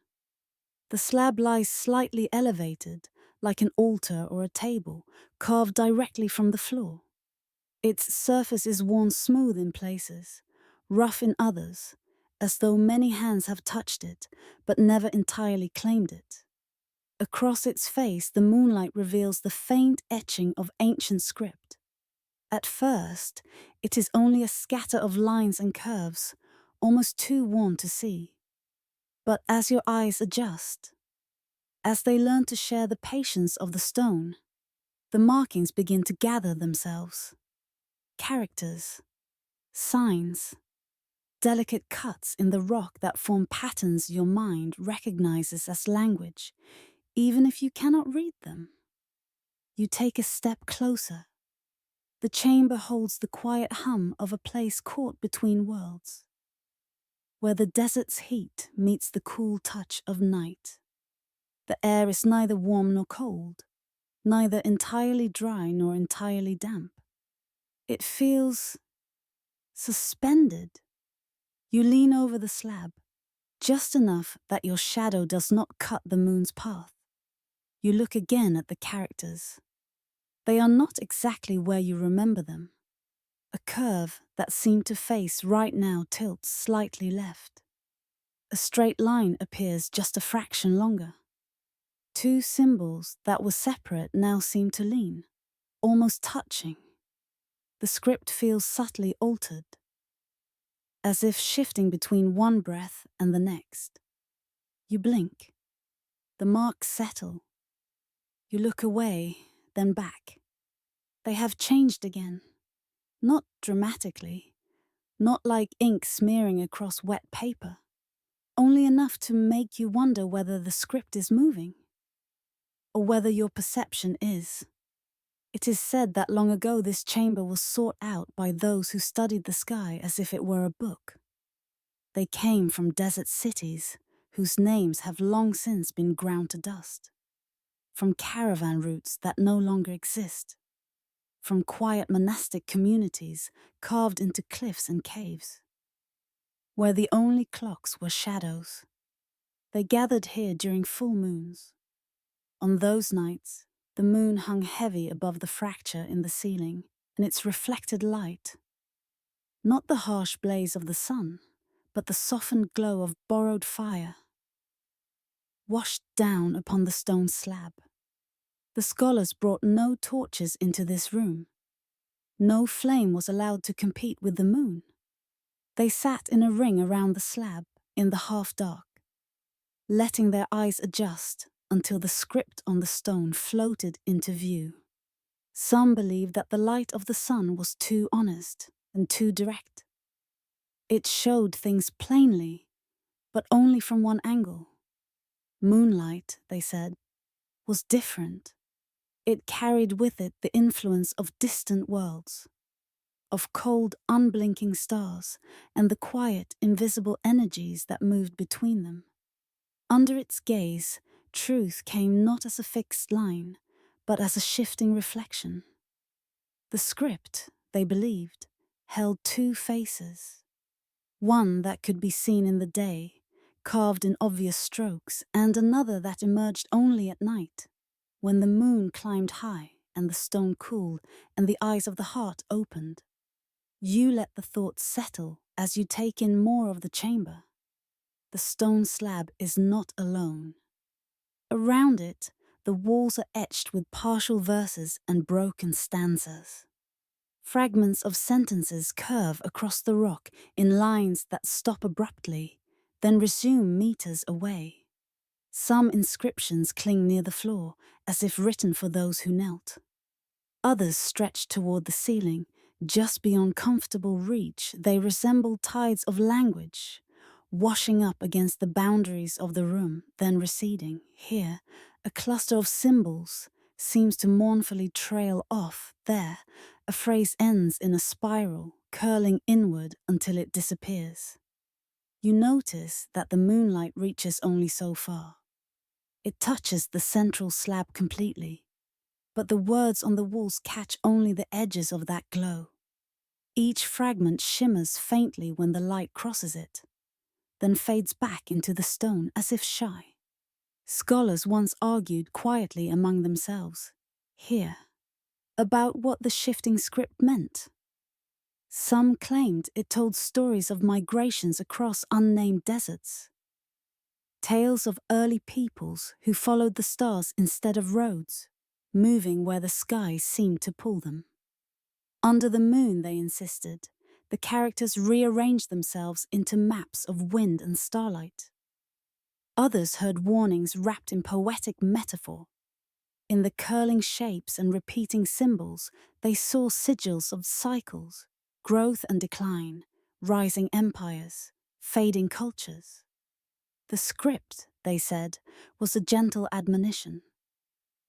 A: The slab lies slightly elevated, like an altar or a table, carved directly from the floor. Its surface is worn smooth in places, rough in others, as though many hands have touched it, but never entirely claimed it. Across its face, the moonlight reveals the faint etching of ancient script. At first, it is only a scatter of lines and curves, almost too worn to see. But as your eyes adjust, as they learn to share the patience of the stone, the markings begin to gather themselves. Characters, signs, delicate cuts in the rock that form patterns your mind recognizes as language, even if you cannot read them. You take a step closer. The chamber holds the quiet hum of a place caught between worlds, where the desert's heat meets the cool touch of night. The air is neither warm nor cold, neither entirely dry nor entirely damp. It feels suspended. You lean over the slab, just enough that your shadow does not cut the moon's path. You look again at the characters. They are not exactly where you remember them. A curve that seemed to face right now tilts slightly left. A straight line appears just a fraction longer. 2 symbols that were separate now seem to lean, almost touching. The script feels subtly altered, as if shifting between one breath and the next. You blink. The marks settle. You look away, then back. They have changed again. Not dramatically, not like ink smearing across wet paper, only enough to make you wonder whether the script is moving, or whether your perception is. It is said that long ago this chamber was sought out by those who studied the sky as if it were a book. They came from desert cities whose names have long since been ground to dust. from caravan routes that no longer exist, from quiet monastic communities carved into cliffs and caves, where the only clocks were shadows. They gathered here during full moons. On those nights, the moon hung heavy above the fracture in the ceiling, and its reflected light, not the harsh blaze of the sun, but the softened glow of borrowed fire, washed down upon the stone slab. The scholars brought no torches into this room. No flame was allowed to compete with the moon. They sat in a ring around the slab, in the half-dark, letting their eyes adjust until the script on the stone floated into view. Some believed that the light of the sun was too honest and too direct. It showed things plainly, but only from one angle. Moonlight, they said, was different. It carried with it the influence of distant worlds, of cold, unblinking stars, and the quiet, invisible energies that moved between them. Under its gaze, truth came not as a fixed line, but as a shifting reflection. The script, they believed, held two faces. One that could be seen in the day, carved in obvious strokes, and another that emerged only at night, when the moon climbed high and the stone cooled and the eyes of the heart opened. You let the thoughts settle as you take in more of the chamber. The stone slab is not alone. Around it, the walls are etched with partial verses and broken stanzas. Fragments of sentences curve across the rock in lines that stop abruptly, then resume meters away. Some inscriptions cling near the floor, as if written for those who knelt. Others stretch toward the ceiling. Just beyond comfortable reach, they resemble tides of language, washing up against the boundaries of the room, then receding. Here, a cluster of symbols seems to mournfully trail off. There, a phrase ends in a spiral, curling inward until it disappears. You notice that the moonlight reaches only so far. It touches the central slab completely, but the words on the walls catch only the edges of that glow. Each fragment shimmers faintly when the light crosses it, then fades back into the stone as if shy. Scholars once argued quietly among themselves, here, about what the shifting script meant. Some claimed it told stories of migrations across unnamed deserts, tales of early peoples who followed the stars instead of roads, moving where the sky seemed to pull them. Under the moon, they insisted, the characters rearranged themselves into maps of wind and starlight. Others heard warnings wrapped in poetic metaphor. In the curling shapes and repeating symbols, they saw sigils of cycles, growth and decline, rising empires, fading cultures. The script, they said, was a gentle admonition.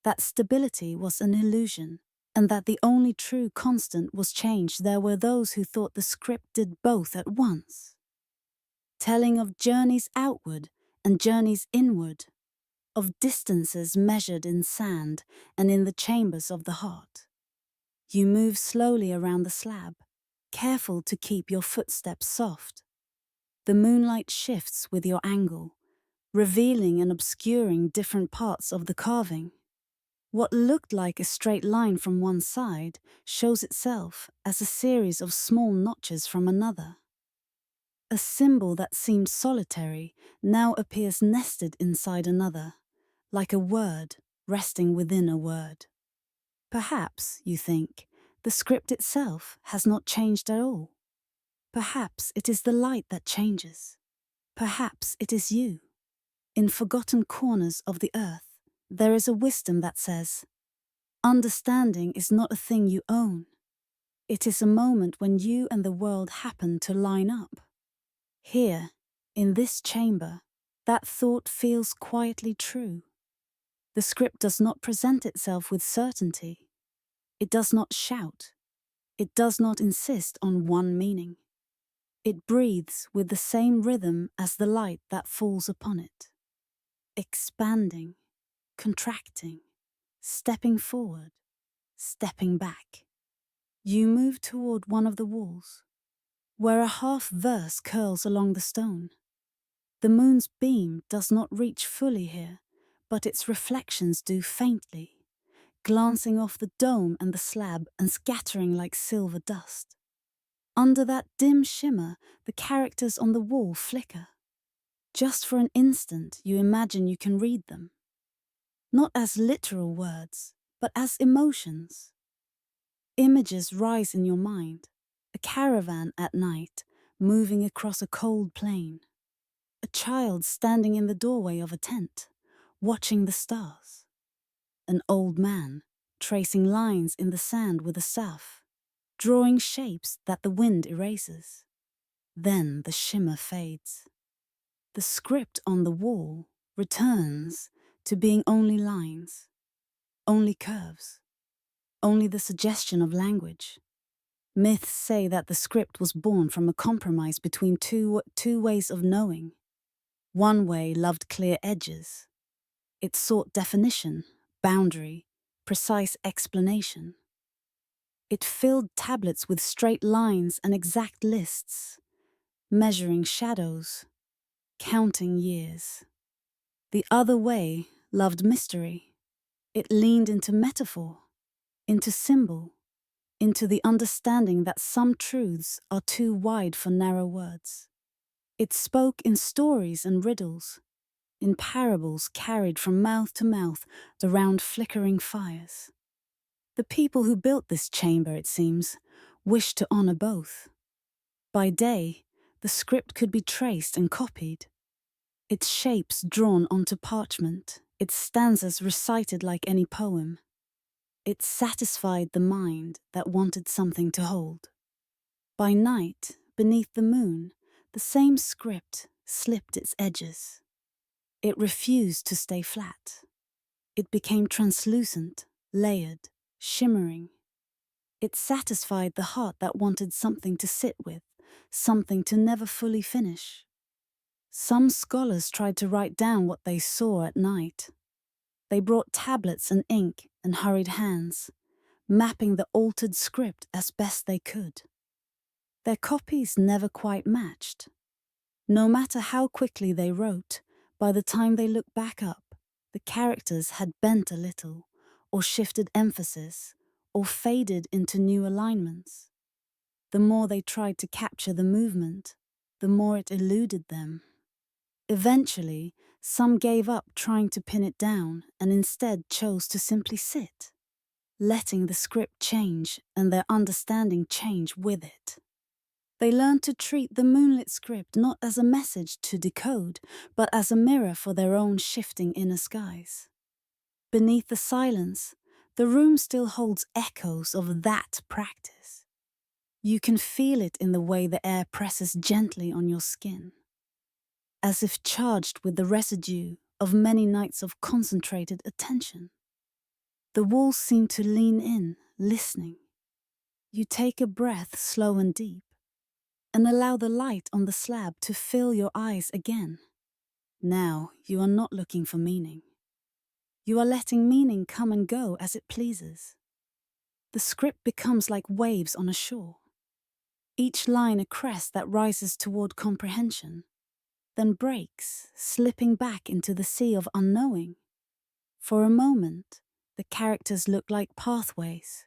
A: That stability was an illusion, and that the only true constant was change. There were those who thought the script did both at once, telling of journeys outward and journeys inward, of distances measured in sand and in the chambers of the heart. You move slowly around the slab, careful to keep your footsteps soft. The moonlight shifts with your angle, revealing and obscuring different parts of the carving. What looked like a straight line from one side shows itself as a series of small notches from another. A symbol that seemed solitary now appears nested inside another, like a word resting within a word. Perhaps, you think, the script itself has not changed at all. Perhaps it is the light that changes. Perhaps it is you. In forgotten corners of the earth, there is a wisdom that says, understanding is not a thing you own. It is a moment when you and the world happen to line up. Here, in this chamber, that thought feels quietly true. The script does not present itself with certainty. It does not shout. It does not insist on one meaning. It breathes with the same rhythm as the light that falls upon it, expanding, contracting, stepping forward, stepping back. You move toward one of the walls, where a half verse curls along the stone. The moon's beam does not reach fully here, but its reflections do faintly, glancing off the dome and the slab and scattering like silver dust. Under that dim shimmer, the characters on the wall flicker. Just for an instant, you imagine you can read them. Not as literal words, but as emotions. Images rise in your mind. A caravan at night, moving across a cold plain. A child standing in the doorway of a tent, watching the stars. An old man, tracing lines in the sand with a staff, drawing shapes that the wind erases. Then the shimmer fades. The script on the wall returns to being only lines, only curves, only the suggestion of language. Myths say that the script was born from a compromise between two ways of knowing. One way loved clear edges. It sought definition, boundary, precise explanation. It filled tablets with straight lines and exact lists, measuring shadows, counting years. The other way loved mystery. It leaned into metaphor, into symbol, into the understanding that some truths are too wide for narrow words. It spoke in stories and riddles, in parables carried from mouth to mouth around flickering fires. The people who built this chamber, it seems, wished to honor both. By day, the script could be traced and copied, its shapes drawn onto parchment, its stanzas recited like any poem. It satisfied the mind that wanted something to hold. By night, beneath the moon, the same script slipped its edges. It refused to stay flat. It became translucent, layered, shimmering. It satisfied the heart that wanted something to sit with, something to never fully finish. Some scholars tried to write down what they saw at night. They brought tablets and ink and hurried hands, mapping the altered script as best they could. Their copies never quite matched. No matter how quickly they wrote, by the time they looked back up, the characters had bent a little, or shifted emphasis, or faded into new alignments. The more they tried to capture the movement, the more it eluded them. Eventually, some gave up trying to pin it down and instead chose to simply sit, letting the script change and their understanding change with it. They learned to treat the moonlit script not as a message to decode, but as a mirror for their own shifting inner skies. Beneath the silence, the room still holds echoes of that practice. You can feel it in the way the air presses gently on your skin, as if charged with the residue of many nights of concentrated attention. The walls seem to lean in, listening. You take a breath slow and deep, and allow the light on the slab to fill your eyes again. Now you are not looking for meaning. You are letting meaning come and go as it pleases. The script becomes like waves on a shore, each line a crest that rises toward comprehension, then breaks, slipping back into the sea of unknowing. For a moment, the characters look like pathways,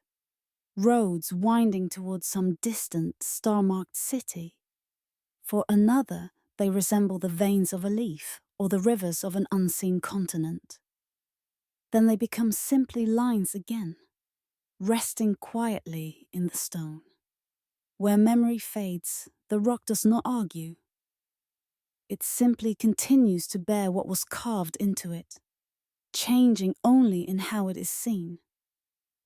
A: roads winding towards some distant, star-marked city. For another, they resemble the veins of a leaf or the rivers of an unseen continent. Then they become simply lines again, resting quietly in the stone. Where memory fades, the rock does not argue. It simply continues to bear what was carved into it, changing only in how it is seen.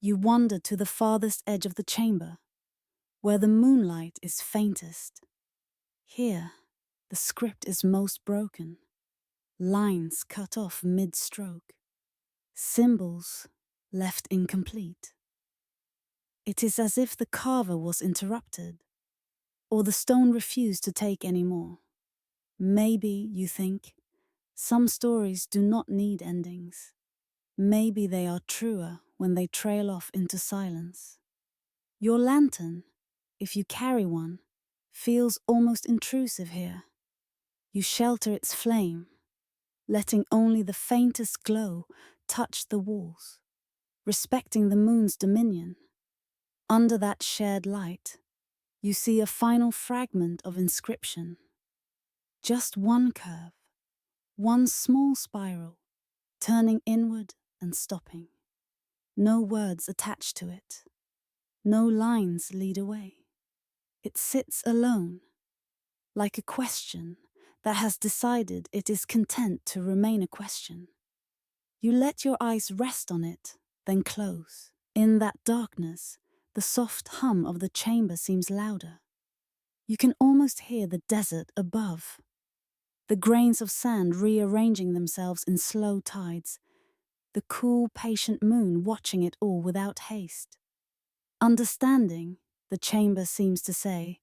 A: You wander to the farthest edge of the chamber, where the moonlight is faintest. Here, the script is most broken, lines cut off mid-stroke, symbols left incomplete. It is as if the carver was interrupted, or the stone refused to take any more. Maybe, you think, some stories do not need endings. Maybe they are truer when they trail off into silence. Your lantern, if you carry one, feels almost intrusive here. You shelter its flame, letting only the faintest glow touch the walls, respecting the moon's dominion. Under that shared light, you see a final fragment of inscription. Just one curve, one small spiral, turning inward and stopping. No words attached to it. No lines lead away. It sits alone, like a question that has decided it is content to remain a question. You let your eyes rest on it, then close. In that darkness, the soft hum of the chamber seems louder. You can almost hear the desert above, the grains of sand rearranging themselves in slow tides, the cool, patient moon watching it all without haste. Understanding, the chamber seems to say,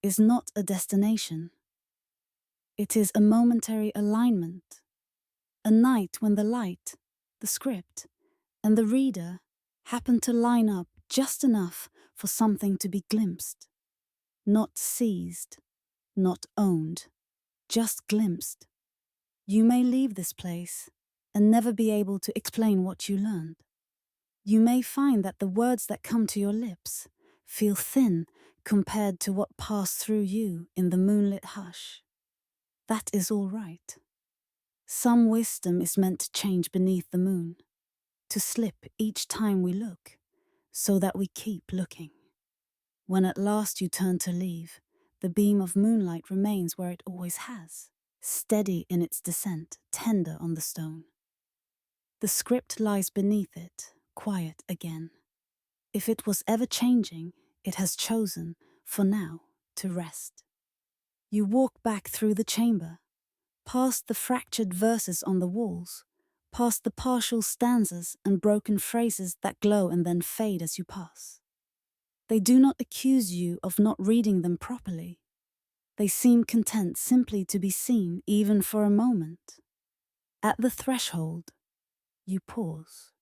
A: is not a destination. It is a momentary alignment, a night when the light, the script, and the reader happen to line up just enough for something to be glimpsed. Not seized, not owned, just glimpsed. You may leave this place and never be able to explain what you learned. You may find that the words that come to your lips feel thin compared to what passed through you in the moonlit hush. That is all right. Some wisdom is meant to change beneath the moon, to slip each time we look, so that we keep looking. When at last you turn to leave, the beam of moonlight remains where it always has, steady in its descent, tender on the stone. The script lies beneath it, quiet again. If it was ever changing, it has chosen, for now, to rest. You walk back through the chamber, past the fractured verses on the walls, past the partial stanzas and broken phrases that glow and then fade as you pass. They do not accuse you of not reading them properly. They seem content simply to be seen, even for a moment. At the threshold, you pause.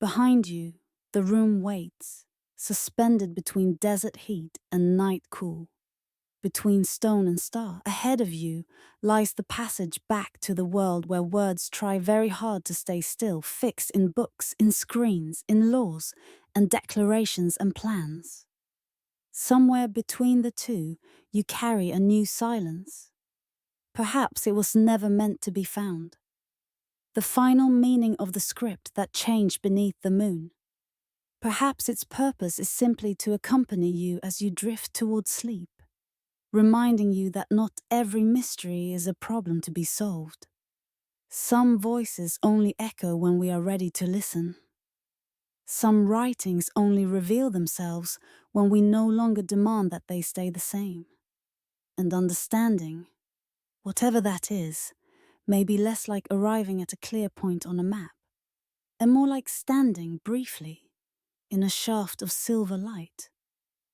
A: Behind you, the room waits, suspended between desert heat and night cool. Between stone and star, ahead of you, lies the passage back to the world where words try very hard to stay still, fixed in books, in screens, in laws, and declarations and plans. Somewhere between the two, you carry a new silence. Perhaps it was never meant to be found. The final meaning of the script that changed beneath the moon. Perhaps its purpose is simply to accompany you as you drift toward sleep, reminding you that not every mystery is a problem to be solved. Some voices only echo when we are ready to listen. Some writings only reveal themselves when we no longer demand that they stay the same. And understanding, whatever that is, may be less like arriving at a clear point on a map, and more like standing briefly in a shaft of silver light,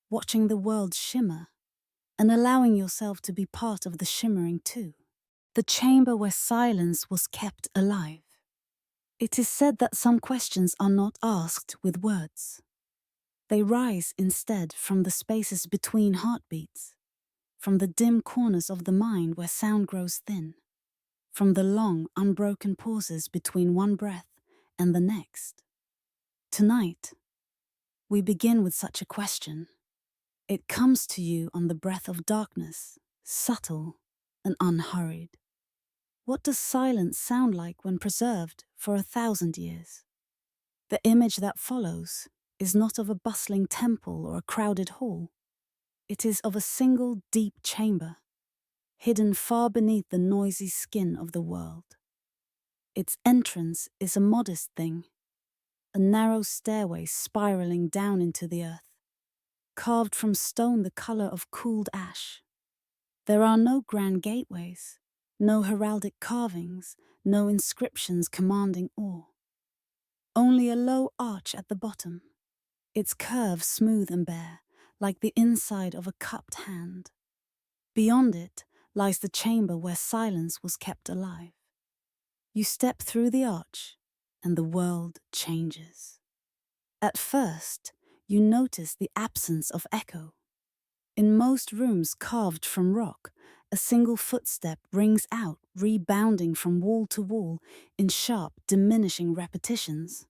A: watching the world shimmer, and allowing yourself to be part of the shimmering too. The chamber where silence was kept alive. It is said that some questions are not asked with words. They rise instead from the spaces between heartbeats, from the dim corners of the mind where sound grows thin, from the long, unbroken pauses between one breath and the next. Tonight, we begin with such a question. It comes to you on the breath of darkness, subtle and unhurried. What does silence sound like when preserved for 1,000 years? The image that follows is not of a bustling temple or a crowded hall. It is of a single deep chamber, hidden far beneath the noisy skin of the world. Its entrance is a modest thing, a narrow stairway spiraling down into the earth, carved from stone the color of cooled ash. There are no grand gateways, no heraldic carvings, no inscriptions commanding awe. Only a low arch at the bottom, its curve smooth and bare, like the inside of a cupped hand. Beyond it lies the chamber where silence was kept alive. You step through the arch, and the world changes. At first, you notice the absence of echo. In most rooms carved from rock, a single footstep rings out, rebounding from wall to wall in sharp, diminishing repetitions.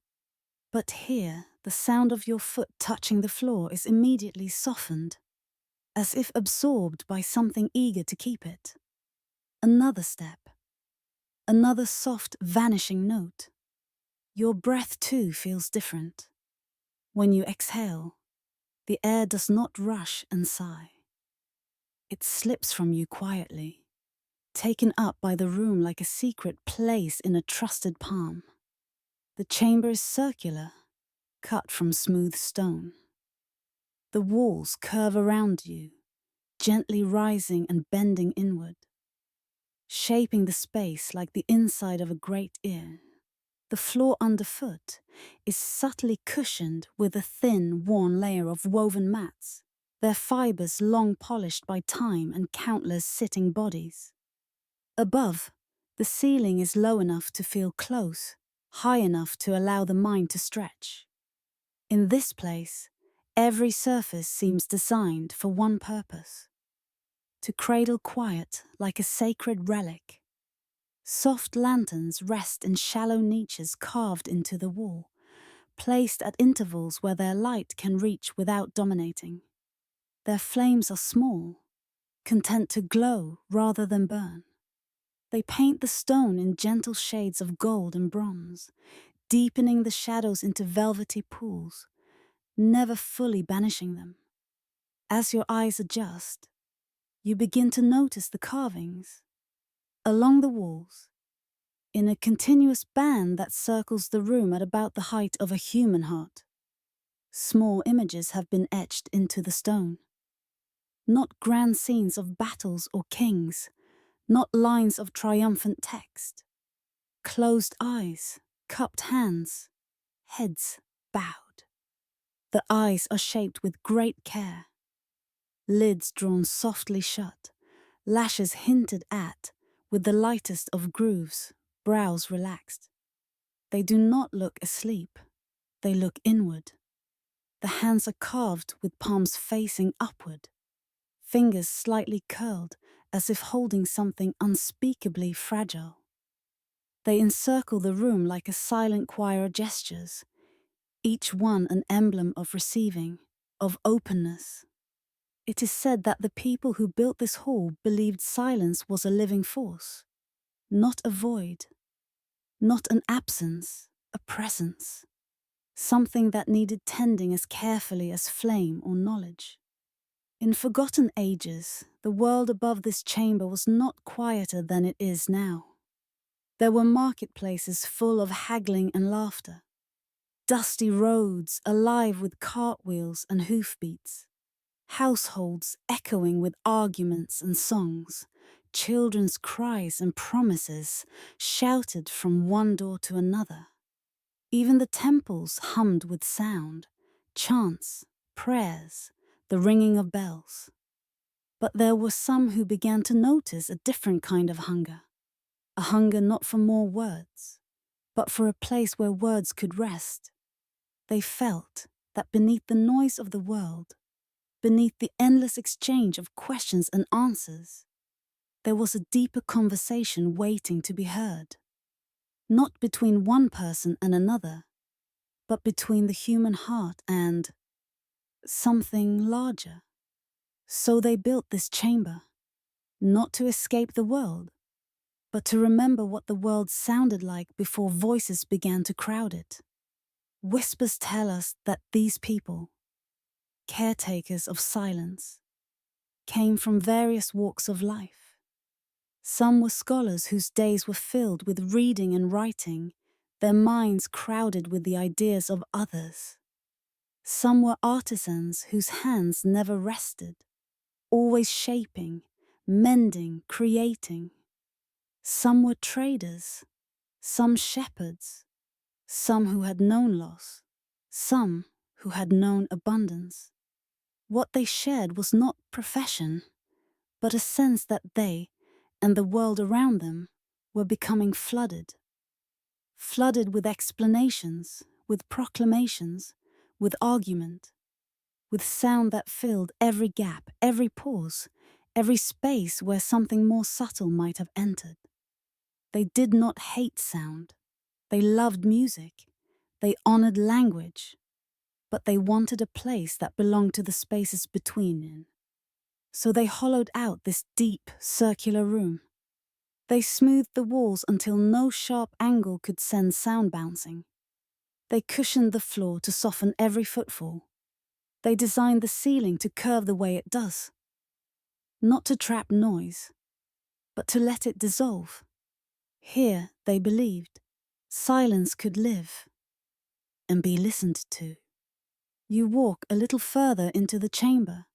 A: But here, the sound of your foot touching the floor is immediately softened, as if absorbed by something eager to keep it. Another step. Another soft, vanishing note. Your breath too feels different. When you exhale, the air does not rush and sigh. It slips from you quietly, taken up by the room like a secret place in a trusted palm. The chamber is circular, cut from smooth stone. The walls curve around you, gently rising and bending inward, shaping the space like the inside of a great ear. The floor underfoot is subtly cushioned with a thin, worn layer of woven mats, their fibers long polished by time and countless sitting bodies. Above, the ceiling is low enough to feel close, high enough to allow the mind to stretch. In this place, every surface seems designed for one purpose: to cradle quiet like a sacred relic. Soft lanterns rest in shallow niches carved into the wall, placed at intervals where their light can reach without dominating. Their flames are small, content to glow rather than burn. They paint the stone in gentle shades of gold and bronze, deepening the shadows into velvety pools, never fully banishing them. As your eyes adjust, you begin to notice the carvings. Along the walls, in a continuous band that circles the room at about the height of a human heart, small images have been etched into the stone. Not grand scenes of battles or kings, not lines of triumphant text. Closed eyes, cupped hands, heads bowed. The eyes are shaped with great care. Lids drawn softly shut, lashes hinted at with the lightest of grooves, brows relaxed. They do not look asleep, they look inward. The hands are carved with palms facing upward, fingers slightly curled as if holding something unspeakably fragile. They encircle the room like a silent choir of gestures, each one an emblem of receiving, of openness. It is said that the people who built this hall believed silence was a living force, not a void, not an absence, a presence, something that needed tending as carefully as flame or knowledge. In forgotten ages, the world above this chamber was not quieter than it is now. There were marketplaces full of haggling and laughter, dusty roads alive with cartwheels and hoofbeats, households echoing with arguments and songs, children's cries and promises shouted from one door to another. Even the temples hummed with sound, chants, prayers, the ringing of bells. But there were some who began to notice a different kind of hunger, a hunger not for more words, but for a place where words could rest. They felt that beneath the noise of the world, beneath the endless exchange of questions and answers, there was a deeper conversation waiting to be heard. Not between one person and another, but between the human heart and something larger. So they built this chamber, not to escape the world, but to remember what the world sounded like before voices began to crowd it. Whispers tell us that these people, caretakers of silence, came from various walks of life. Some were scholars whose days were filled with reading and writing, their minds crowded with the ideas of others. Some were artisans whose hands never rested, always shaping, mending, creating. Some were traders, some shepherds, some who had known loss, some who had known abundance. What they shared was not profession, but a sense that they and the world around them were becoming flooded flooded with explanations, with proclamations, with argument, with sound that filled every gap, every pause, every space where something more subtle might have entered. They did not hate sound. They loved music. They honored language. But they wanted a place that belonged to the spaces between. So they hollowed out this deep, circular room. They smoothed the walls until no sharp angle could send sound bouncing. They cushioned the floor to soften every footfall. They designed the ceiling to curve the way it does. Not to trap noise, but to let it dissolve. Here, they believed, silence could live and be listened to. You walk a little further into the chamber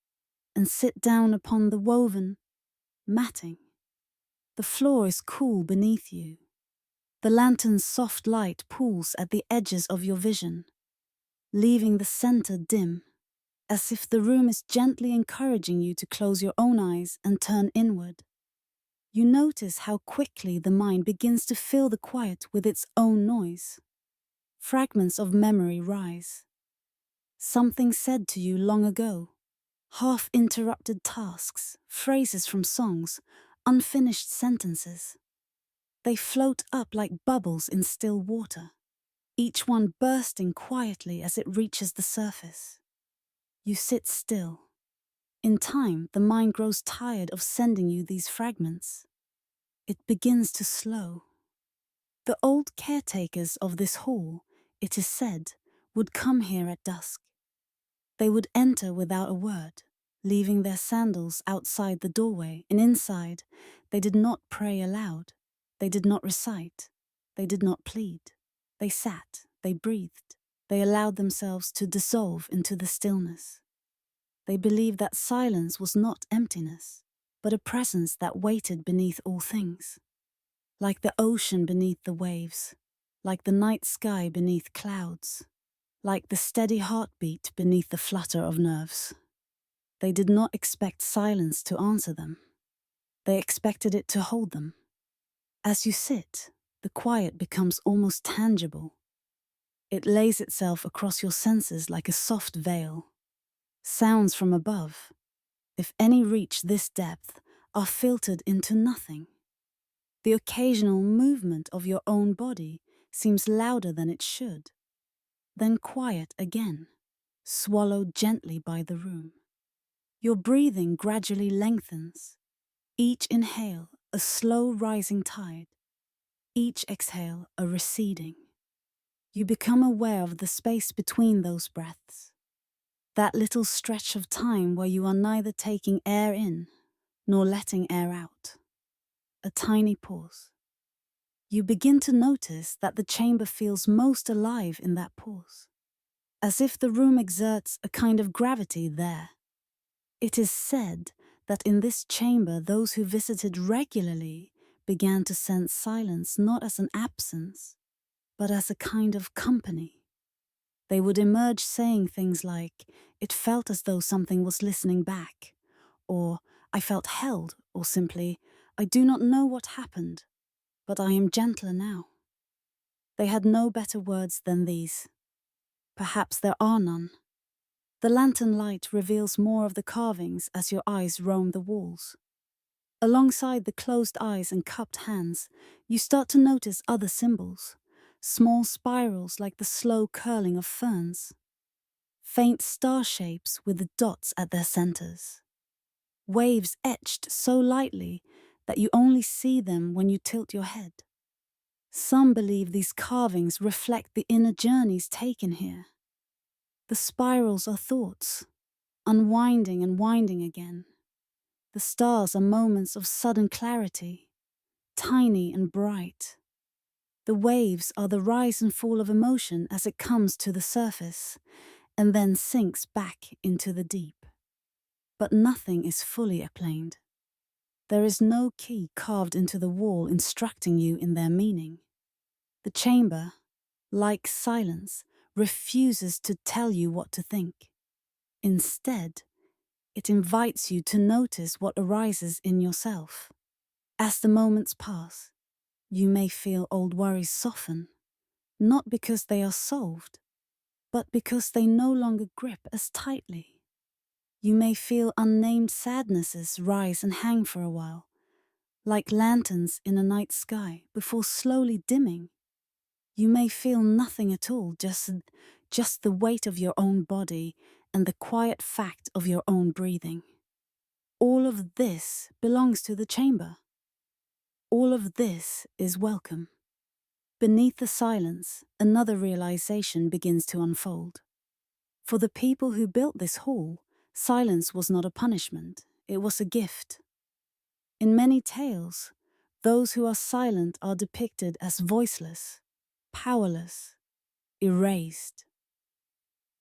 A: and sit down upon the woven matting. The floor is cool beneath you. The lantern's soft light pools at the edges of your vision, leaving the center dim, as if the room is gently encouraging you to close your own eyes and turn inward. You notice how quickly the mind begins to fill the quiet with its own noise. Fragments of memory rise. Something said to you long ago, half-interrupted tasks, phrases from songs, unfinished sentences. They float up like bubbles in still water, each one bursting quietly as it reaches the surface. You sit still. In time, the mind grows tired of sending you these fragments. It begins to slow. The old caretakers of this hall, it is said, would come here at dusk. They would enter without a word, leaving their sandals outside the doorway, and inside, they did not pray aloud. They did not recite. They did not plead. They sat. They breathed. They allowed themselves to dissolve into the stillness. They believed that silence was not emptiness, but a presence that waited beneath all things. Like the ocean beneath the waves, like the night sky beneath clouds, like the steady heartbeat beneath the flutter of nerves. They did not expect silence to answer them. They expected it to hold them. As you sit, the quiet becomes almost tangible. It lays itself across your senses like a soft veil. Sounds from above, if any reach this depth, are filtered into nothing. The occasional movement of your own body seems louder than it should. Then quiet again, swallowed gently by the room. Your breathing gradually lengthens. Each inhale, a slow rising tide. Each exhale, a receding. You become aware of the space between those breaths. That little stretch of time where you are neither taking air in nor letting air out. A tiny pause. You begin to notice that the chamber feels most alive in that pause, as if the room exerts a kind of gravity there. It is said that in this chamber those who visited regularly began to sense silence not as an absence, but as a kind of company. They would emerge saying things like, "It felt as though something was listening back," or "I felt held," or simply, "I do not know what happened, but I am gentler now." They had no better words than these. Perhaps there are none. The lantern light reveals more of the carvings as your eyes roam the walls. Alongside the closed eyes and cupped hands, you start to notice other symbols, small spirals like the slow curling of ferns, faint star shapes with the dots at their centers, waves etched so lightly that you only see them when you tilt your head. Some believe these carvings reflect the inner journeys taken here. The spirals are thoughts, unwinding and winding again. The stars are moments of sudden clarity, tiny and bright. The waves are the rise and fall of emotion as it comes to the surface and then sinks back into the deep. But nothing is fully applaned. There is no key carved into the wall instructing you in their meaning. The chamber, like silence, refuses to tell you what to think. Instead, it invites you to notice what arises in yourself. As the moments pass, you may feel old worries soften, not because they are solved, but because they no longer grip as tightly. You may feel unnamed sadnesses rise and hang for a while, like lanterns in a night sky before slowly dimming. You may feel nothing at all, just the weight of your own body and the quiet fact of your own breathing. All of this belongs to the chamber. All of this is welcome. Beneath the silence, another realization begins to unfold. For the people who built this hall, silence was not a punishment, it was a gift. In many tales, those who are silent are depicted as voiceless, powerless, erased.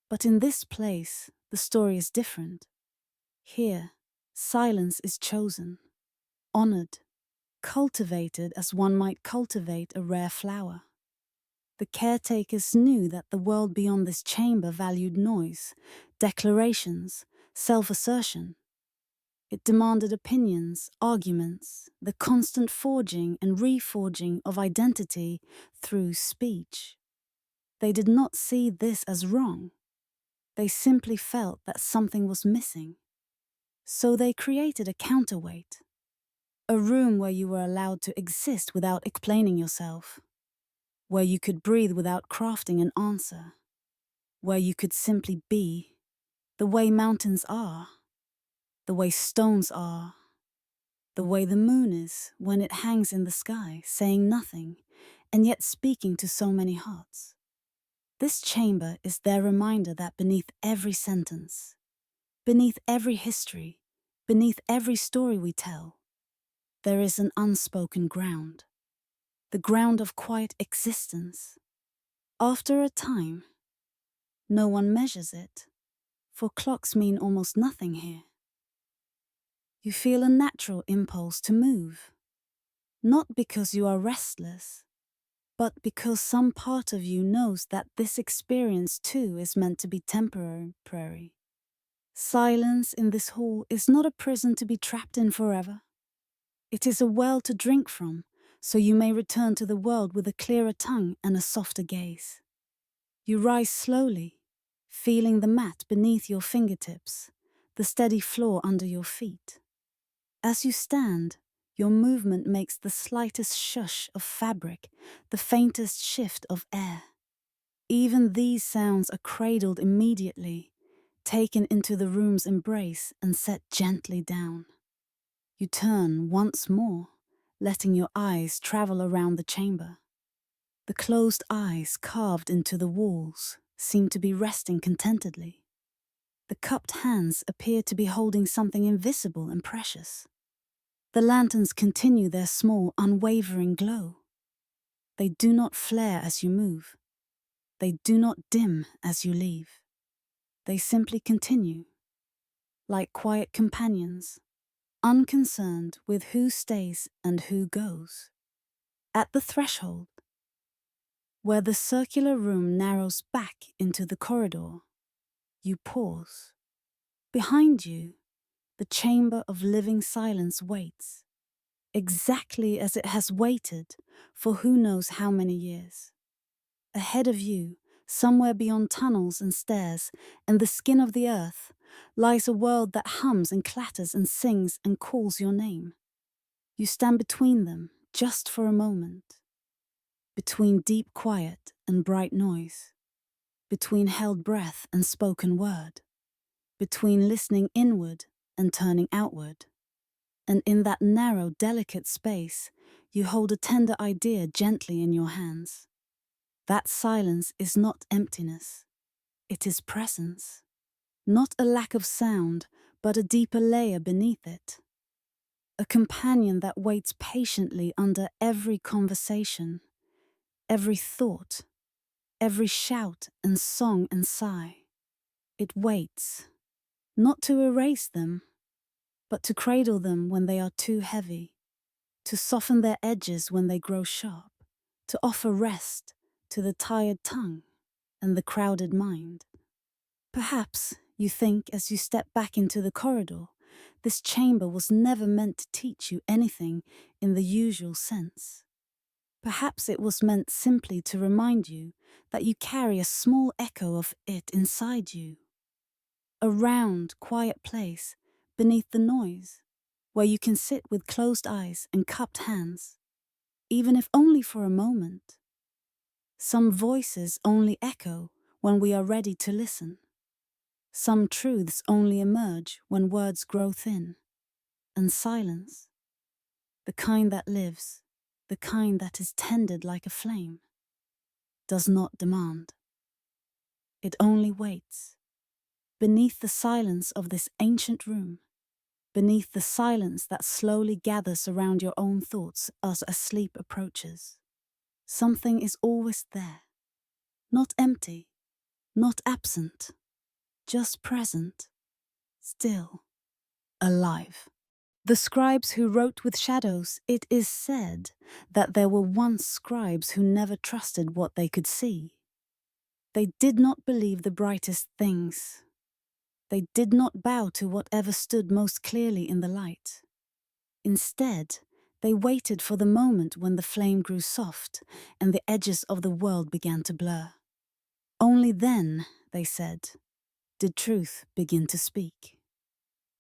A: But in this place, the story is different. Here, silence is chosen, honored, cultivated as one might cultivate a rare flower. The caretakers knew that the world beyond this chamber valued noise, declarations, self-assertion. It demanded opinions, arguments, the constant forging and reforging of identity through speech. They did not see this as wrong. They simply felt that something was missing. So they created a counterweight, a room where you were allowed to exist without explaining yourself, where you could breathe without crafting an answer, where you could simply be, the way mountains are, the way stones are, the way the moon is when it hangs in the sky, saying nothing, and yet speaking to so many hearts. This chamber is their reminder that beneath every sentence, beneath every history, beneath every story we tell, there is an unspoken ground, the ground of quiet existence. After a time, no one measures it, for clocks mean almost nothing here. You feel a natural impulse to move, not because you are restless, but because some part of you knows that this experience too is meant to be temporary. Silence in this hall is not a prison to be trapped in forever. It is a well to drink from, so you may return to the world with a clearer tongue and a softer gaze. You rise slowly, feeling the mat beneath your fingertips, the steady floor under your feet. As you stand, your movement makes the slightest shush of fabric, the faintest shift of air. Even these sounds are cradled immediately, taken into the room's embrace and set gently down. You turn once more, letting your eyes travel around the chamber. The closed eyes carved into the walls seem to be resting contentedly. The cupped hands appear to be holding something invisible and precious. The lanterns continue their small, unwavering glow. They do not flare as you move. They do not dim as you leave. They simply continue, like quiet companions, unconcerned with who stays and who goes. At the threshold, where the circular room narrows back into the corridor, you pause. Behind you, the chamber of living silence waits, exactly as it has waited for who knows how many years. Ahead of you, somewhere beyond tunnels and stairs and the skin of the earth, lies a world that hums and clatters and sings and calls your name. You stand between them just for a moment, between deep quiet and bright noise, between held breath and spoken word, between listening inward and turning outward. And in that narrow, delicate space, you hold a tender idea gently in your hands. That silence is not emptiness. It is presence. Not a lack of sound, but a deeper layer beneath it. A companion that waits patiently under every conversation, every thought, every shout and song and sigh. It waits, not to erase them, but to cradle them when they are too heavy, to soften their edges when they grow sharp, to offer rest to the tired tongue and the crowded mind. Perhaps, you think as you step back into the corridor, this chamber was never meant to teach you anything in the usual sense. Perhaps it was meant simply to remind you that you carry a small echo of it inside you. A round, quiet place beneath the noise, where you can sit with closed eyes and cupped hands, even if only for a moment. Some voices only echo when we are ready to listen. Some truths only emerge when words grow thin. And silence, the kind that lives, the kind that is tended like a flame, does not demand. It only waits. Beneath the silence of this ancient room, beneath the silence that slowly gathers around your own thoughts as a sleep approaches, something is always there. Not empty, not absent, just present, still, alive. The scribes who wrote with shadows, it is said that there were once scribes who never trusted what they could see. They did not believe the brightest things. They did not bow to whatever stood most clearly in the light. Instead, they waited for the moment when the flame grew soft and the edges of the world began to blur. Only then, they said, did truth begin to speak.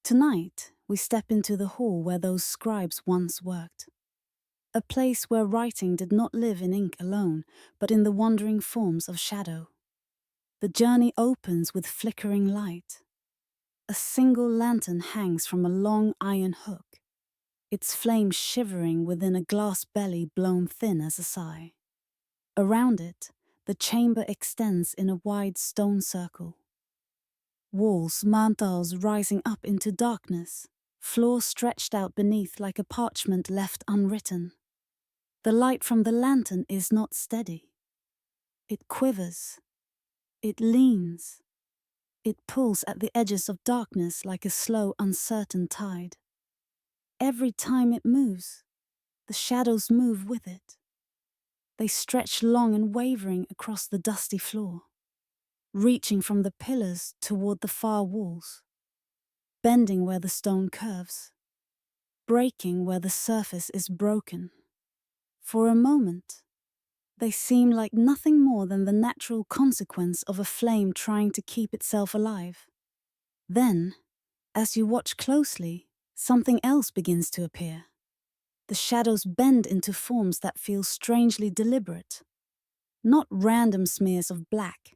A: Tonight, we step into the hall where those scribes once worked. A place where writing did not live in ink alone, but in the wandering forms of shadow. The journey opens with flickering light. A single lantern hangs from a long iron hook, its flame shivering within a glass belly blown thin as a sigh. Around it, the chamber extends in a wide stone circle. Walls, mantels rising up into darkness, floor stretched out beneath like a parchment left unwritten. The light from the lantern is not steady. It quivers. It leans. It pulls at the edges of darkness like a slow, uncertain tide. Every time it moves, the shadows move with it. They stretch long and wavering across the dusty floor, reaching from the pillars toward the far walls, bending where the stone curves, breaking where the surface is broken. For a moment, they seem like nothing more than the natural consequence of a flame trying to keep itself alive. Then, as you watch closely, something else begins to appear. The shadows bend into forms that feel strangely deliberate. Not random smears of black,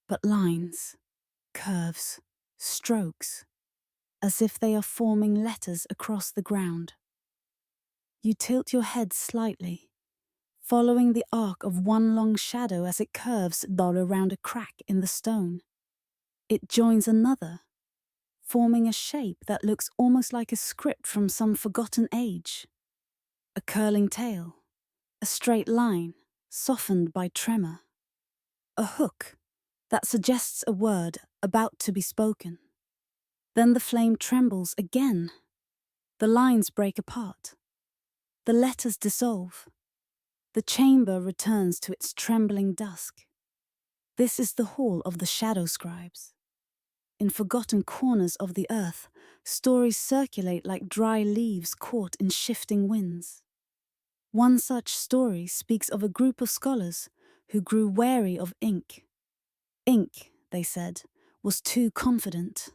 A: but lines, curves, strokes, as if they are forming letters across the ground. You tilt your head slightly, following the arc of one long shadow as it curves dull around a crack in the stone. It joins another, forming a shape that looks almost like a script from some forgotten age. A curling tail, a straight line, softened by tremor. A hook that suggests a word about to be spoken. Then the flame trembles again. The lines break apart. The letters dissolve. The chamber returns to its trembling dusk. This is the hall of the shadow scribes. In forgotten corners of the earth, stories circulate like dry leaves caught in shifting winds. One such story speaks of a group of scholars who grew wary of ink. Ink, they said, was too confident.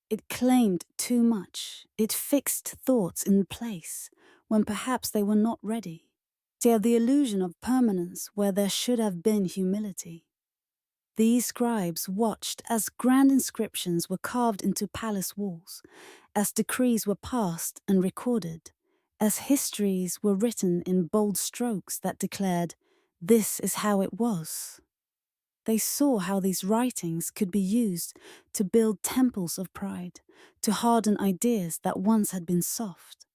A: It claimed too much. It fixed thoughts in place when perhaps they were not ready. Tear the illusion of permanence where there should have been humility. These scribes watched as grand inscriptions were carved into palace walls, as decrees were passed and recorded, as histories were written in bold strokes that declared, "This is how it was." They saw how these writings could be used to build temples of pride, to harden ideas that once had been soft.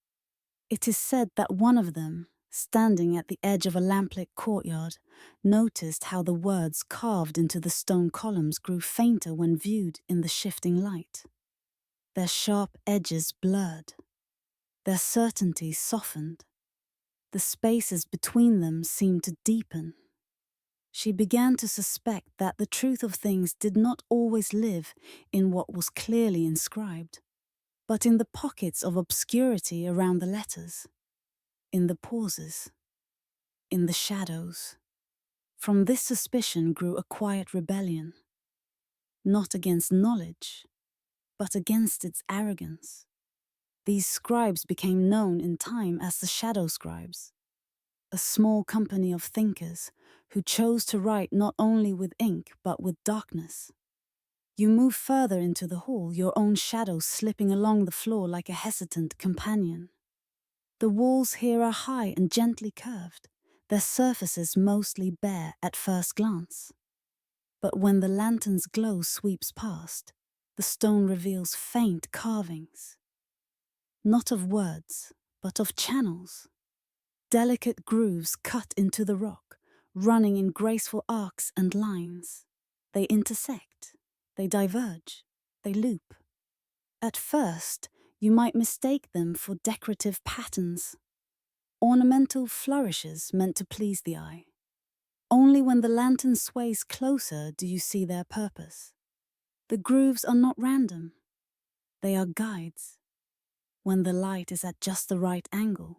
A: It is said that one of them, standing at the edge of a lamplit courtyard, noticed how the words carved into the stone columns grew fainter when viewed in the shifting light. Their sharp edges blurred. Their certainty softened. The spaces between them seemed to deepen. She began to suspect that the truth of things did not always live in what was clearly inscribed, but in the pockets of obscurity around the letters, in the pauses, in the shadows. From this suspicion grew a quiet rebellion, not against knowledge, but against its arrogance. These scribes became known in time as the Shadow Scribes, a small company of thinkers who chose to write not only with ink but with darkness. You move further into the hall, your own shadow slipping along the floor like a hesitant companion. The walls here are high and gently curved, their surfaces mostly bare at first glance. But when the lantern's glow sweeps past, the stone reveals faint carvings. Not of words, but of channels. Delicate grooves cut into the rock, running in graceful arcs and lines. They intersect, they diverge, they loop. At first, you might mistake them for decorative patterns, ornamental flourishes meant to please the eye. Only when the lantern sways closer do you see their purpose. The grooves are not random. They are guides. When the light is at just the right angle,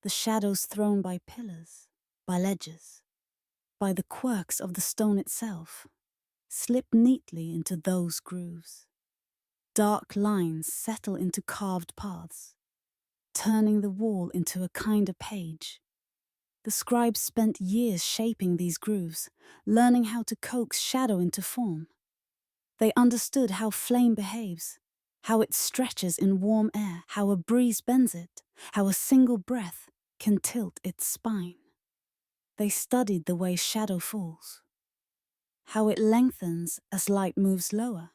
A: the shadows thrown by pillars, by ledges, by the quirks of the stone itself, slip neatly into those grooves. Dark lines settle into carved paths, turning the wall into a kinder page. The scribes spent years shaping these grooves, learning how to coax shadow into form. They understood how flame behaves, how it stretches in warm air, how a breeze bends it, how a single breath can tilt its spine. They studied the way shadow falls, how it lengthens as light moves lower,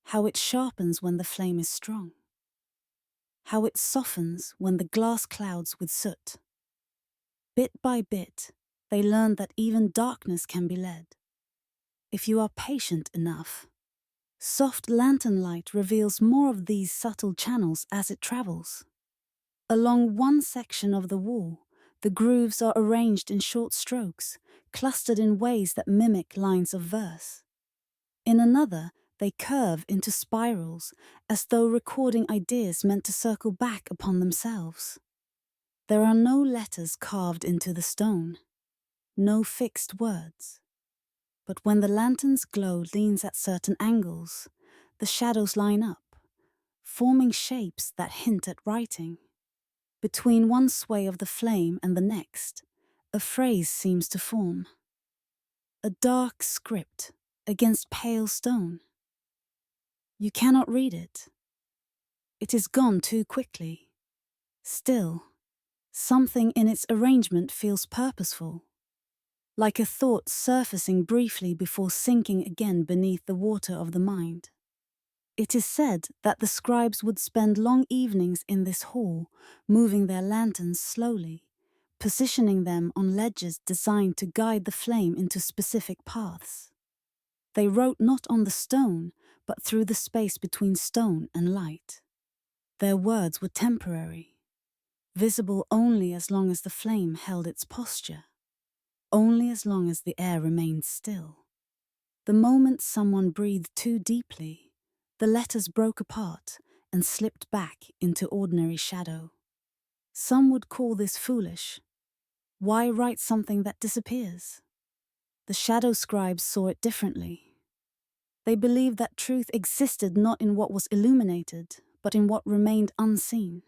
A: how it sharpens when the flame is strong, how it softens when the glass clouds with soot. Bit by bit, they learned that even darkness can be led. If you are patient enough, soft lantern light reveals more of these subtle channels as it travels. Along one section of the wall, the grooves are arranged in short strokes, clustered in ways that mimic lines of verse. In another, they curve into spirals, as though recording ideas meant to circle back upon themselves. There are no letters carved into the stone, no fixed words. But when the lantern's glow leans at certain angles, the shadows line up, forming shapes that hint at writing. Between one sway of the flame and the next, a phrase seems to form. A dark script against pale stone. You cannot read it. It is gone too quickly. Still, something in its arrangement feels purposeful, like a thought surfacing briefly before sinking again beneath the water of the mind. It is said that the scribes would spend long evenings in this hall, moving their lanterns slowly, positioning them on ledges designed to guide the flame into specific paths. They wrote not on the stone, but through the space between stone and light. Their words were temporary, visible only as long as the flame held its posture, only as long as the air remained still. The moment someone breathed too deeply, the letters broke apart and slipped back into ordinary shadow. Some would call this foolish. Why write something that disappears? The shadow scribes saw it differently. They believed that truth existed not in what was illuminated, but in what remained unseen.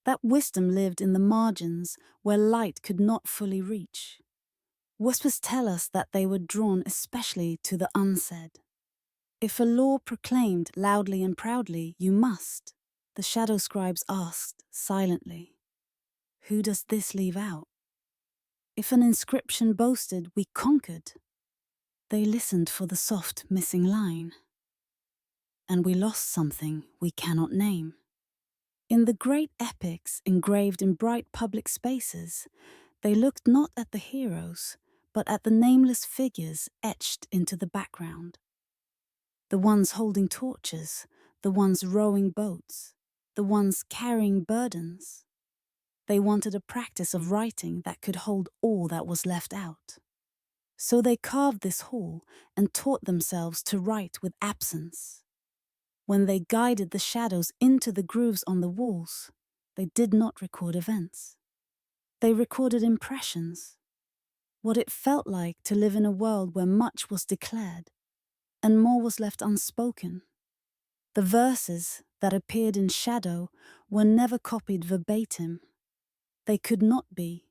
A: That wisdom lived in the margins where light could not fully reach. Whispers tell us that they were drawn especially to the unsaid. If a law proclaimed loudly and proudly, "You must," the shadow scribes asked silently, "Who does this leave out?" If an inscription boasted, "We conquered," they listened for the soft missing line. "And we lost something we cannot name." In the great epics engraved in bright public spaces, they looked not at the heroes, but at the nameless figures etched into the background. The ones holding torches, the ones rowing boats, the ones carrying burdens. They wanted a practice of writing that could hold all that was left out. So they carved this hall and taught themselves to write with absence. When they guided the shadows into the grooves on the walls, they did not record events. They recorded impressions, what it felt like to live in a world where much was declared and more was left unspoken. The verses that appeared in shadow were never copied verbatim. They could not be.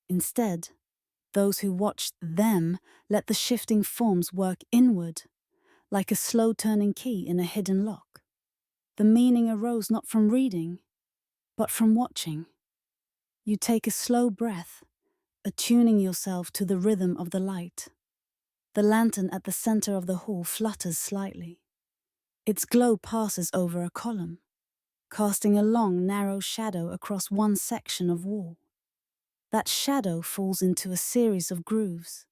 A: Instead, those who watched them let the shifting forms work inward, like a slow-turning key in a hidden lock. The meaning arose not from reading, but from watching. You take a slow breath, attuning yourself to the rhythm of the light. The lantern at the center of the hall flutters slightly. Its glow passes over a column, casting a long, narrow shadow across one section of wall. That shadow falls into a series of grooves,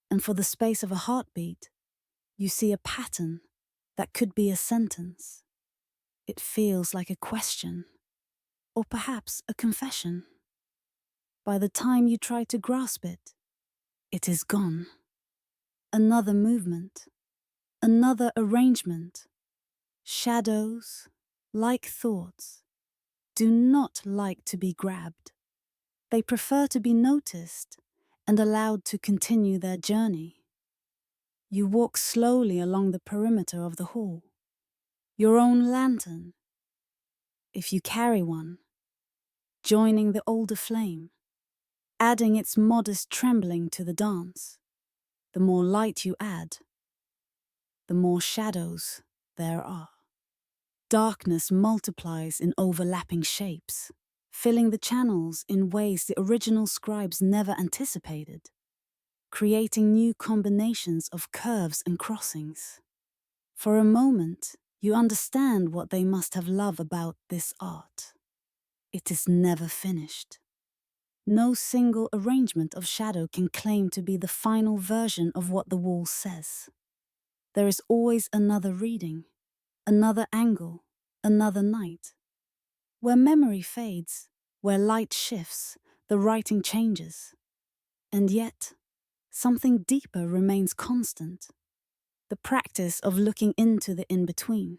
A: and for the space of a heartbeat, you see a pattern that could be a sentence. It feels like a question, or perhaps a confession. By the time you try to grasp it, it is gone. Another movement, another arrangement. Shadows, like thoughts, do not like to be grabbed. They prefer to be noticed and allowed to continue their journey. You walk slowly along the perimeter of the hall. Your own lantern, if you carry one, joining the older flame, adding its modest trembling to the dance. The more light you add, the more shadows there are. Darkness multiplies in overlapping shapes, filling the channels in ways the original scribes never anticipated, creating new combinations of curves and crossings. For a moment, you understand what they must have loved about this art. It is never finished. No single arrangement of shadow can claim to be the final version of what the wall says. There is always another reading, another angle, another night. Where memory fades, where light shifts, the writing changes. And yet, something deeper remains constant. The practice of looking into the in-between.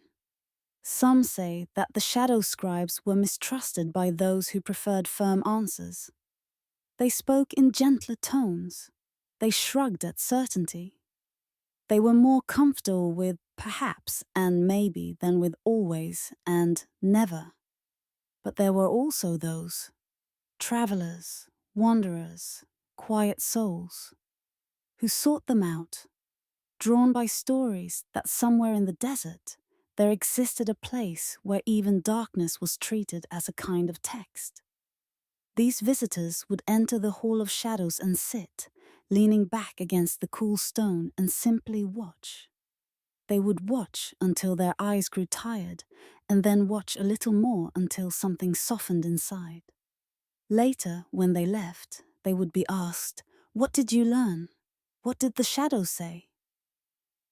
A: Some say that the shadow scribes were mistrusted by those who preferred firm answers. They spoke in gentler tones. They shrugged at certainty. They were more comfortable with perhaps and maybe than with always and never. But there were also those, travelers, wanderers, quiet souls, who sought them out, drawn by stories that somewhere in the desert there existed a place where even darkness was treated as a kind of text. These visitors would enter the Hall of Shadows and sit, leaning back against the cool stone, and simply watch. They would watch until their eyes grew tired, and then watch a little more until something softened inside. Later, when they left, they would be asked, "What did you learn? What did the shadows say?"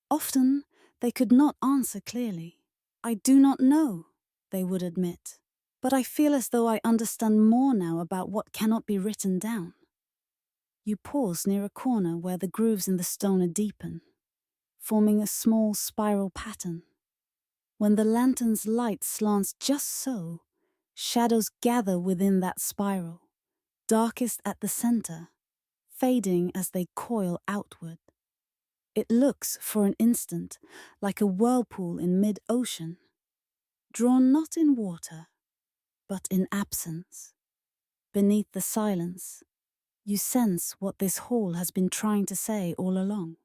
A: Often, they could not answer clearly. "I do not know," they would admit. "But I feel as though I understand more now about what cannot be written down." You pause near a corner where the grooves in the stone deepen, forming a small spiral pattern. When the lantern's light slants just so, shadows gather within that spiral, darkest at the center, fading as they coil outward. It looks, for an instant, like a whirlpool in mid-ocean, drawn not in water, but in absence. Beneath the silence, you sense what this hall has been trying to say all along.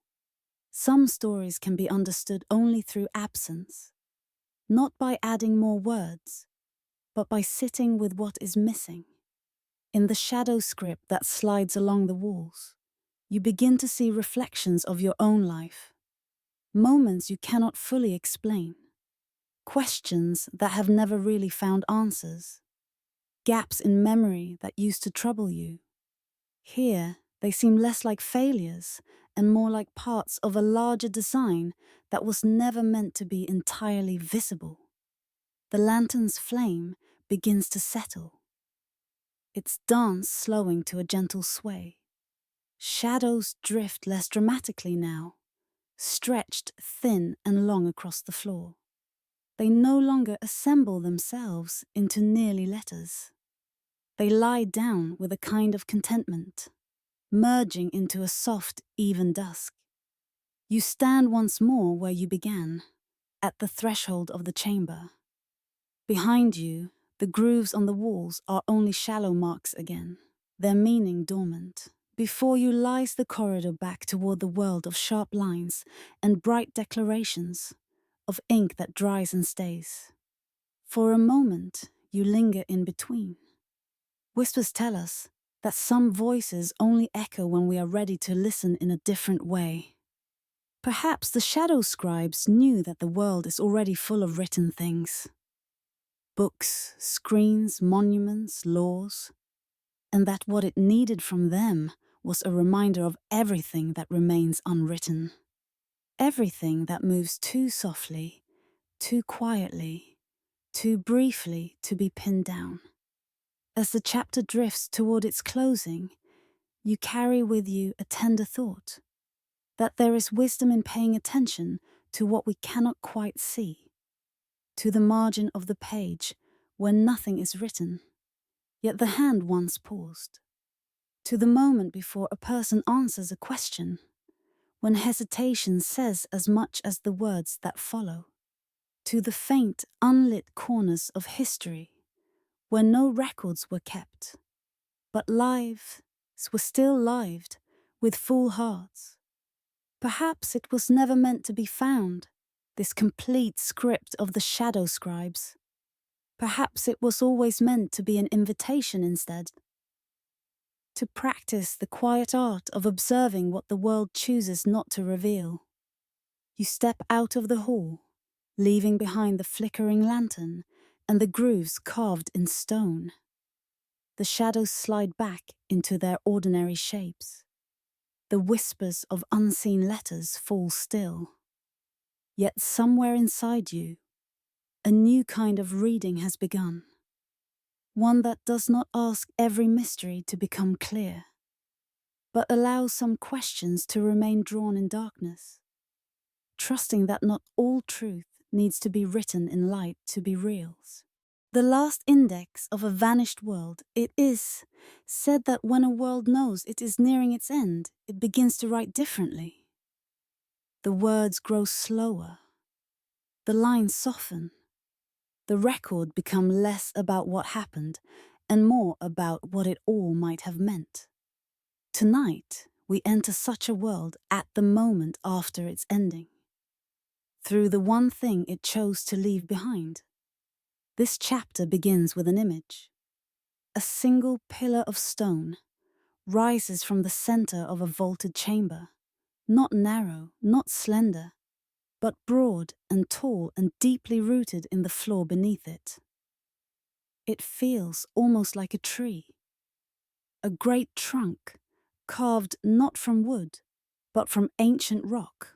A: Some stories can be understood only through absence, not by adding more words, but by sitting with what is missing. In the shadow script that slides along the walls, you begin to see reflections of your own life, moments you cannot fully explain, questions that have never really found answers, gaps in memory that used to trouble you. Here, they seem less like failures and more like parts of a larger design that was never meant to be entirely visible. The lantern's flame begins to settle, its dance slowing to a gentle sway. Shadows drift less dramatically now, stretched thin and long across the floor. They no longer assemble themselves into nearly letters. They lie down with a kind of contentment, merging into a soft, even dusk. You stand once more where you began, at the threshold of the chamber. Behind you, the grooves on the walls are only shallow marks again, their meaning dormant. Before you lies the corridor back toward the world of sharp lines and bright declarations, of ink that dries and stays. For a moment, you linger in between. Whispers tell us that some voices only echo when we are ready to listen in a different way. Perhaps the shadow scribes knew that the world is already full of written things. Books, screens, monuments, laws, and that what it needed from them was a reminder of everything that remains unwritten. Everything that moves too softly, too quietly, too briefly to be pinned down. As the chapter drifts toward its closing, you carry with you a tender thought, that there is wisdom in paying attention to what we cannot quite see, to the margin of the page where nothing is written, yet the hand once paused, to the moment before a person answers a question, when hesitation says as much as the words that follow, to the faint, unlit corners of history where no records were kept, but lives were still lived with full hearts. Perhaps it was never meant to be found, this complete script of the shadow scribes. Perhaps it was always meant to be an invitation instead. To practice the quiet art of observing what the world chooses not to reveal. You step out of the hall, leaving behind the flickering lantern and the grooves carved in stone. The shadows slide back into their ordinary shapes. The whispers of unseen letters fall still. Yet somewhere inside you, a new kind of reading has begun. One that does not ask every mystery to become clear, but allows some questions to remain drawn in darkness, trusting that not all truth needs to be written in light to be real. The last index of a vanished world, it is said that when a world knows it is nearing its end, it begins to write differently. The words grow slower, the lines soften, the record become less about what happened and more about what it all might have meant. Tonight, we enter such a world at the moment after its ending, through the one thing it chose to leave behind. This chapter begins with an image. A single pillar of stone rises from the center of a vaulted chamber, not narrow, not slender, but broad and tall and deeply rooted in the floor beneath it. It feels almost like a tree, a great trunk carved not from wood, but from ancient rock,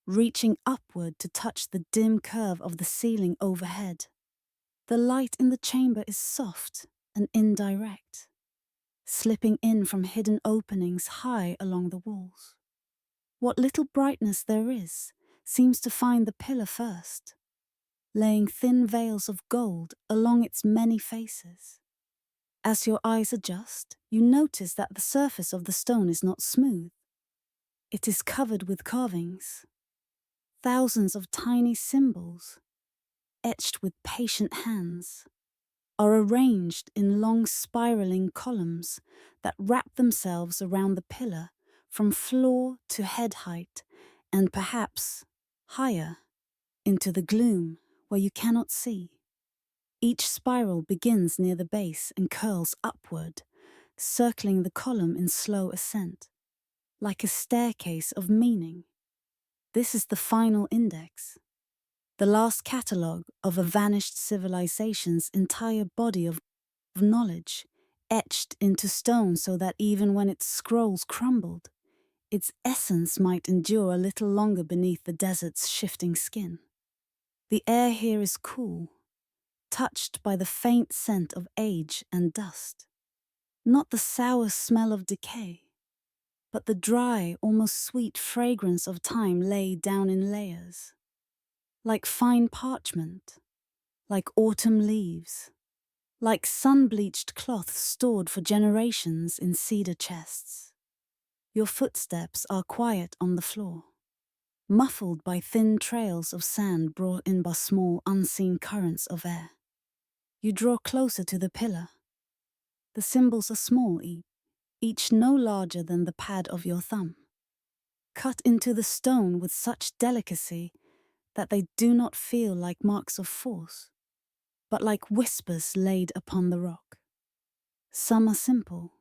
A: reaching upward to touch the dim curve of the ceiling overhead. The light in the chamber is soft and indirect, slipping in from hidden openings high along the walls. What little brightness there is seems to find the pillar first, laying thin veils of gold along its many faces. As your eyes adjust, you notice that the surface of the stone is not smooth. It is covered with carvings, thousands of tiny symbols, etched with patient hands, are arranged in long spiraling columns that wrap themselves around the pillar from floor to head height and perhaps higher into the gloom where you cannot see. Each spiral begins near the base and curls upward, circling the column in slow ascent, like a staircase of meaning. This is the final index, the last catalogue of a vanished civilization's entire body of knowledge, etched into stone so that even when its scrolls crumbled, its essence might endure a little longer beneath the desert's shifting skin. The air here is cool, touched by the faint scent of age and dust. Not the sour smell of decay, but the dry, almost sweet fragrance of time laid down in layers. Like fine parchment, like autumn leaves, like sun-bleached cloth stored for generations in cedar chests. Your footsteps are quiet on the floor, muffled by thin trails of sand brought in by small, unseen currents of air. You draw closer to the pillar. The symbols are small, each no larger than the pad of your thumb, cut into the stone with such delicacy that they do not feel like marks of force, but like whispers laid upon the rock. Some are simple,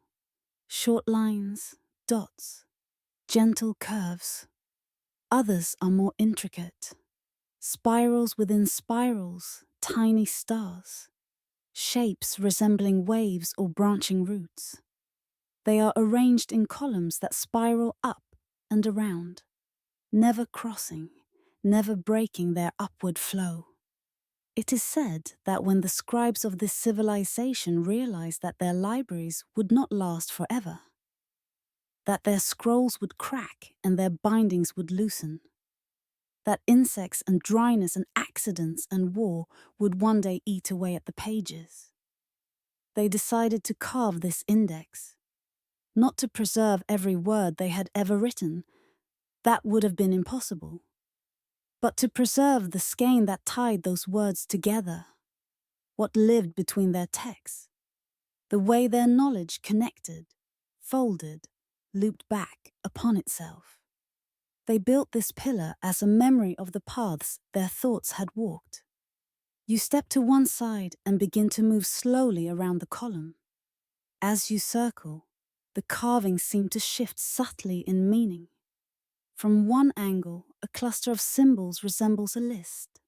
A: short lines, dots, gentle curves. Others are more intricate, spirals within spirals, tiny stars, shapes resembling waves or branching roots. They are arranged in columns that spiral up and around, never crossing, never breaking their upward flow. It is said that when the scribes of this civilization realized that their libraries would not last forever, that their scrolls would crack and their bindings would loosen, that insects and dryness and accidents and war would one day eat away at the pages, they decided to carve this index, not to preserve every word they had ever written, that would have been impossible, but to preserve the skein that tied those words together, what lived between their texts, the way their knowledge connected, folded, looped back upon itself. They built this pillar as a memory of the paths their thoughts had walked. You step to one side and begin to move slowly around the column. As you circle, the carvings seem to shift subtly in meaning. From one angle, a cluster of symbols resembles a list.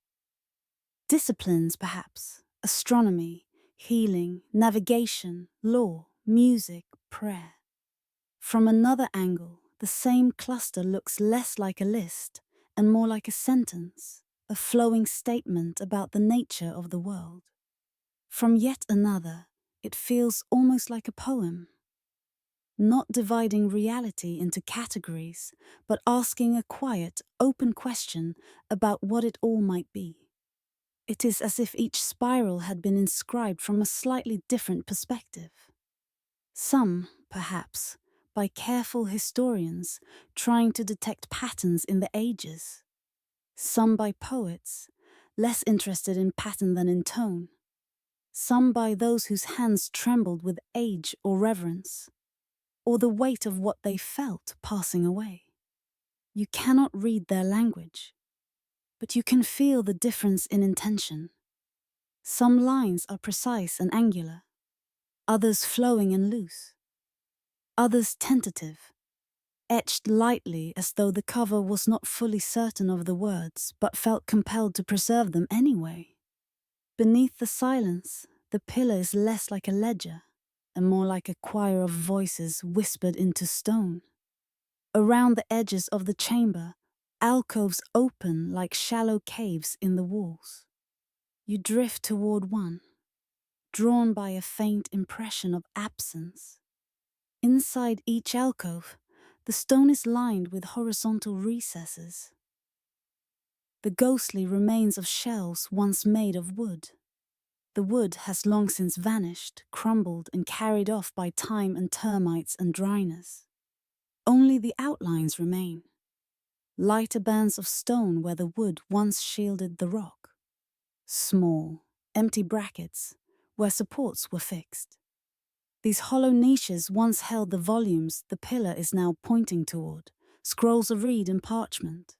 A: Disciplines, perhaps, astronomy, healing, navigation, law, music, prayer. From another angle, the same cluster looks less like a list and more like a sentence, a flowing statement about the nature of the world. From yet another, it feels almost like a poem, not dividing reality into categories, but asking a quiet, open question about what it all might be. It is as if each spiral had been inscribed from a slightly different perspective. Some, perhaps, by careful historians trying to detect patterns in the ages. Some by poets, less interested in pattern than in tone. Some by those whose hands trembled with age or reverence, or the weight of what they felt passing away. You cannot read their language, but you can feel the difference in intention. Some lines are precise and angular, others flowing and loose, others tentative, etched lightly as though the cover was not fully certain of the words, but felt compelled to preserve them anyway. Beneath the silence, the pillar is less like a ledger, and more like a choir of voices whispered into stone. Around the edges of the chamber, alcoves open like shallow caves in the walls. You drift toward one, drawn by a faint impression of absence. Inside each alcove, the stone is lined with horizontal recesses, the ghostly remains of shelves once made of wood. The wood has long since vanished, crumbled and carried off by time and termites and dryness. Only the outlines remain, lighter bands of stone where the wood once shielded the rock. Small, empty brackets where supports were fixed. These hollow niches once held the volumes the pillar is now pointing toward, scrolls of reed and parchment,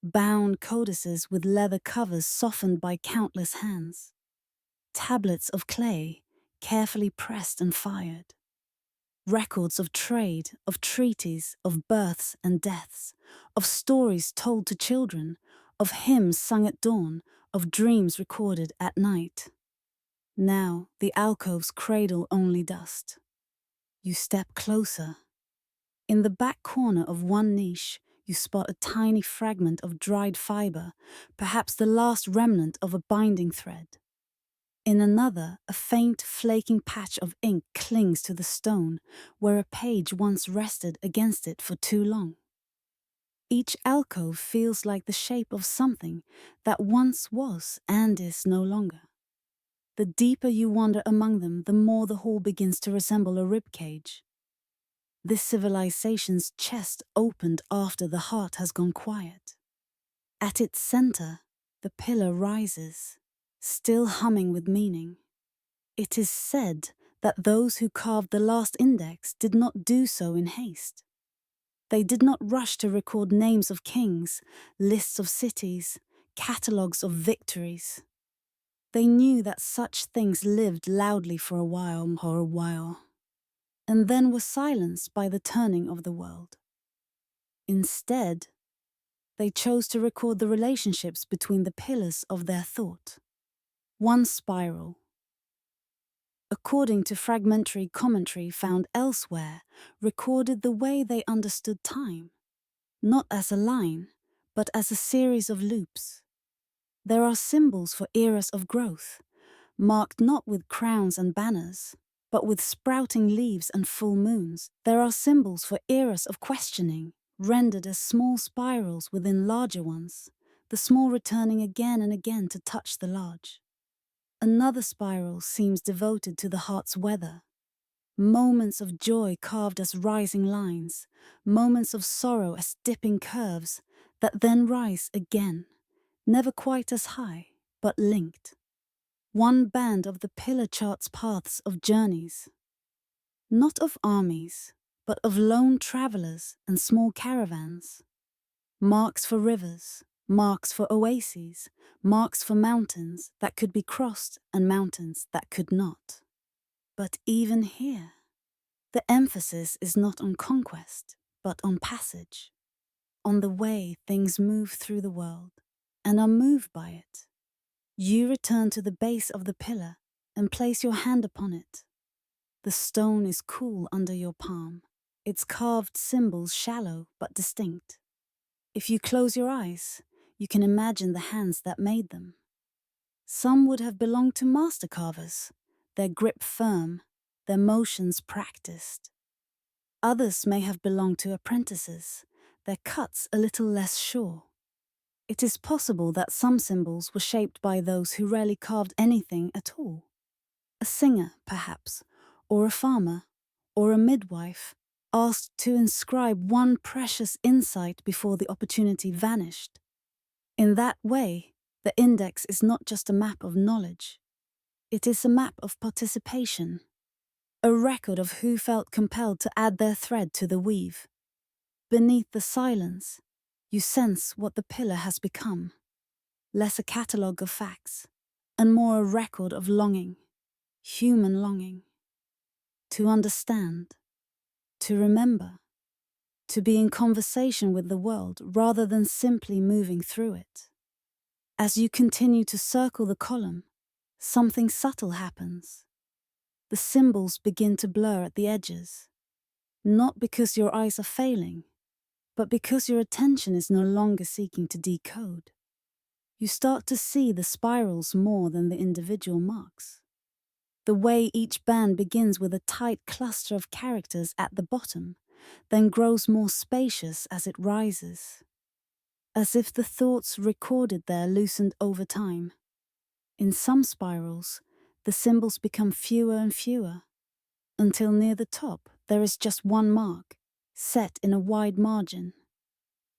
A: bound codices with leather covers softened by countless hands, tablets of clay carefully pressed and fired, records of trade, of treaties, of births and deaths, of stories told to children, of hymns sung at dawn, of dreams recorded at night. Now the alcoves cradle only dust. You step closer. In the back corner of one niche, you spot a tiny fragment of dried fiber, perhaps the last remnant of a binding thread. In another, a faint, flaking patch of ink clings to the stone where a page once rested against it for too long. Each alcove feels like the shape of something that once was and is no longer. The deeper you wander among them, the more the hall begins to resemble a rib cage. This civilization's chest opened after the heart has gone quiet. At its center, the pillar rises, still humming with meaning. It is said that those who carved the last index did not do so in haste. They did not rush to record names of kings, lists of cities, catalogues of victories. They knew that such things lived loudly for a while, and then were silenced by the turning of the world. Instead, they chose to record the relationships between the pillars of their thought. One spiral, according to fragmentary commentary found elsewhere, recorded the way they understood time, not as a line, but as a series of loops. There are symbols for eras of growth, marked not with crowns and banners, but with sprouting leaves and full moons. There are symbols for eras of questioning, rendered as small spirals within larger ones, the small returning again and again to touch the large. Another spiral seems devoted to the heart's weather. Moments of joy carved as rising lines, moments of sorrow as dipping curves, that then rise again, never quite as high, but linked. One band of the pillar charts paths of journeys, not of armies, but of lone travelers and small caravans. Marks for rivers, marks for oases, marks for mountains that could be crossed and mountains that could not. But even here, the emphasis is not on conquest, but on passage, on the way things move through the world and are moved by it. You return to the base of the pillar and place your hand upon it. The stone is cool under your palm, its carved symbols shallow but distinct. If you close your eyes, you can imagine the hands that made them. Some would have belonged to master carvers, their grip firm, their motions practiced. Others may have belonged to apprentices, their cuts a little less sure. It is possible that some symbols were shaped by those who rarely carved anything at all. A singer, perhaps, or a farmer, or a midwife, asked to inscribe one precious insight before the opportunity vanished. In that way, the index is not just a map of knowledge. It is a map of participation, a record of who felt compelled to add their thread to the weave. Beneath the silence, you sense what the pillar has become, less a catalogue of facts, and more a record of longing, human longing. To understand, to remember, to be in conversation with the world rather than simply moving through it. As you continue to circle the column, something subtle happens. The symbols begin to blur at the edges, not because your eyes are failing, but because your attention is no longer seeking to decode. You start to see the spirals more than the individual marks. The way each band begins with a tight cluster of characters at the bottom, then grows more spacious as it rises, as if the thoughts recorded there loosened over time. In some spirals, the symbols become fewer and fewer, until near the top there is just one mark, set in a wide margin.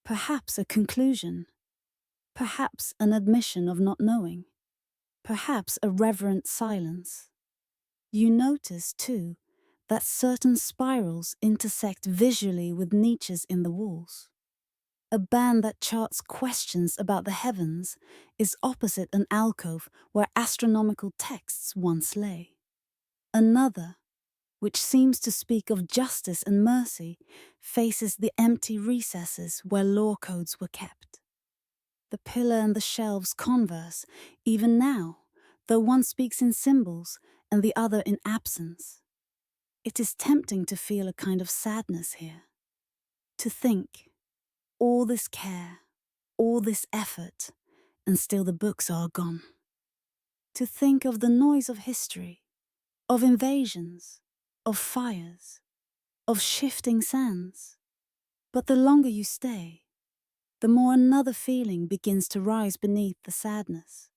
A: Perhaps a conclusion, perhaps an admission of not knowing, perhaps a reverent silence. You notice, too, that certain spirals intersect visually with niches in the walls. A band that charts questions about the heavens is opposite an alcove where astronomical texts once lay. Another, which seems to speak of justice and mercy, faces the empty recesses where law codes were kept. The pillar and the shelves converse, even now, though one speaks in symbols and the other in absence. It is tempting to feel a kind of sadness here. To think, all this care, all this effort, and still the books are gone. To think of the noise of history, of invasions, of fires, of shifting sands. But the longer you stay, the more another feeling begins to rise beneath the sadness.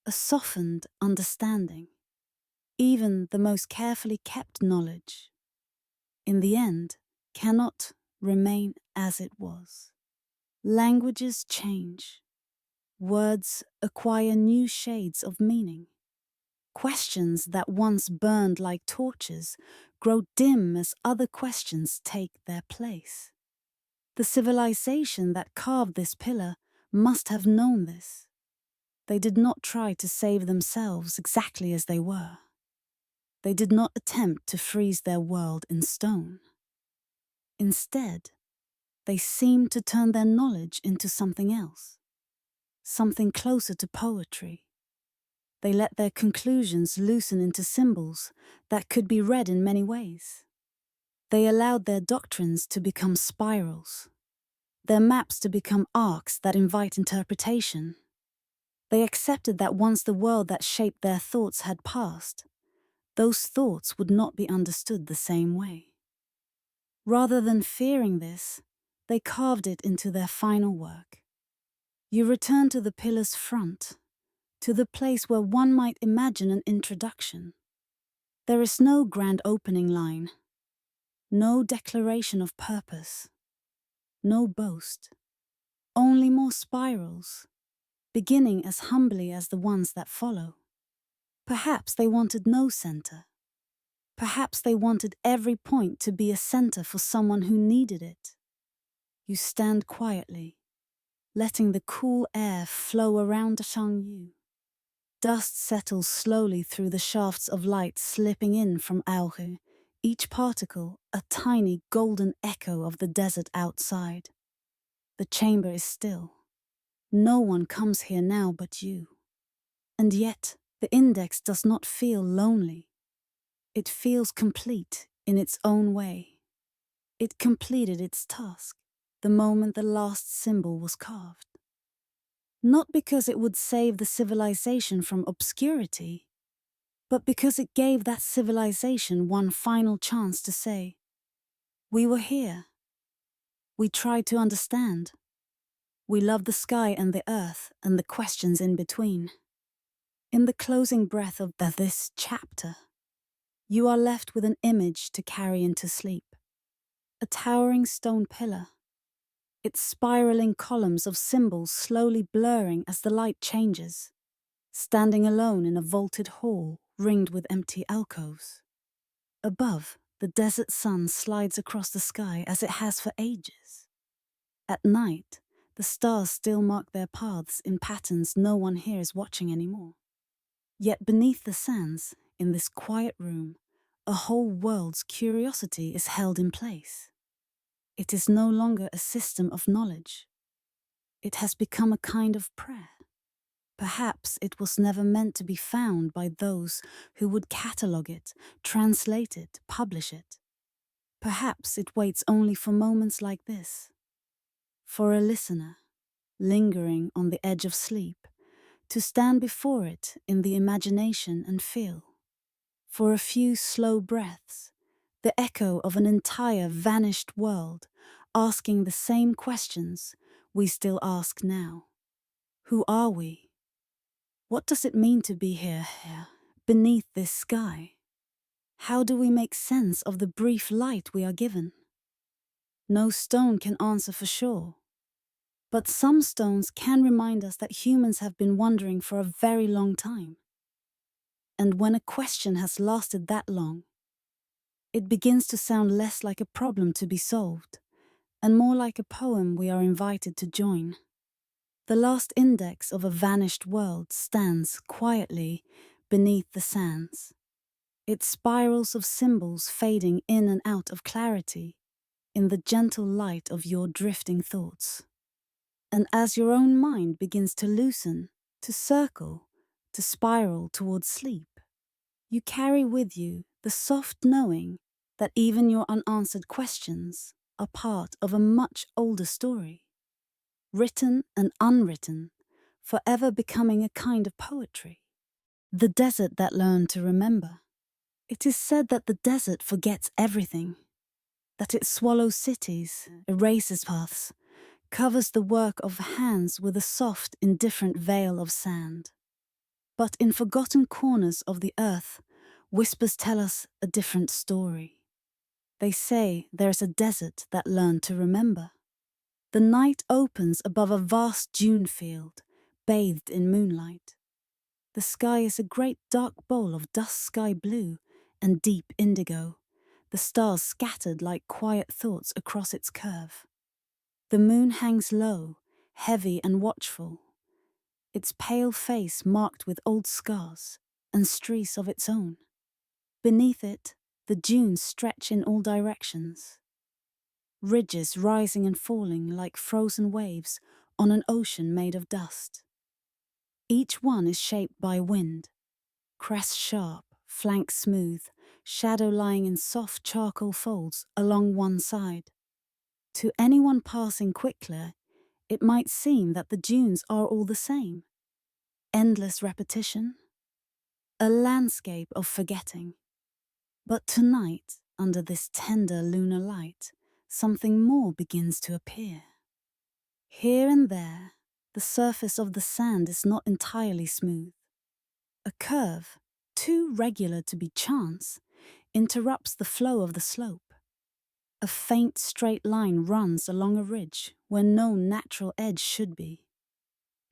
A: a softened understanding, even the most carefully kept knowledge, in the end, cannot remain as it was. Languages change. Words acquire new shades of meaning. Questions that once burned like torches grow dim as other questions take their place. The civilization that carved this pillar must have known this. They did not try to save themselves exactly as they were. They did not attempt to freeze their world in stone. Instead, they seemed to turn their knowledge into something else, something closer to poetry. They let their conclusions loosen into symbols that could be read in many ways. They allowed their doctrines to become spirals, their maps to become arcs that invite interpretation. They accepted that once the world that shaped their thoughts had passed, those thoughts would not be understood the same way. Rather than fearing this, they carved it into their final work. You return to the pillar's front, to the place where one might imagine an introduction. There is no grand opening line, no declaration of purpose, no boast, only more spirals, beginning as humbly as the ones that follow. Perhaps they wanted no center. Perhaps they wanted every point to be a center for someone who needed it. You stand quietly, letting the cool air flow around Shang. Dust settles slowly through the shafts of light slipping in from Aohu, each particle a tiny golden echo of the desert outside. The chamber is still. No one comes here now but you. And yet, the index does not feel lonely. It feels complete in its own way. It completed its task the moment the last symbol was carved. Not because it would save the civilization from obscurity, but because it gave that civilization one final chance to say, "We were here. We tried to understand. We loved the sky and the earth and the questions in between." In the closing breath of this chapter, you are left with an image to carry into sleep. A towering stone pillar, its spiraling columns of symbols slowly blurring as the light changes, standing alone in a vaulted hall ringed with empty alcoves. Above, the desert sun slides across the sky as it has for ages. At night, the stars still mark their paths in patterns no one here is watching anymore. Yet beneath the sands, in this quiet room, a whole world's curiosity is held in place. It is no longer a system of knowledge. It has become a kind of prayer. Perhaps it was never meant to be found by those who would catalogue it, translate it, publish it. Perhaps it waits only for moments like this. For a listener, lingering on the edge of sleep, to stand before it in the imagination and feel. For a few slow breaths, the echo of an entire vanished world, asking the same questions we still ask now. Who are we? What does it mean to be here, beneath this sky? How do we make sense of the brief light we are given? No stone can answer for sure. But some stones can remind us that humans have been wondering for a very long time. And when a question has lasted that long, it begins to sound less like a problem to be solved, and more like a poem we are invited to join. The last index of a vanished world stands quietly beneath the sands, its spirals of symbols fading in and out of clarity in the gentle light of your drifting thoughts. And as your own mind begins to loosen, to circle, to spiral towards sleep, you carry with you the soft knowing that even your unanswered questions are part of a much older story, written and unwritten, forever becoming a kind of poetry. The desert that learned to remember. It is said that the desert forgets everything, that it swallows cities, erases paths, covers the work of hands with a soft, indifferent veil of sand. But in forgotten corners of the earth, whispers tell us a different story. They say there is a desert that learned to remember. The night opens above a vast dune field, bathed in moonlight. The sky is a great dark bowl of dusk sky blue and deep indigo, the stars scattered like quiet thoughts across its curve. The moon hangs low, heavy and watchful, its pale face marked with old scars and streaks of its own. Beneath it, the dunes stretch in all directions, ridges rising and falling like frozen waves on an ocean made of dust. Each one is shaped by wind, crest sharp, flank smooth, shadow lying in soft charcoal folds along one side. To anyone passing quickly, it might seem that the dunes are all the same. Endless repetition, a landscape of forgetting. But tonight, under this tender lunar light, something more begins to appear. Here and there, the surface of the sand is not entirely smooth. A curve, too regular to be chance, interrupts the flow of the slope. A faint straight line runs along a ridge where no natural edge should be.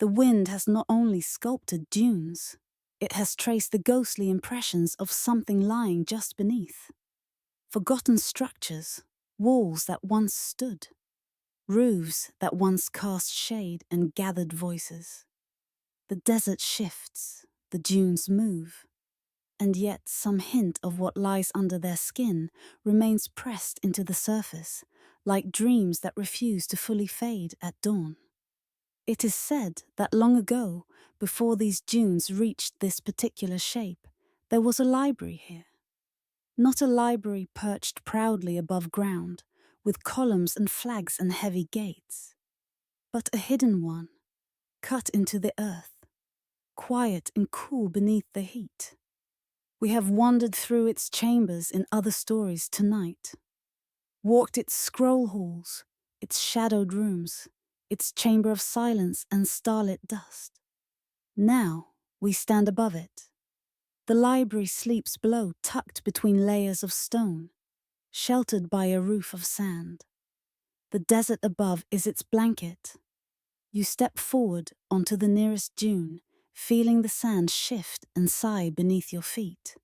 A: The wind has not only sculpted dunes, it has traced the ghostly impressions of something lying just beneath. Forgotten structures, walls that once stood, roofs that once cast shade and gathered voices. The desert shifts, the dunes move, and yet some hint of what lies under their skin remains pressed into the surface, like dreams that refuse to fully fade at dawn. It is said that long ago, before these dunes reached this particular shape, there was a library here. Not a library perched proudly above ground, with columns and flags and heavy gates, but a hidden one, cut into the earth, quiet and cool beneath the heat. We have wandered through its chambers in other stories tonight, walked its scroll halls, its shadowed rooms, its chamber of silence and starlit dust. Now we stand above it. The library sleeps below, tucked between layers of stone, sheltered by a roof of sand. The desert above is its blanket. You step forward onto the nearest dune, feeling the sand shift and sigh beneath your feet.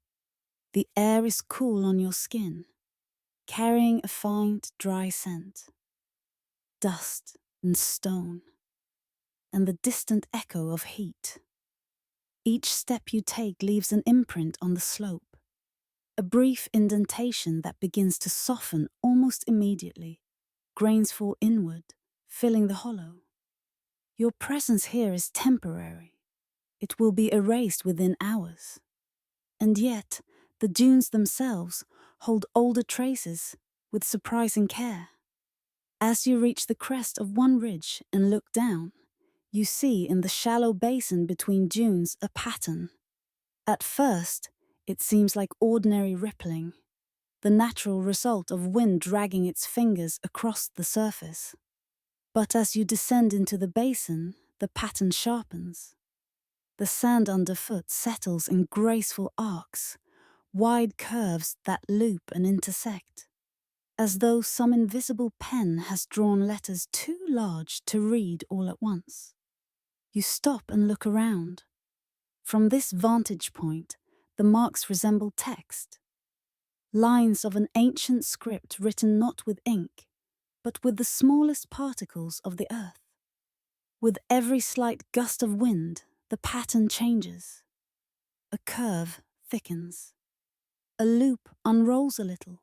A: The air is cool on your skin, carrying a faint, dry scent. Dust and stone, and the distant echo of heat. Each step you take leaves an imprint on the slope, a brief indentation that begins to soften almost immediately. Grains fall inward, filling the hollow. Your presence here is temporary. It will be erased within hours. And yet, the dunes themselves hold older traces with surprising care. As you reach the crest of one ridge and look down, you see in the shallow basin between dunes a pattern. At first, it seems like ordinary rippling, the natural result of wind dragging its fingers across the surface. But as you descend into the basin, the pattern sharpens. The sand underfoot settles in graceful arcs, wide curves that loop and intersect, as though some invisible pen has drawn letters too large to read all at once. You stop and look around. From this vantage point, the marks resemble text. Lines of an ancient script written not with ink, but with the smallest particles of the earth. With every slight gust of wind, the pattern changes. A curve thickens. A loop unrolls a little.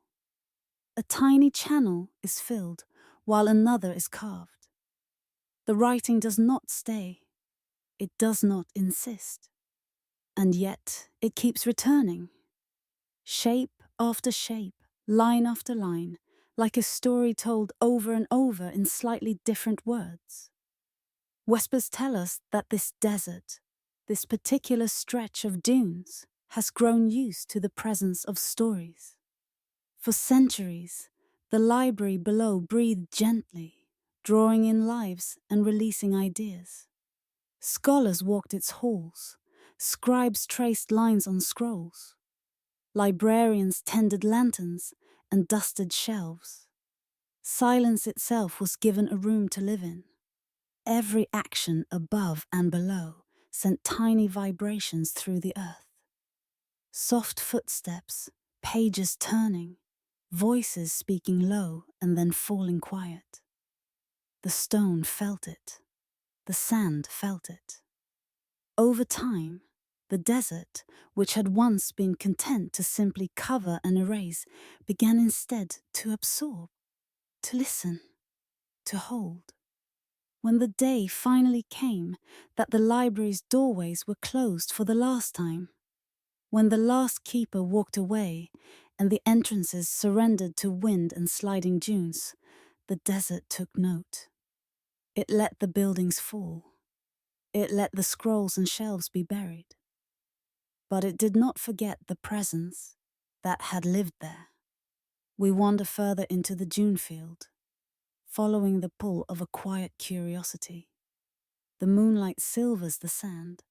A: A tiny channel is filled, while another is carved. The writing does not stay. It does not insist. And yet, it keeps returning. Shape after shape, line after line, like a story told over and over in slightly different words. Whispers tell us that this desert, this particular stretch of dunes, has grown used to the presence of stories. For centuries, the library below breathed gently, drawing in lives and releasing ideas. Scholars walked its halls, Scribes traced lines on scrolls. Librarians tended lanterns and dusted shelves. Silence itself was given a room to live in. Every action above and below sent tiny vibrations through the earth. Soft footsteps, pages turning, voices speaking low and then falling quiet. The stone felt it. The sand felt it. Over time, the desert, which had once been content to simply cover and erase, began instead to absorb, to listen, to hold. When the day finally came that the library's doorways were closed for the last time, when the last keeper walked away and the entrances surrendered to wind and sliding dunes, the desert took note. It let the buildings fall. It let the scrolls and shelves be buried. But it did not forget the presence that had lived there. We wander further into the dune field, following the pull of a quiet curiosity. The moonlight silvers the sand,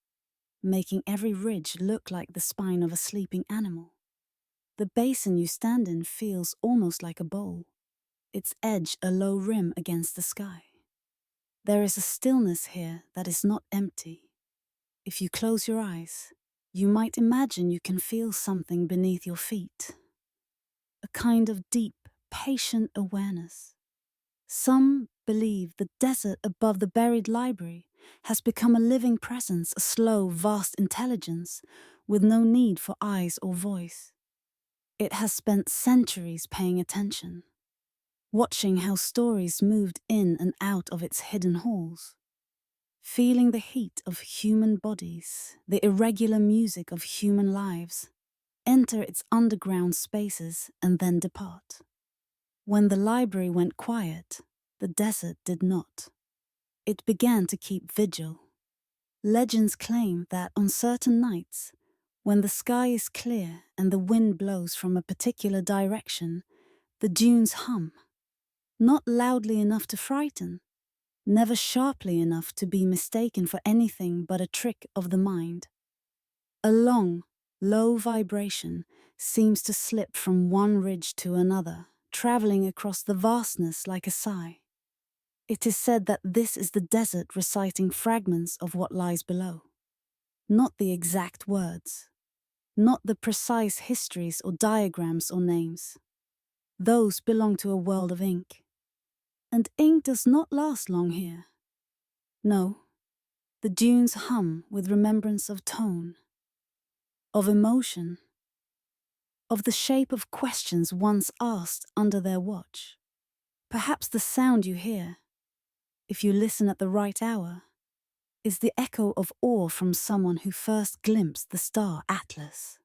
A: making every ridge look like the spine of a sleeping animal. The basin you stand in feels almost like a bowl, its edge a low rim against the sky. There is a stillness here that is not empty. If you close your eyes, you might imagine you can feel something beneath your feet. A kind of deep, patient awareness. Some believe the desert above the buried library has become a living presence, a slow, vast intelligence with no need for eyes or voice. It has spent centuries paying attention, watching how stories moved in and out of its hidden halls, feeling the heat of human bodies, the irregular music of human lives, enter its underground spaces and then depart. When the library went quiet, the desert did not. It began to keep vigil. Legends claim that on certain nights, when the sky is clear and the wind blows from a particular direction, the dunes hum, not loudly enough to frighten, never sharply enough to be mistaken for anything but a trick of the mind. A long, low vibration seems to slip from one ridge to another, traveling across the vastness like a sigh. It is said that this is the desert reciting fragments of what lies below. Not the exact words, not the precise histories or diagrams or names. Those belong to a world of ink. And ink does not last long here. No, the dunes hum with remembrance of tone, of emotion, of the shape of questions once asked under their watch. Perhaps the sound you hear, if you listen at the right hour, is the echo of awe from someone who first glimpsed the star Atlas,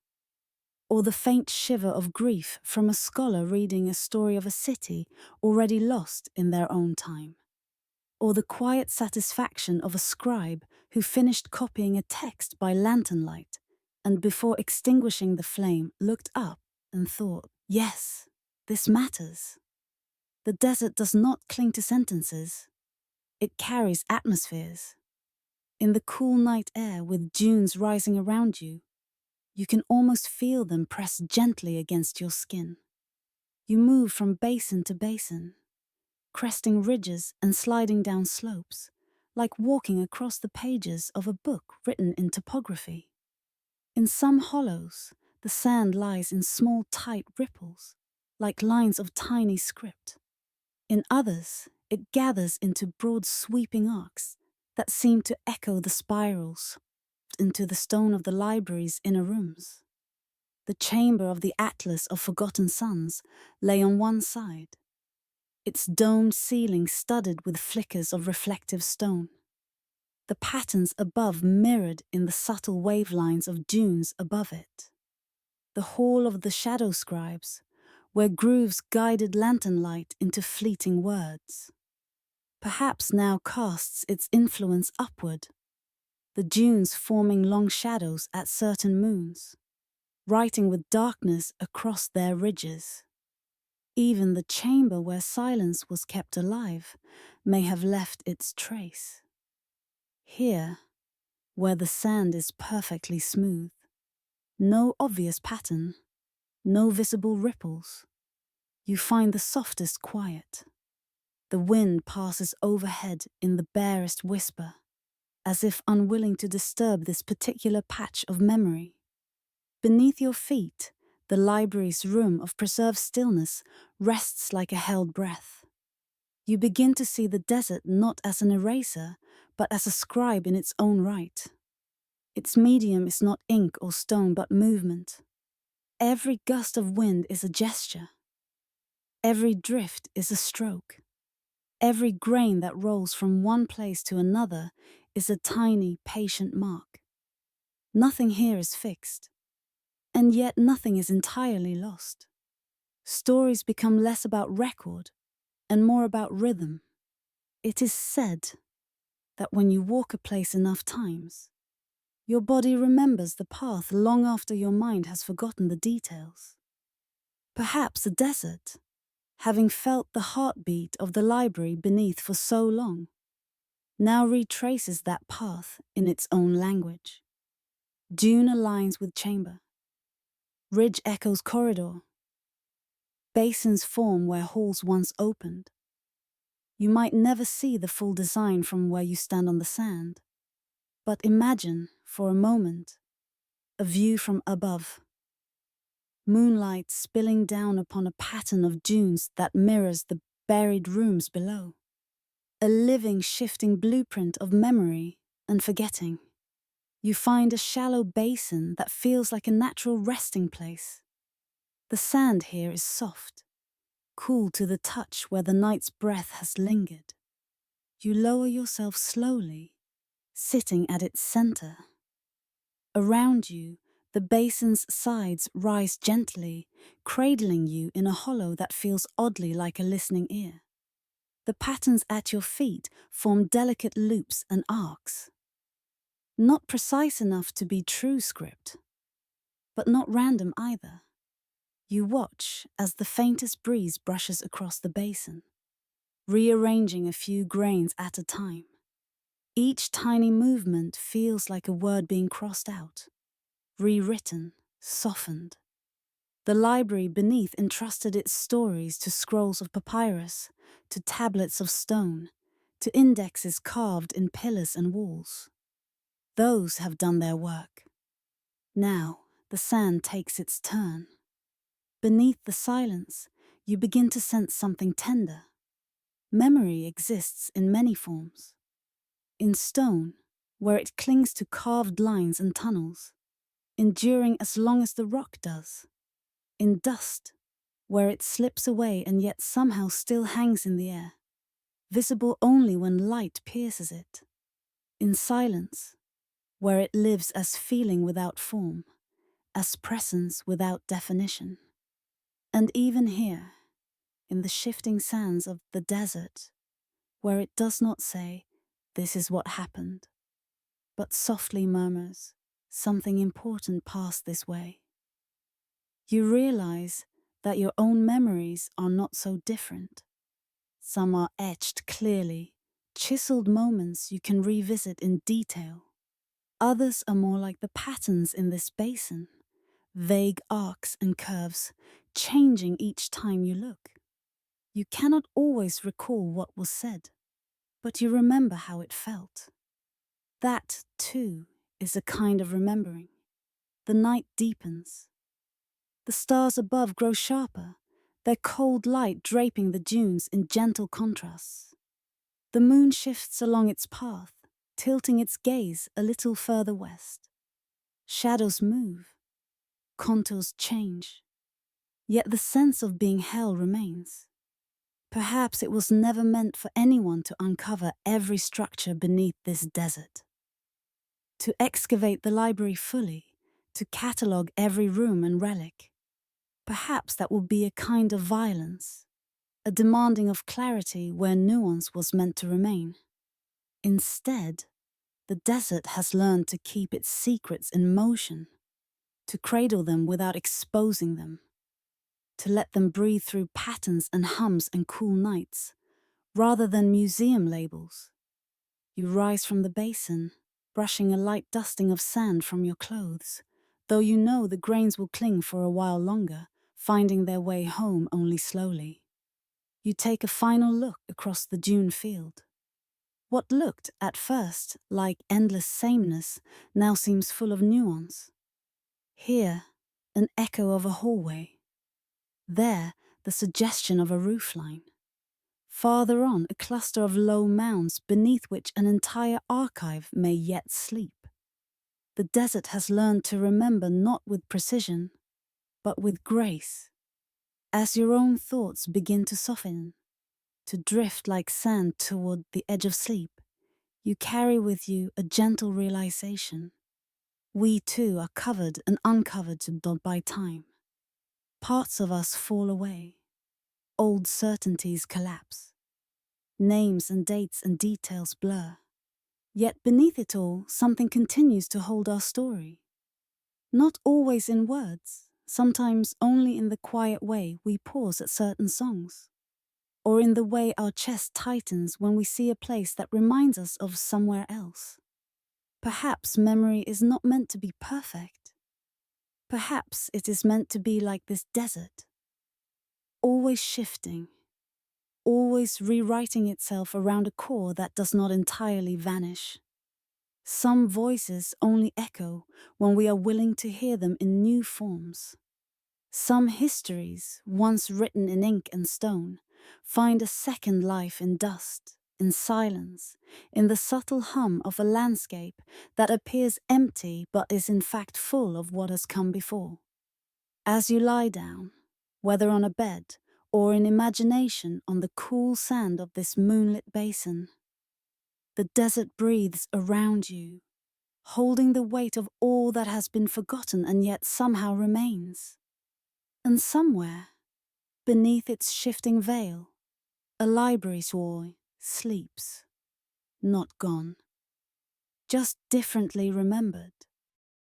A: or the faint shiver of grief from a scholar reading a story of a city already lost in their own time, or the quiet satisfaction of a scribe who finished copying a text by lantern light and before extinguishing the flame looked up and thought, yes, this matters. The desert does not cling to sentences. It carries atmospheres. In the cool night air with dunes rising around you, you can almost feel them press gently against your skin. You move from basin to basin, cresting ridges and sliding down slopes, like walking across the pages of a book written in topography. In some hollows, the sand lies in small, tight ripples, like lines of tiny script. In others, it gathers into broad, sweeping arcs that seem to echo the spirals into the stone of the library's inner rooms. The chamber of the Atlas of Forgotten Suns lay on one side, its domed ceiling studded with flickers of reflective stone. The patterns above mirrored in the subtle wavelines of dunes above it. The hall of the shadow scribes, where grooves guided lantern light into fleeting words, perhaps now casts its influence upward, the dunes forming long shadows at certain moons, writing with darkness across their ridges. Even the chamber where silence was kept alive may have left its trace. Here, where the sand is perfectly smooth. No obvious pattern, no visible ripples. You find the softest quiet. The wind passes overhead in the barest whisper, as if unwilling to disturb this particular patch of memory. Beneath your feet, the library's room of preserved stillness rests like a held breath. You begin to see the desert not as an eraser, but as a scribe in its own right. Its medium is not ink or stone, but movement. Every gust of wind is a gesture. Every drift is a stroke. Every grain that rolls from one place to another is a tiny, patient mark. Nothing here is fixed, and yet nothing is entirely lost. Stories become less about record and more about rhythm. It is said that when you walk a place enough times, your body remembers the path long after your mind has forgotten the details. Perhaps the desert, having felt the heartbeat of the library beneath for so long, now retraces that path in its own language. Dune aligns with chamber. Ridge echoes corridor. Basins form where halls once opened. You might never see the full design from where you stand on the sand, but imagine, for a moment, a view from above. Moonlight spilling down upon a pattern of dunes that mirrors the buried rooms below. A living, shifting blueprint of memory and forgetting. You find a shallow basin that feels like a natural resting place. The sand here is soft, cool to the touch where the night's breath has lingered. You lower yourself slowly, sitting at its center. Around you, the basin's sides rise gently, cradling you in a hollow that feels oddly like a listening ear. The patterns at your feet form delicate loops and arcs. Not precise enough to be true script, but not random either. You watch as the faintest breeze brushes across the basin, rearranging a few grains at a time. Each tiny movement feels like a word being crossed out, rewritten, softened. The library beneath entrusted its stories to scrolls of papyrus, to tablets of stone, to indexes carved in pillars and walls. Those have done their work. Now the sand takes its turn. Beneath the silence, you begin to sense something tender. Memory exists in many forms. In stone, where it clings to carved lines and tunnels, enduring as long as the rock does. In dust, where it slips away and yet somehow still hangs in the air, visible only when light pierces it. In silence, where it lives as feeling without form, as presence without definition. And even here, in the shifting sands of the desert, where it does not say, "This is what happened," but softly murmurs, "Something important passed this way." You realize that your own memories are not so different. Some are etched clearly, chiseled moments you can revisit in detail. Others are more like the patterns in this basin, vague arcs and curves, changing each time you look. You cannot always recall what was said, but you remember how it felt. That, too, is a kind of remembering. The night deepens. The stars above grow sharper, their cold light draping the dunes in gentle contrasts. The moon shifts along its path, tilting its gaze a little further west. Shadows move, contours change, yet the sense of being held remains. Perhaps it was never meant for anyone to uncover every structure beneath this desert. To excavate the library fully, to catalogue every room and relic. Perhaps that would be a kind of violence, a demanding of clarity where nuance was meant to remain. Instead, the desert has learned to keep its secrets in motion, to cradle them without exposing them, to let them breathe through patterns and hums and cool nights, rather than museum labels. You rise from the basin, brushing a light dusting of sand from your clothes, though you know the grains will cling for a while longer, finding their way home only slowly. You take a final look across the dune field. What looked, at first, like endless sameness now seems full of nuance. Here, an echo of a hallway. There, the suggestion of a roofline. Farther on, a cluster of low mounds beneath which an entire archive may yet sleep. The desert has learned to remember not with precision, but with grace. As your own thoughts begin to soften, to drift like sand toward the edge of sleep, you carry with you a gentle realization. We too are covered and uncovered by time. Parts of us fall away. Old certainties collapse. Names and dates and details blur. Yet beneath it all, something continues to hold our story. Not always in words, sometimes only in the quiet way we pause at certain songs, or in the way our chest tightens when we see a place that reminds us of somewhere else. Perhaps memory is not meant to be perfect. Perhaps it is meant to be like this desert, always shifting, always rewriting itself around a core that does not entirely vanish. Some voices only echo when we are willing to hear them in new forms. Some histories, once written in ink and stone, find a second life in dust, in silence, in the subtle hum of a landscape that appears empty but is in fact full of what has come before. As you lie down, whether on a bed or in imagination on the cool sand of this moonlit basin, the desert breathes around you, holding the weight of all that has been forgotten and yet somehow remains. And somewhere, beneath its shifting veil, a library boy sleeps, not gone, just differently remembered.